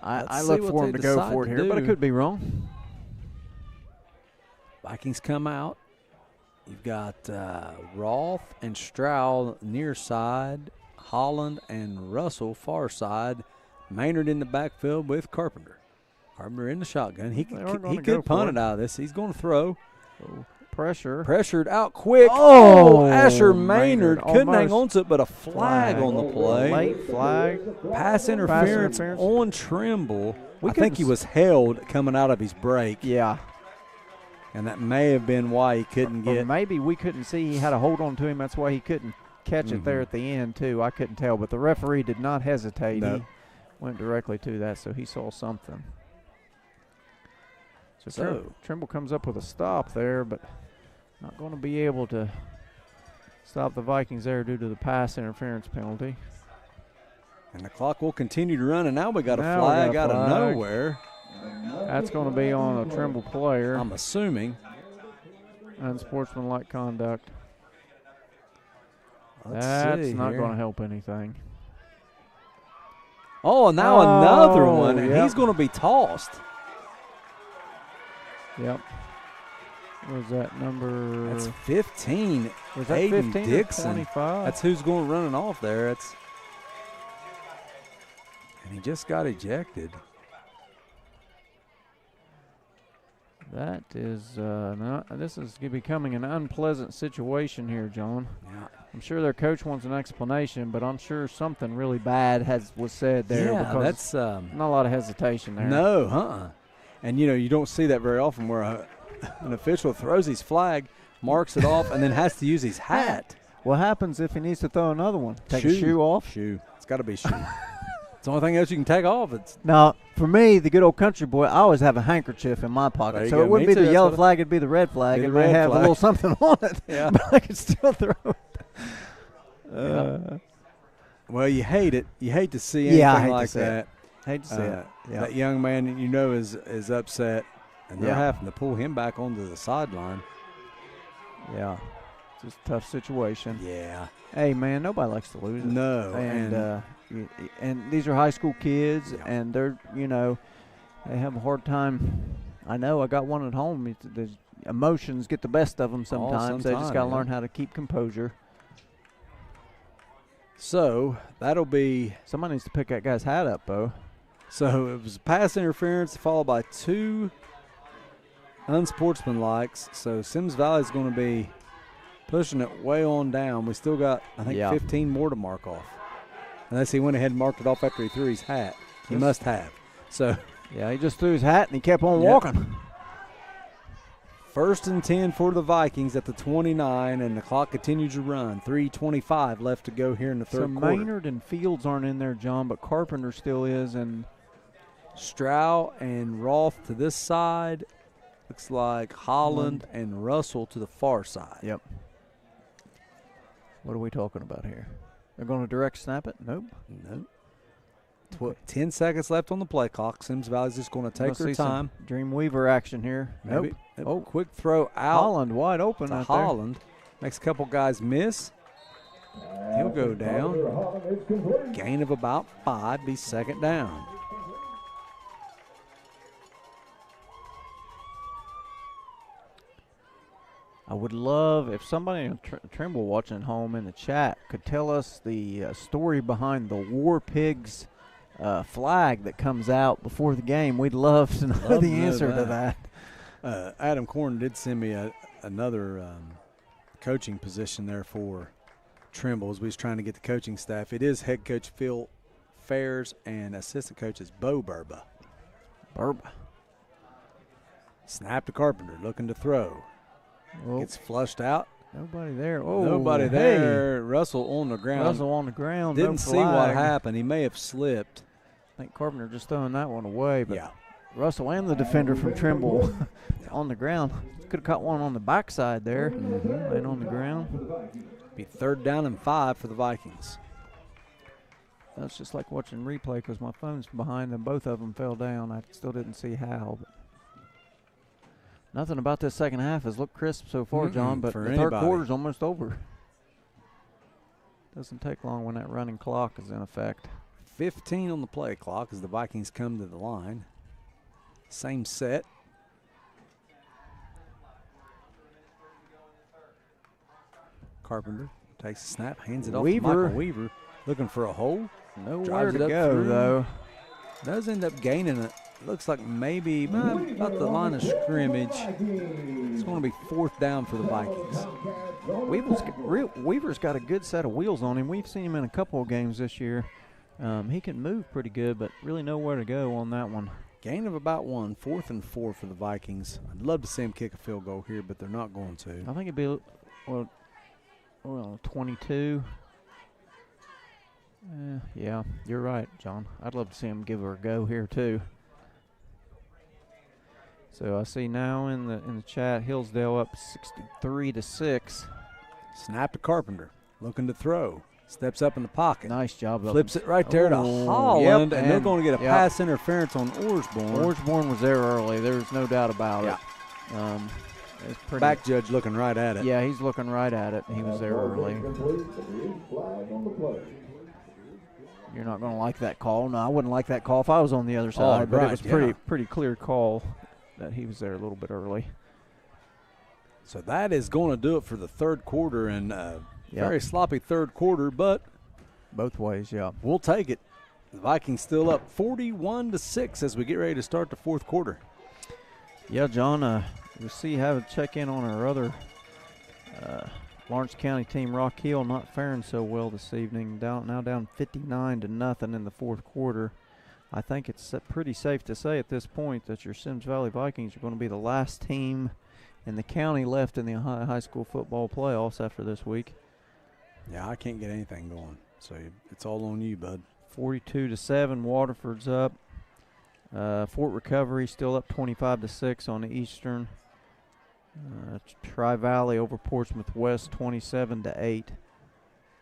S3: I look for them to go for it here, but I could be wrong.
S1: Vikings come out. You've got Roth and Stroud near side, Holland and Russell far side, Maynard in the backfield with Carpenter. Carpenter in the shotgun. He could punt it out of this. He's going to throw.
S3: Pressured
S1: out quick.
S3: Oh,
S1: Asher Maynard couldn't
S3: almost.
S1: hang on to it, but a flag on the play.
S3: Late flag.
S1: Pass interference on Trimble. I think he was held coming out of his break.
S3: Yeah.
S1: And that may have been why he couldn't get.
S3: Or maybe we couldn't see. He had a hold on to him. That's why he couldn't catch it there at the end, too. I couldn't tell. But the referee did not hesitate.
S1: No.
S3: He went directly to that, so he saw something. So Trimble comes up with a stop there, but not going to be able to stop the Vikings there due to the pass interference penalty.
S1: And the clock will continue to run, and now we got a flag out of nowhere.
S3: That's going to be on a Trimble player.
S1: I'm assuming.
S3: Unsportsmanlike conduct.
S1: That's
S3: not going to help anything.
S1: Oh, now another one, and he's going to be tossed.
S3: Yep. What was that number?
S1: That's 15.
S3: Was that
S1: Aiden
S3: 15
S1: Dixon.
S3: or 25?
S1: That's who's going running off there. And he just got ejected.
S3: That is this is becoming an unpleasant situation here, John.
S1: Yeah.
S3: I'm sure their coach wants an explanation, but I'm sure something really bad was said there.
S1: Yeah,
S3: because
S1: that's
S3: not a lot of hesitation there.
S1: No, And you don't see that very often where an official throws his flag, marks it off, and then has to use his hat.
S3: What happens if he needs to throw another one? Take a shoe off?
S1: Shoe. It's got to be shoe. It's the only thing else you can take off.
S3: Now, for me, the good old country boy, I always have a handkerchief in my pocket. So it wouldn't be the yellow flag, it'd be the red flag. It may have a little something on it.
S1: Yeah.
S3: But I could still throw it.
S1: Well, you hate it. You hate to see anything like that.
S3: Hate to see it. Yeah.
S1: That young man is upset, and they're having to pull him back onto the sideline.
S3: Yeah. It's just a tough situation.
S1: Yeah.
S3: Hey, man, nobody likes to lose.
S1: No.
S3: And these are high school kids, and they're, they have a hard time. I know. I got one at home. The emotions get the best of them sometimes. They just got to learn how to keep composure.
S1: So that'll be.
S3: Somebody needs to pick that guy's hat up, Bo.
S1: So it was pass interference followed by 2 unsportsmanlikes. So Symmes Valley is going to be pushing it way on down. We still got, I think, 15 more to mark off. Unless he went ahead and marked it off after he threw his hat. He must have. So
S3: yeah, he just threw his hat and he kept on walking.
S1: 1st and 10 for the Vikings at the 29, and the clock continues to run. 3:25 left to go here in the third quarter.
S3: Maynard and Fields aren't in there, John, but Carpenter still is, and
S1: Stroud and Roth to this side. Looks like Holland and Russell to the far side.
S3: Yep. What are we talking about here? They're going to direct snap it? Nope.
S1: 10 seconds left on the play clock. Symmes Valley's just going to take their time.
S3: Dreamweaver action here.
S1: Maybe.
S3: Nope.
S1: Oh, quick throw out.
S3: Holland wide open out
S1: Holland. Makes a couple guys miss. He'll go down. Gain of about 5. Be second down.
S3: I would love if somebody in Trimble watching at home in the chat could tell us the story behind the War Pigs flag that comes out before the game. We'd love to know the answer to that.
S1: Adam Corn did send me another coaching position there for Trimble as we was trying to get the coaching staff. It is head coach Phil Fairs and assistant coach is Bo Burba. Snap to Carpenter, looking to throw.
S3: Oh.
S1: Gets flushed out.
S3: Nobody there. Oh,
S1: Nobody there. Russell on the ground.
S3: Russell on the ground.
S1: Didn't
S3: no
S1: see
S3: flag.
S1: what happened. He may have slipped.
S3: I think Carpenter just throwing that one away. But
S1: Yeah.
S3: Russell and the defender from Trimble on the ground. Could have caught one on the backside there. Laying on the ground.
S1: Be 3rd down and 5 for the Vikings.
S3: That's just like watching replay because my phone's behind them. Both of them fell down. I still didn't see how. But nothing about this second half has looked crisp so far, John, but
S1: for
S3: the third
S1: anybody.
S3: quarter's almost over. Doesn't take long when that running clock is in effect.
S1: 15 on the play clock as the Vikings come to the line. Same set. Carpenter takes a snap, hands it off to
S3: Weaver.
S1: Michael Weaver. Looking for a hole.
S3: Nowhere
S1: Drives it
S3: to
S1: up
S3: go,
S1: through.
S3: though.
S1: Does end up gaining it. Looks like maybe about the line of scrimmage. It's going to be 4th down for the Vikings.
S3: Weaver's got a good set of wheels on him. We've seen him in a couple of games this year. He can move pretty good, but really nowhere to go on that one.
S1: Gain of about 1, 4th and 4 for the Vikings. I'd love to see him kick a field goal here, but they're not going to.
S3: I think it'd be, well 22. Yeah, you're right, John. I'd love to see him give her a go here too. So I see now in the chat, Hillsdale up 63-6.
S1: Snap to Carpenter, looking to throw. Steps up in the pocket.
S3: Nice job.
S1: Flips it right there to Holland, and they're going to get a pass interference on Orsborn.
S3: Orsborn was there early. There's no doubt about it. It's pretty.
S1: Back judge looking right at it.
S3: Yeah, he's looking right at it. He was there early. You're not going to like that call. No, I wouldn't like that call if I was on the other side. But it was pretty clear call that he was there a little bit early.
S1: So that is going to do it for the third quarter, and very sloppy third quarter, but
S3: both ways,
S1: we'll take it. The Vikings still up 41-6 as we get ready to start the fourth quarter.
S3: Yeah, John, we'll see how to check in on our other Lawrence County team, Rock Hill, not faring so well this evening. Now down 59-0 in the fourth quarter. I think it's pretty safe to say at this point that your Symmes Valley Vikings are going to be the last team in the county left in the Ohio high school football playoffs after this week.
S1: Yeah, I can't get anything going, so it's all on you, bud.
S3: 42-7, Waterford's up. Fort Recovery still up 25-6 on the Eastern. Tri-Valley over Portsmouth West 27-8.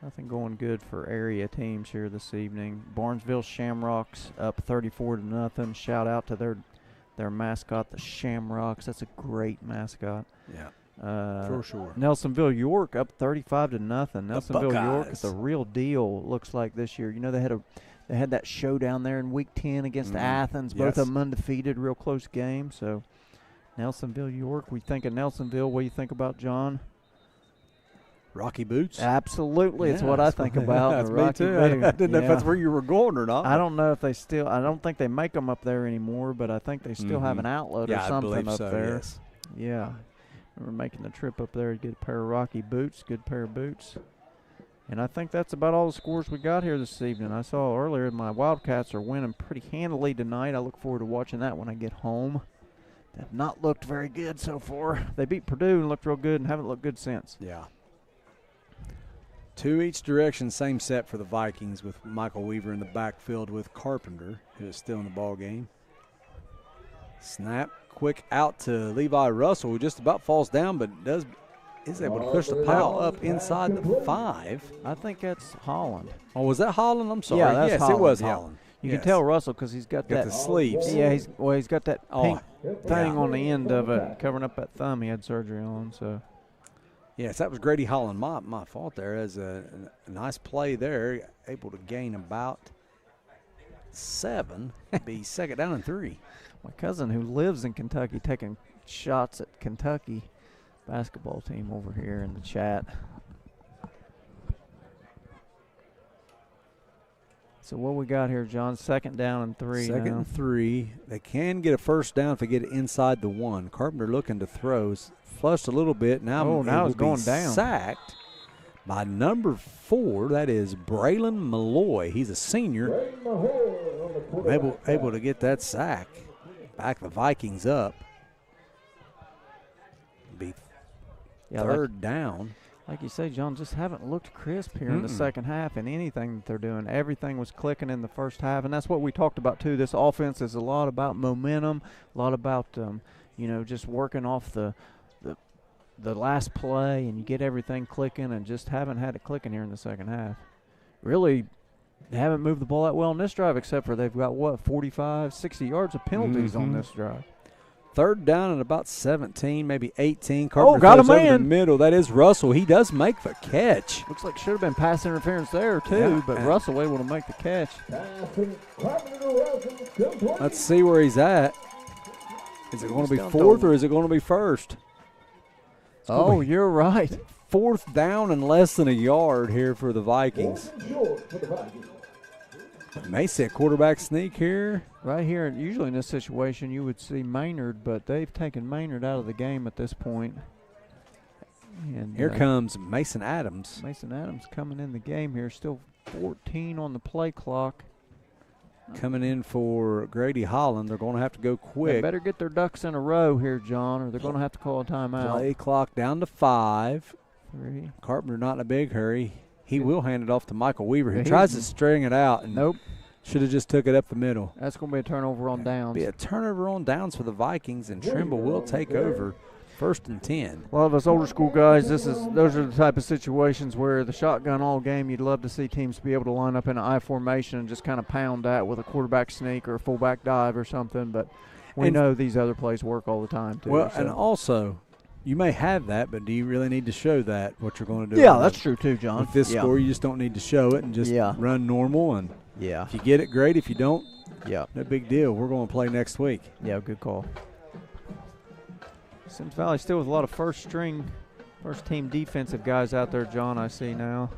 S3: Nothing going good for area teams here this evening. Barnesville Shamrocks up 34-0. Shout out to their mascot, the Shamrocks. That's a great mascot.
S1: Yeah, for sure.
S3: Nelsonville York up 35-0. Nelsonville York is the real deal. Looks like this year. You know they had that showdown there in Week 10 against Athens. Both of them undefeated, real close game. So Nelsonville York. We think of Nelsonville. What do you think about, John?
S1: Rocky Boots?
S3: Absolutely. It's what I think about.
S1: That's
S3: me
S1: too. I didn't know if that's where you were going or not.
S3: I don't know if they still – I don't think they make them up there anymore, but I think they still have an outlet or something up there.
S1: Yes.
S3: Yeah. We're making the trip up there to get a pair of Rocky Boots, good pair of boots. And I think that's about all the scores we got here this evening. I saw earlier my Wildcats are winning pretty handily tonight. I look forward to watching that when I get home. They have not looked very good so far. They beat Purdue and looked real good and haven't looked good since.
S1: Yeah. 2 each direction, same set for the Vikings with Michael Weaver in the backfield with Carpenter, who is still in the ball game. Snap, quick out to Levi Russell, who just about falls down, but is able to push the pile up inside the 5.
S3: I think that's Holland.
S1: Oh, was that Holland? I'm sorry.
S3: Yeah, that's
S1: yes,
S3: Holland.
S1: it was
S3: Yeah.
S1: Holland.
S3: You can tell Russell because he's got that
S1: the sleeves.
S3: Yeah, he's got that pink thing on the end of it, covering up that thumb he had surgery on. So.
S1: Yes, that was Grady Holland. My fault there. As a nice play there, able to gain about 7, be 2nd down and 3.
S3: My cousin who lives in Kentucky taking shots at Kentucky basketball team over here in the chat. So what we got here, John? 2nd down and 3
S1: Second
S3: now.
S1: and 3. They can get a first down if they get it inside the 1. Carpenter looking to throw. Flushed a little bit. Now
S3: it's going down.
S1: Sacked by number 4. That is Braylon Malloy. He's a senior. Able to get that sack. Back the Vikings up. Be third down.
S3: Like you say, John, just haven't looked crisp here in the second half in anything that they're doing. Everything was clicking in the first half, and that's what we talked about too. This offense is a lot about momentum, a lot about just working off the last play, and you get everything clicking, and just haven't had it clicking here in the second half. Really, they haven't moved the ball that well on this drive, except for they've got 45, 60 yards of penalties on this drive.
S1: Third down and about 17, maybe 18.
S3: Carpenter got a man.
S1: Over the middle. That is Russell. He does make the catch.
S3: Looks like should have been pass interference there, too, but Russell able to make the catch.
S1: Let's see where he's at. Is it going to be fourth or is it going to be first?
S3: Oh, you're right.
S1: Fourth down and less than a yard here for the Vikings. May see a quarterback sneak here.
S3: Right here, usually in this situation, you would see Maynard, but they've taken Maynard out of the game at this point. And
S1: here comes Mason Adams.
S3: Mason Adams coming in the game here. Still 14 on the play clock.
S1: Coming in for Grady Holland. They're going to have to go quick.
S3: They better get their ducks in a row here, John, or they're going to have to call a timeout.
S1: Play clock down to 5.
S3: 3.
S1: Carpenter not in a big hurry. He will hand it off to Michael Weaver, who tries to string it out. And
S3: nope.
S1: Should have just took it up the middle.
S3: That's going to be a turnover on downs.
S1: Be a turnover on downs for the Vikings, and Trimble will take over. 1st and 10.
S3: A lot of us older school guys, those are the type of situations where the shotgun all game, you'd love to see teams be able to line up in an I formation and just kind of pound that with a quarterback sneak or a fullback dive or something. But we know these other plays work all the time too.
S1: Well, and also, you may have that, but do you really need to show that what you're going to do?
S3: Yeah, that's true too, John.
S1: With this score, you just don't need to show it and just run normal. And if you get it, great. If you don't, no big deal. We're going to play next week.
S3: Yeah, good call. Symmes Valley still with a lot of first team defensive guys out there, John, I see now.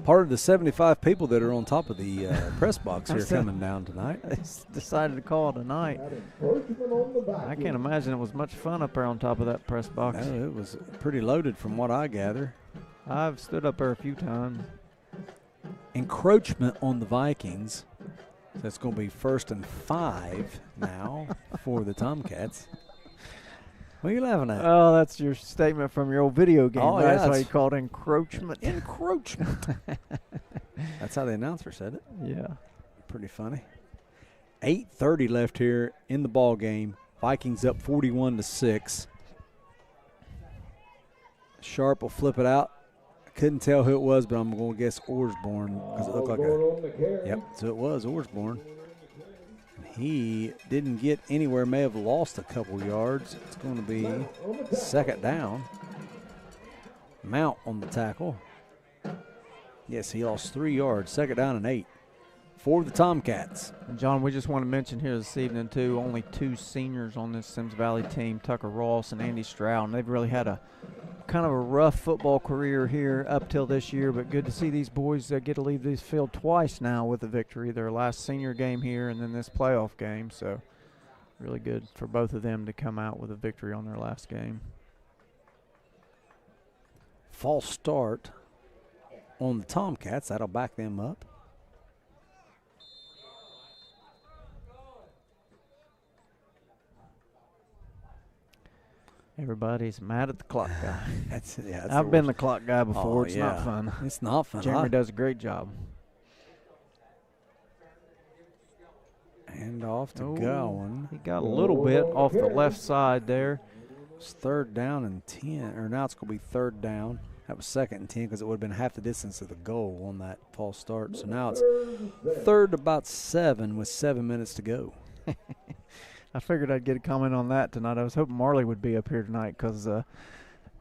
S1: Part of the 75 people that are on top of the press box here coming down tonight.
S3: They decided to call it a night. I can't imagine it was much fun up there on top of that press box.
S1: No, it was pretty loaded from what I gather.
S3: I've stood up there a few times.
S1: Encroachment on the Vikings. That's going to be 1st and 5 now for the Tomcats. What are you laughing at?
S3: Oh, that's your statement from your old video game.
S1: Oh,
S3: That's why you called it encroachment.
S1: Encroachment. That's how the announcer said it.
S3: Yeah.
S1: Pretty funny. 8:30 left here in the ball game. Vikings up 41-6. Sharp will flip it out. I couldn't tell who it was, but I'm going to guess Orsborn because it looked like a. Yep, so it was Orsborn. He didn't get anywhere, may have lost a couple yards. It's going to be 2nd down. Mount on the tackle. Yes, he lost 3 yards. 2nd down and 8 for the Tomcats.
S3: And John, we just want to mention here this evening, too, only 2 seniors on this Symmes Valley team, Tucker Ross and Andy Stroud. And they've really had a kind of a rough football career here up till this year, but good to see these boys get to leave this field twice now with a victory. Their last senior game here and then this playoff game, so really good for both of them to come out with a victory on their last game.
S1: False start on the Tomcats. That'll back them up.
S3: Everybody's mad at the clock guy.
S1: That's
S3: I've been the clock guy before. It's not fun.
S1: It's not fun.
S3: Jeremy does a great job.
S1: Hand off to Gowan.
S3: He got a little bit off the left side there.
S1: It's 3rd down and 10. Or now it's going to be 3rd down. That was 2nd and 10 because it would have been half the distance of the goal on that false start. So now it's 3rd about 7 with 7 minutes to go.
S3: I figured I'd get a comment on that tonight. I was hoping Marley would be up here tonight because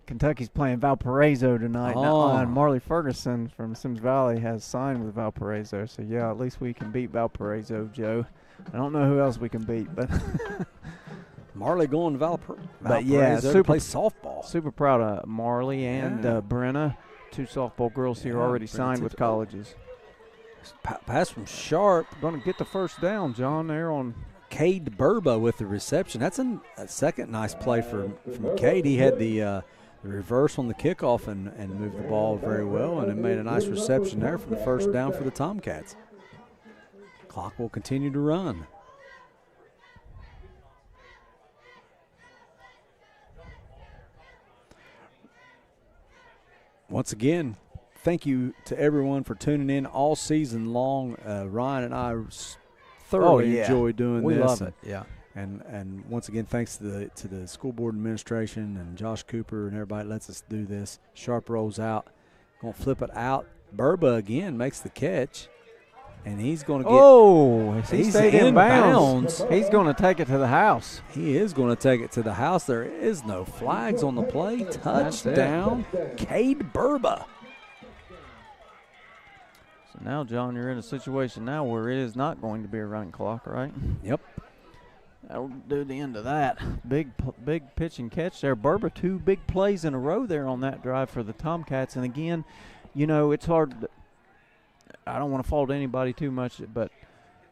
S3: Kentucky's playing Valparaiso tonight. And Marley Ferguson from Symmes Valley has signed with Valparaiso. So, yeah, at least we can beat Valparaiso, Joe. I don't know who else we can beat, but
S1: Marley going to Valparaiso
S3: to
S1: play softball.
S3: Super proud of Marley and Brenna, 2 softball girls here already signed with colleges.
S1: Pass from Sharp.
S3: Going to get the first down, John, there on
S1: Cade Burba with the reception. That's a second nice play from Cade. He had the reverse on the kickoff and moved the ball very well, and it made a nice reception there for the first down for the Tomcats. Clock will continue to run. Once again, thank you to everyone for tuning in all season long. Ryan and I thoroughly enjoy doing this.
S3: We love it. Yeah.
S1: And once again, thanks to the school board administration and Josh Cooper and everybody that lets us do this. Sharp rolls out, going to flip it out. Burba again makes the catch, and he's going to get.
S3: Oh, he stayed in
S1: bounds.
S3: He's going to take it to the house.
S1: He is going to take it to the house. There is no flags on the play. Touchdown, Cade Burba.
S3: So now, John, you're in a situation now where it is not going to be a running clock, right?
S1: Yep.
S3: That'll do the end of that. Big pitch and catch there. Burba, 2 big plays in a row there on that drive for the Tomcats. And again, you know, it's hard. I don't want to fault anybody too much, but,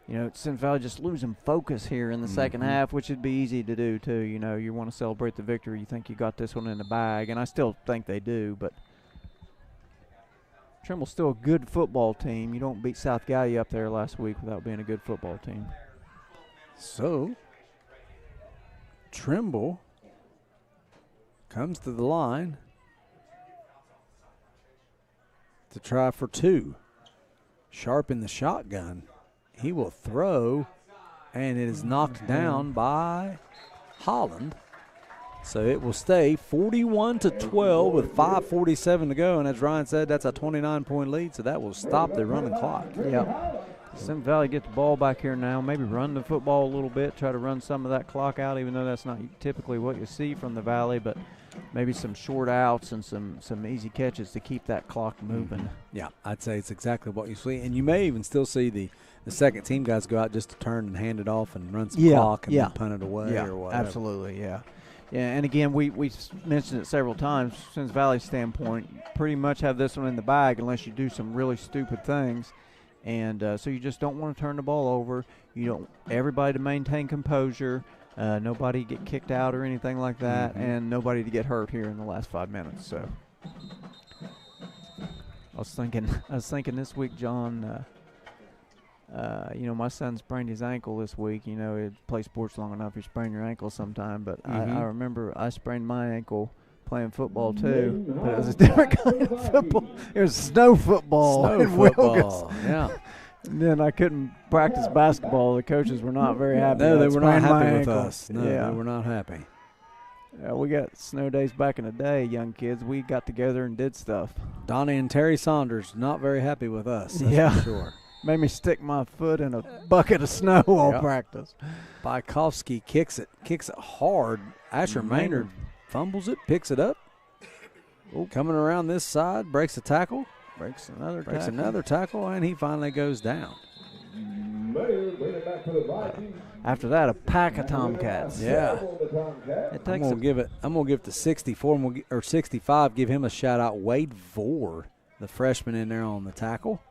S3: you know, Symmes Valley just losing focus here in the second half, which would be easy to do too. You know, you want to celebrate the victory. You think you got this one in the bag, and I still think they do, but Trimble's still a good football team. You don't beat South Gallia up there last week without being a good football team.
S1: So Trimble comes to the line to try for 2. Sharp in the shotgun. He will throw, and it is knocked down by Holland. So it will stay 41-12 with 5:47 to go. And as Ryan said, that's a 29-point lead, so that will stop the running clock.
S3: Yeah. Symmes Valley get the ball back here now, maybe run the football a little bit, try to run some of that clock out, even though that's not typically what you see from the Valley, but maybe some short outs and some easy catches to keep that clock moving.
S1: Yeah, I'd say it's exactly what you see. And you may even still see the second team guys go out just to turn and hand it off and run some clock and then punt it away or whatever.
S3: Absolutely, yeah. Yeah, and again, we mentioned it several times. Symmes Valley's standpoint, you pretty much have this one in the bag unless you do some really stupid things. And so you just don't want to turn the ball over. You don't everybody to maintain composure, nobody get kicked out or anything like that, and nobody to get hurt here in the last 5 minutes. So I was thinking this week, John. You know, my son sprained his ankle this week. You know, you play sports long enough, you sprain your ankle sometime. But I remember I sprained my ankle playing football too, but it was a different kind of football. It was snow football.
S1: Yeah.
S3: And then I couldn't practice basketball. The coaches were not very happy.
S1: No, they were not happy with
S3: ankle.
S1: us. No, they were not happy.
S3: We got snow days back in the day, young kids. We got together and did stuff.
S1: Donnie and Terry Saunders not very happy with us. That's for sure.
S3: Made me stick my foot in a bucket of snow all practice.
S1: Bykowski kicks it hard. Asher Maynard fumbles it, picks it up. Coming around this side, breaks a tackle.
S3: Breaks another
S1: tackle, and he finally goes down.
S3: After that, a pack of Tomcats.
S1: Yeah.
S3: I'm gonna
S1: give it to 64 or 65. Give him a shout out. Wade Vore, the freshman in there on the tackle.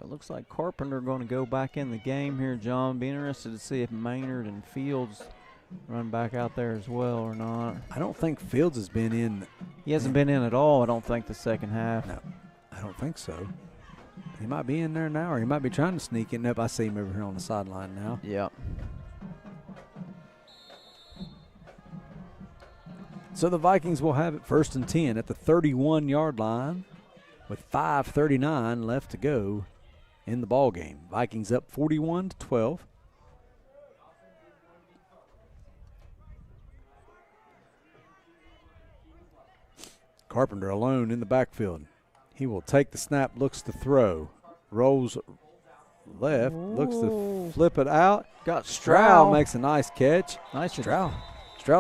S3: It looks like Carpenter going to go back in the game here, John. Be interested to see if Maynard and Fields run back out there as well or not.
S1: I don't think Fields has been in.
S3: He hasn't been in at all, I don't think, the second half.
S1: No, I don't think so. He might be in there now, or he might be trying to sneak in. Nope, I see him over here on the sideline now.
S3: Yep.
S1: So the Vikings will have it 1st and 10 at the 31-yard line with 5:39 left to go in the ball game. Vikings up 41-12. Carpenter alone in the backfield. He will take the snap, looks to throw, rolls left, looks to flip it out.
S3: Got
S1: Stroud makes a nice catch.
S3: Nice
S1: Stroud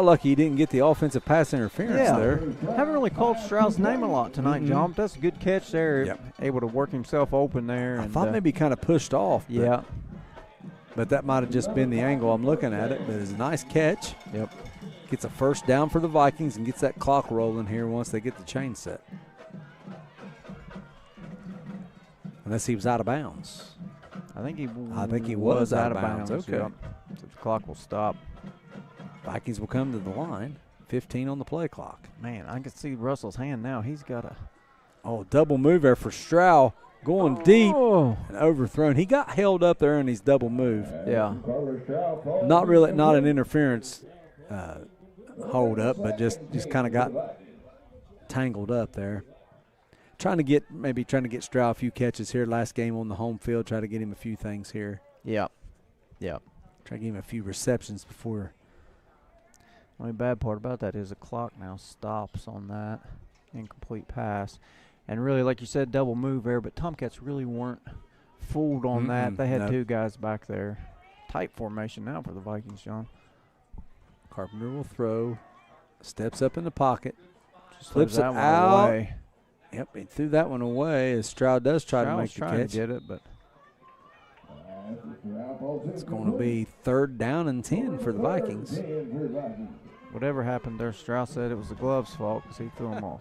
S1: lucky he didn't get the offensive pass interference there.
S3: Haven't really called Stroud's name a lot tonight, John. But that's a good catch there.
S1: Yep.
S3: Able to work himself open there.
S1: I thought maybe kind of pushed off. But that might have just been the angle I'm looking at it. But it's a nice catch.
S3: Yep.
S1: Gets a first down for the Vikings and gets that clock rolling here once they get the chain set. Unless he was out of bounds.
S3: I think he
S1: was out of bounds. Okay.
S3: Yep. So the clock will stop.
S1: Vikings will come to the line. 15 on the play clock.
S3: Man, I can see Russell's hand now. He's got a...
S1: Double move there for Stroud. Going deep
S3: Oh.
S1: and overthrown. He got held up there in his double move.
S3: Yeah.
S1: Not an interference hold up, but just kind of got tangled up there. Trying to get Stroud a few catches here. Last game on the home field. Try to get him a few things here.
S3: Yep. Yep.
S1: Try to give him a few receptions before.
S3: The only bad part about that is the clock now stops on that incomplete pass. And really, like you said, double move there, but Tomcats really weren't fooled on that. They had two guys back there. Tight formation now for the Vikings, John.
S1: Carpenter will throw. Steps up in the pocket.
S3: Just
S1: flips it
S3: that one
S1: out.
S3: away.
S1: Yep, he threw that one away as Stroud does try to make the
S3: trying
S1: catch.
S3: to get it, but
S1: it's going to be 3rd down and 10 for the Vikings.
S3: whatever happened there, Strauss said it was the glove's fault because he threw him off.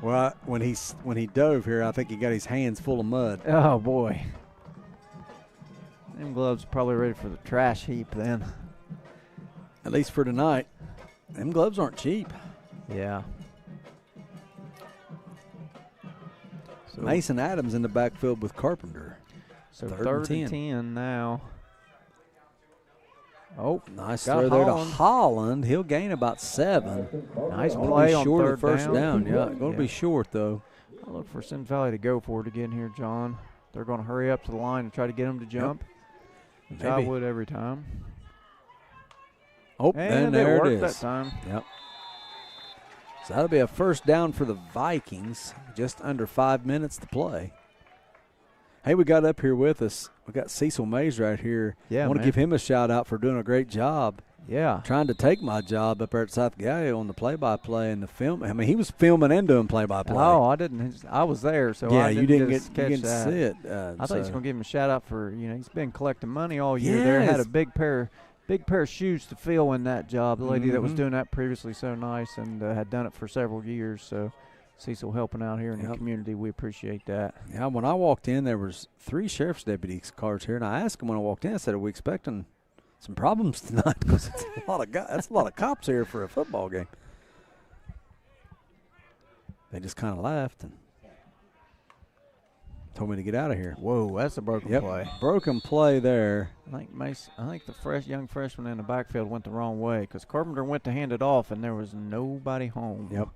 S1: Well, when he dove here, I think he got his hands full of mud.
S3: Oh, boy. Them gloves probably ready for the trash heap then.
S1: At least for tonight. Them gloves aren't cheap.
S3: Yeah.
S1: So Mason Adams in the backfield with Carpenter.
S3: So
S1: 3rd and
S3: 10 now. Oh,
S1: nice throw there to Holland. He'll gain about 7.
S3: Nice play on
S1: short
S3: 3rd
S1: of first down. Yeah, going to be short, though.
S3: I look for Symmes Valley to go for it again here, John. They're going to hurry up to the line and try to get him to jump. Which I would every time.
S1: Oh, and there it is.
S3: That time.
S1: Yep. So that'll be a 1st down for the Vikings. Just under 5 minutes to play. Hey, we got up here with us. We got Cecil Mays right here.
S3: Yeah,
S1: I want to give him a shout out for doing a great job.
S3: Yeah.
S1: Trying to take my job up there at South Gallia on the play-by-play and the film. I mean, he was filming and doing play-by-play.
S3: Oh, I didn't. I was there, so
S1: yeah,
S3: I didn't
S1: you didn't
S3: get to
S1: to see it.
S3: I thought he was going to give him a shout out for, he's been collecting money all year. There had a big pair of shoes to fill in that job. The lady that was doing that previously, so nice, and had done it for several years. So Cecil helping out here in the community, we appreciate that.
S1: Yeah, when I walked in, there was 3 sheriff's deputies cars here, and I asked him when I walked in, I said, "Are we expecting some problems tonight?" Because it's a lot of guys. That's a lot of cops here for a football game. They just kind of laughed and told me to get out of here.
S3: Whoa, that's a broken play.
S1: Broken play there.
S3: I think the young freshman in the backfield went the wrong way because Carpenter went to hand it off, and there was nobody home.
S1: Yep.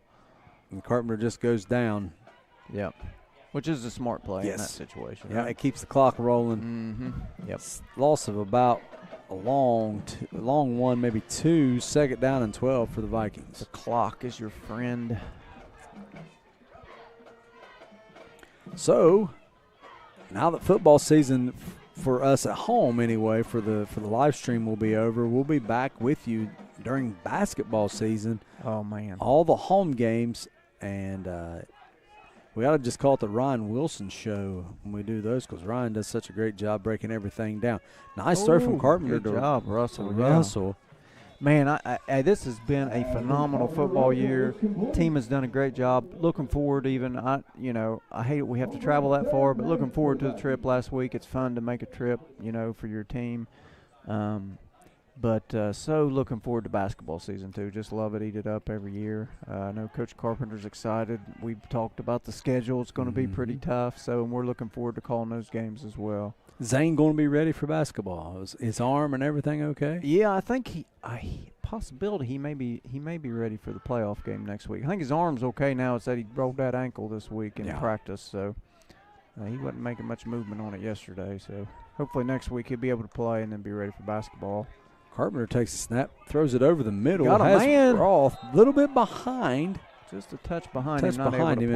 S1: And Carpenter just goes down.
S3: Yep. Which is a smart play
S1: in
S3: that situation.
S1: Yeah, it keeps the clock rolling.
S3: Mm-hmm. Yep.
S1: Loss of about a long one, maybe 2, 2nd down and 12 for the Vikings.
S3: The clock is your friend.
S1: So, now that football season for us at home anyway, for the live stream will be over, we'll be back with you during basketball season.
S3: Oh, man.
S1: All the home games, and we ought to just call it the Ryan Wilson Show when we do those because Ryan does such a great job breaking everything down. Nice throw from Carpenter
S3: good job, Russell.
S1: Russell.
S3: Man, this has been a phenomenal football year. Team has done a great job. Looking forward even. I hate it we have to travel that far, but looking forward to the trip last week. It's fun to make a trip, for your team. But so looking forward to basketball season, too. Just love it, eat it up every year. I know Coach Carpenter's excited. We've talked about the schedule. It's going to be pretty tough, and we're looking forward to calling those games as well.
S1: Zane going to be ready for basketball? Is his arm and everything okay?
S3: Yeah, I think he may be ready for the playoff game next week. I think his arm's okay now. It's that he rolled that ankle this week in practice, so he wasn't making much movement on it yesterday. So hopefully next week he'll be able to play and then be ready for basketball.
S1: Carpenter takes a snap, throws it over the middle.
S3: Got a man.
S1: Roth, a little bit behind.
S3: Just a touch behind him,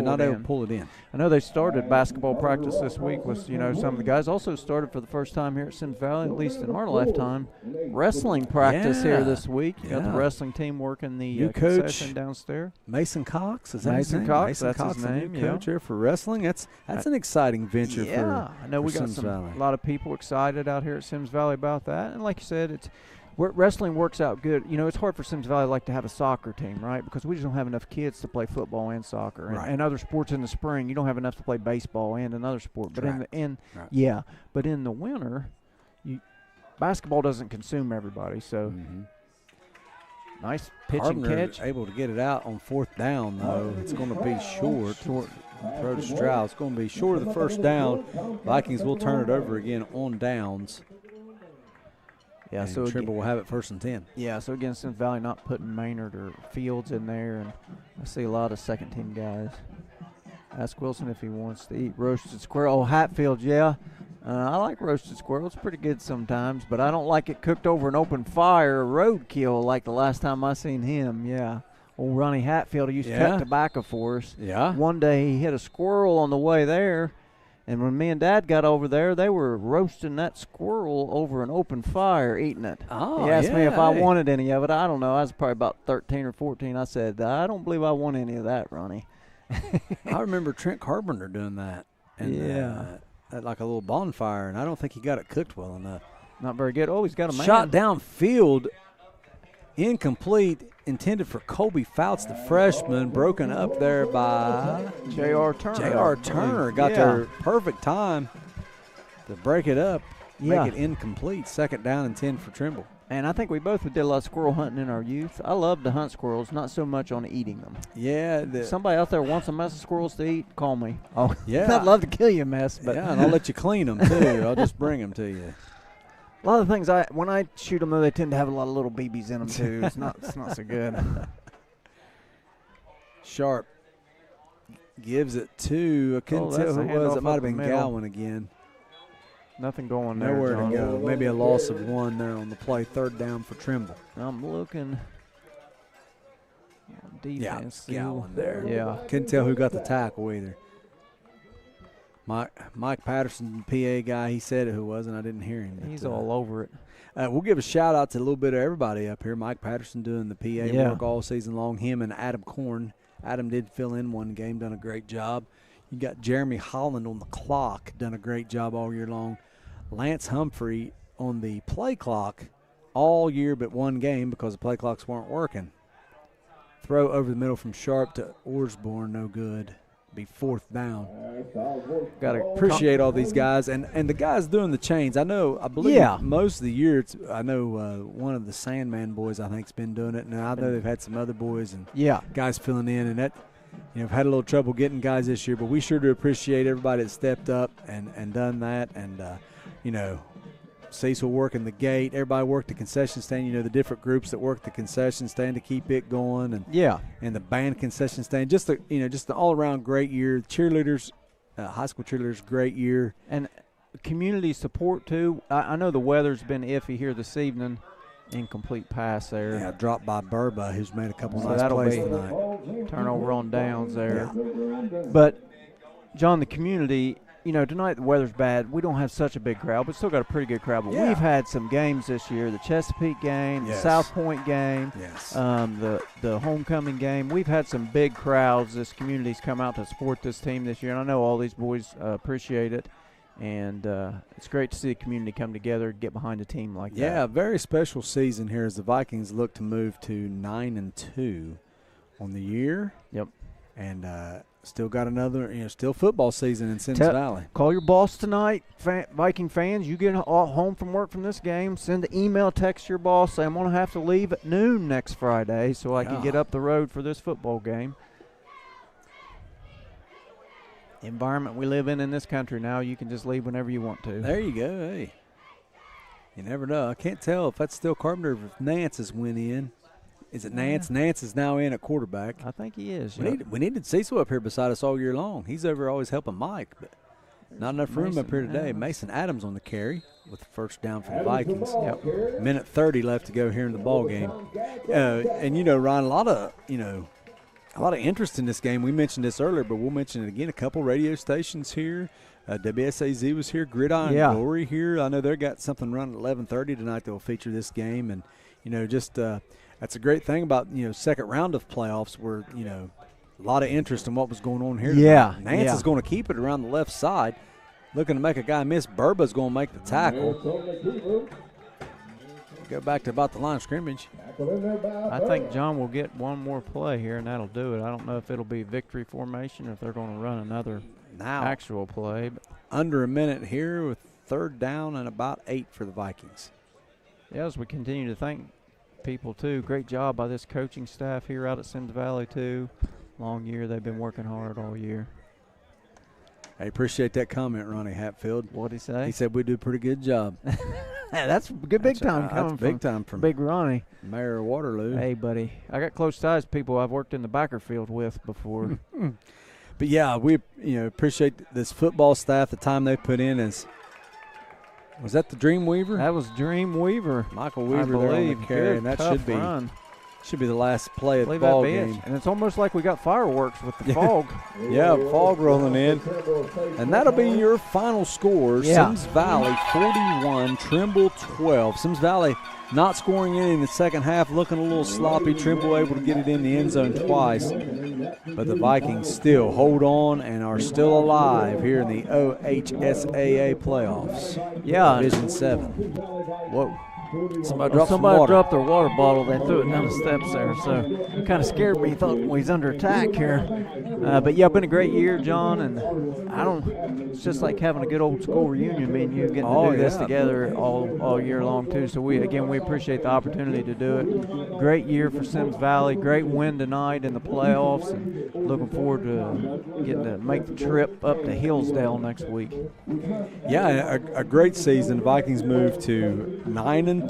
S3: not
S1: able to pull it in.
S3: I know they started basketball practice this week with, some of the guys. Also started for the first time here at Symmes Valley, at least in our lifetime, wrestling practice here this week. You got the wrestling team working the concession downstairs.
S1: Mason Cox, is that
S3: Mason
S1: his name?
S3: Cox,
S1: Mason
S3: that's
S1: Cox,
S3: his name.
S1: New coach here for wrestling. That's an exciting venture for
S3: I know we got
S1: Symmes Valley.
S3: a lot of people excited out here at Symmes Valley about that. And like you said, it's wrestling works out good. You know, it's hard for Symmes Valley like to have a soccer team, right? Because we just don't have enough kids to play football and soccer, and other sports in the spring. You don't have enough to play baseball and another sport. But but in the winter, basketball doesn't consume everybody. So nice pitch and catch.
S1: Able to get it out on 4th down though. It's going to be short. Throw to Stroud. It's going to be short of the first down. Vikings will turn it over again on downs.
S3: Yeah,
S1: and
S3: so
S1: Trimble will have it 1st and 10.
S3: Yeah, so again, Symmes Valley not putting Maynard or Fields in there, and I see a lot of second-team guys. Ask Wilson if he wants to eat roasted squirrel. Oh, Hatfield, yeah. I like roasted squirrel. It's pretty good sometimes, but I don't like it cooked over an open fire, roadkill, like the last time I seen him. Yeah. Old Ronnie Hatfield, he used to cut tobacco for us.
S1: Yeah.
S3: One day he hit a squirrel on the way there, and when me and Dad got over there, they were roasting that squirrel over an open fire, eating it.
S1: Oh,
S3: he asked me if I wanted any of it. I don't know. I was probably about 13 or 14. I said, I don't believe I want any of that, Ronnie.
S1: I remember Trent Carpenter doing that. And, at like a little bonfire, and I don't think he got it cooked well enough.
S3: Not very good. Oh, he's got a man.
S1: Shot downfield, incomplete, intended for Colby Fouts, the freshman, broken up there by
S3: J.R. Turner.
S1: J.R. Turner got their perfect time to break it up, make it incomplete. 2nd down and 10 for Trimble.
S3: And I think we both did a lot of squirrel hunting in our youth. I love to hunt squirrels, not so much on eating them.
S1: Yeah.
S3: Somebody out there wants a mess of squirrels to eat, call me. Oh,
S1: yeah.
S3: I'd love to kill you a mess. But
S1: yeah, and I'll let you clean them, too. I'll just bring them to you.
S3: A lot of things, when I shoot them, though, they tend to have a lot of little BBs in them, too. It's not so good.
S1: Sharp gives it to, I couldn't tell who it was. It might have been Gowan again.
S3: Nothing going there.
S1: Nowhere
S3: John.
S1: to go. Maybe a loss of 1 there on the play. 3rd down for Trimble.
S3: I'm looking. Defense.
S1: Yeah, Gowan there.
S3: Yeah.
S1: Couldn't tell who got the tackle either. Mike Patterson, the PA guy, he said who was, and I didn't hear him.
S3: He's all over it.
S1: We'll give a shout-out to a little bit of everybody up here. Mike Patterson doing the PA work all season long. Him and Adam Korn. Adam did fill in one game, done a great job. You got Jeremy Holland on the clock, done a great job all year long. Lance Humphrey on the play clock all year but one game because the play clocks weren't working. Throw over the middle from Sharp to Orsborn, no good. Be 4th down. Got to appreciate all these guys and the guys doing the chains. I believe most of the year. I know one of the Sandman boys I think's been doing it, and I know they've had some other boys and guys filling in, and that I've had a little trouble getting guys this year, but we sure do appreciate everybody that stepped up and done that, and Cecil working the gate. Everybody worked the concession stand. The different groups that worked the concession stand to keep it going, and the band concession stand. Just an all-around great year. Cheerleaders, high school cheerleaders, great year.
S3: And community support too. I know the weather's been iffy here this evening. Incomplete pass there.
S1: Yeah, dropped by Burba, who's made a couple nice plays tonight.
S3: Turnover on downs there. Yeah. But John, the community. Tonight the weather's bad. We don't have such a big crowd, but still got a pretty good crowd. But we've had some games this year: the Chesapeake game, the South Point game, the homecoming game. We've had some big crowds. This community's come out to support this team this year, and I know all these boys appreciate it. And it's great to see the community come together, get behind a team like that.
S1: Yeah, very special season here as the Vikings look to move to 9-2 on the year.
S3: Yep.
S1: And still got another, still football season in Symmes Valley.
S3: Call your boss tonight, Viking fans. You get home from work from this game, send an email, text your boss, say I'm going to have to leave at noon next Friday so I can get up the road for this football game. The environment we live in this country now, you can just leave whenever you want to.
S1: There you go. Hey, you never know. I can't tell if that's still Carpenter or if Nance has went in. Is it Nance? Nance is now in at quarterback.
S3: I think he is.
S1: We needed Cecil up here beside us all year long. He's over always helping Mike, but not enough room up here today. Mason Adams on the carry with the 1st down for the Vikings. Yep. Minute 30 left to go here in the ball game. And Ryan, a lot of interest in this game. We mentioned this earlier, but we'll mention it again. A couple radio stations here. WSAZ was here. Gridiron Glory here. I know they got something running at 11:30 tonight that will feature this game, and that's a great thing about second round of playoffs where a lot of interest in what was going on here.
S3: Yeah,
S1: Nance is going to keep it around the left side, looking to make a guy miss. Burba's going to make the tackle. Go back to about the line of scrimmage.
S3: I think John will get one more play here, and that'll do it. I don't know if it'll be victory formation or if they're going to run another actual play. But
S1: under a minute here with 3rd down and about 8 for the Vikings.
S3: yeah, as we continue to thank people, too. Great job by this coaching staff here out at Symmes Valley, too. Long year. They've been working hard all year.
S1: I appreciate that comment, Ronnie Hatfield.
S3: What'd he say?
S1: He said we do a pretty good job.
S3: That's good big time coming
S1: big time from
S3: Big Ronnie.
S1: Mayor of Waterloo.
S3: Hey, buddy. I got close ties to people I've worked in the backer field with before.
S1: But, yeah, we appreciate this football staff, the time they put in. Was that the Dream Weaver?
S3: That was Dream Weaver.
S1: Michael Weaver,
S3: I believe.
S1: there on the carry,
S3: Good,
S1: and that
S3: tough run.
S1: should be the last play of the ball game.
S3: And it's almost like we got fireworks with the fog.
S1: Yeah, fog rolling in. And that'll be your final score.
S3: Yeah.
S1: Symmes Valley 41, Trimble 12. Symmes Valley not scoring any in the second half, looking a little sloppy. Trimble able to get it in the end zone twice. But the Vikings still hold on and are still alive here in the OHSAA playoffs.
S3: Yeah.
S1: Division 7.
S3: Whoa.
S1: Somebody
S3: dropped their water bottle. They threw it down the steps there, so it kind of scared me. Thought he's under attack here. But yeah, been a great year, John, and it's just like having a good old school reunion. Me and you getting to do this together all year long too. So we appreciate the opportunity to do it. Great year for Symmes Valley. Great win tonight in the playoffs, and looking forward to getting to make the trip up to Hillsdale next week.
S1: Yeah, a great season. The Vikings moved to 9-2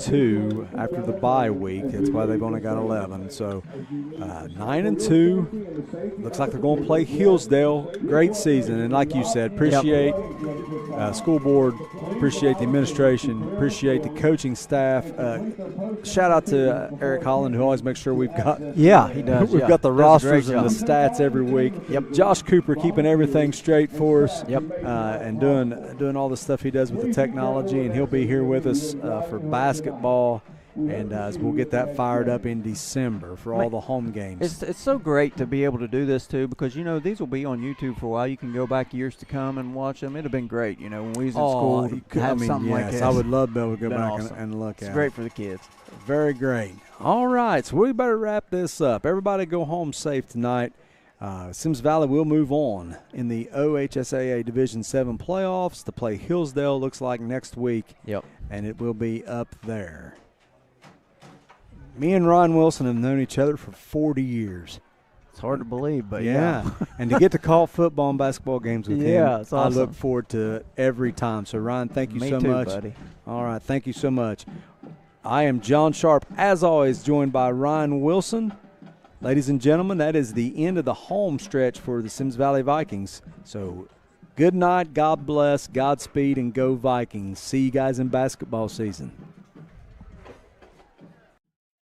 S1: after the bye week. That's why they've only got 11. So 9-2. Looks like they're going to play Hillsdale. Great season. And like you said, appreciate school board, appreciate the administration, appreciate the coaching staff. Shout out to Eric Holland, who always makes sure we've got
S3: he does.
S1: we've got the rosters and the stats every week. Yep. Josh Cooper keeping everything straight for us.
S3: Yep.
S1: And doing all the stuff he does with the technology, and he'll be here with us for basketball. And we'll get that fired up in December for all the home games.
S3: It's so great to be able to do this, too, because, these will be on YouTube for a while. You can go back years to come and watch them. It would have been great, when we was in school to have something like this.
S1: I would love to be able to go back
S3: awesome.
S1: and look at it.
S3: It's great for the kids.
S1: Very great. All right, so we better wrap this up. Everybody go home safe tonight. Symmes Valley will move on in the OHSAA Division 7 playoffs to play Hillsdale, looks like next week.
S3: Yep.
S1: And it will be up there. Me and Ryan Wilson have known each other for 40 years.
S3: It's hard to believe, but
S1: And to get to call football and basketball games with him,
S3: it's awesome.
S1: I look forward to it every time. So, Ryan, thank you so much.
S3: Buddy.
S1: All right, thank you so much. I am John Sharp, as always, joined by Ryan Wilson. Ladies and gentlemen, that is the end of the home stretch for the Symmes Valley Vikings. So, good night, God bless, Godspeed, and go Vikings. See you guys in basketball season.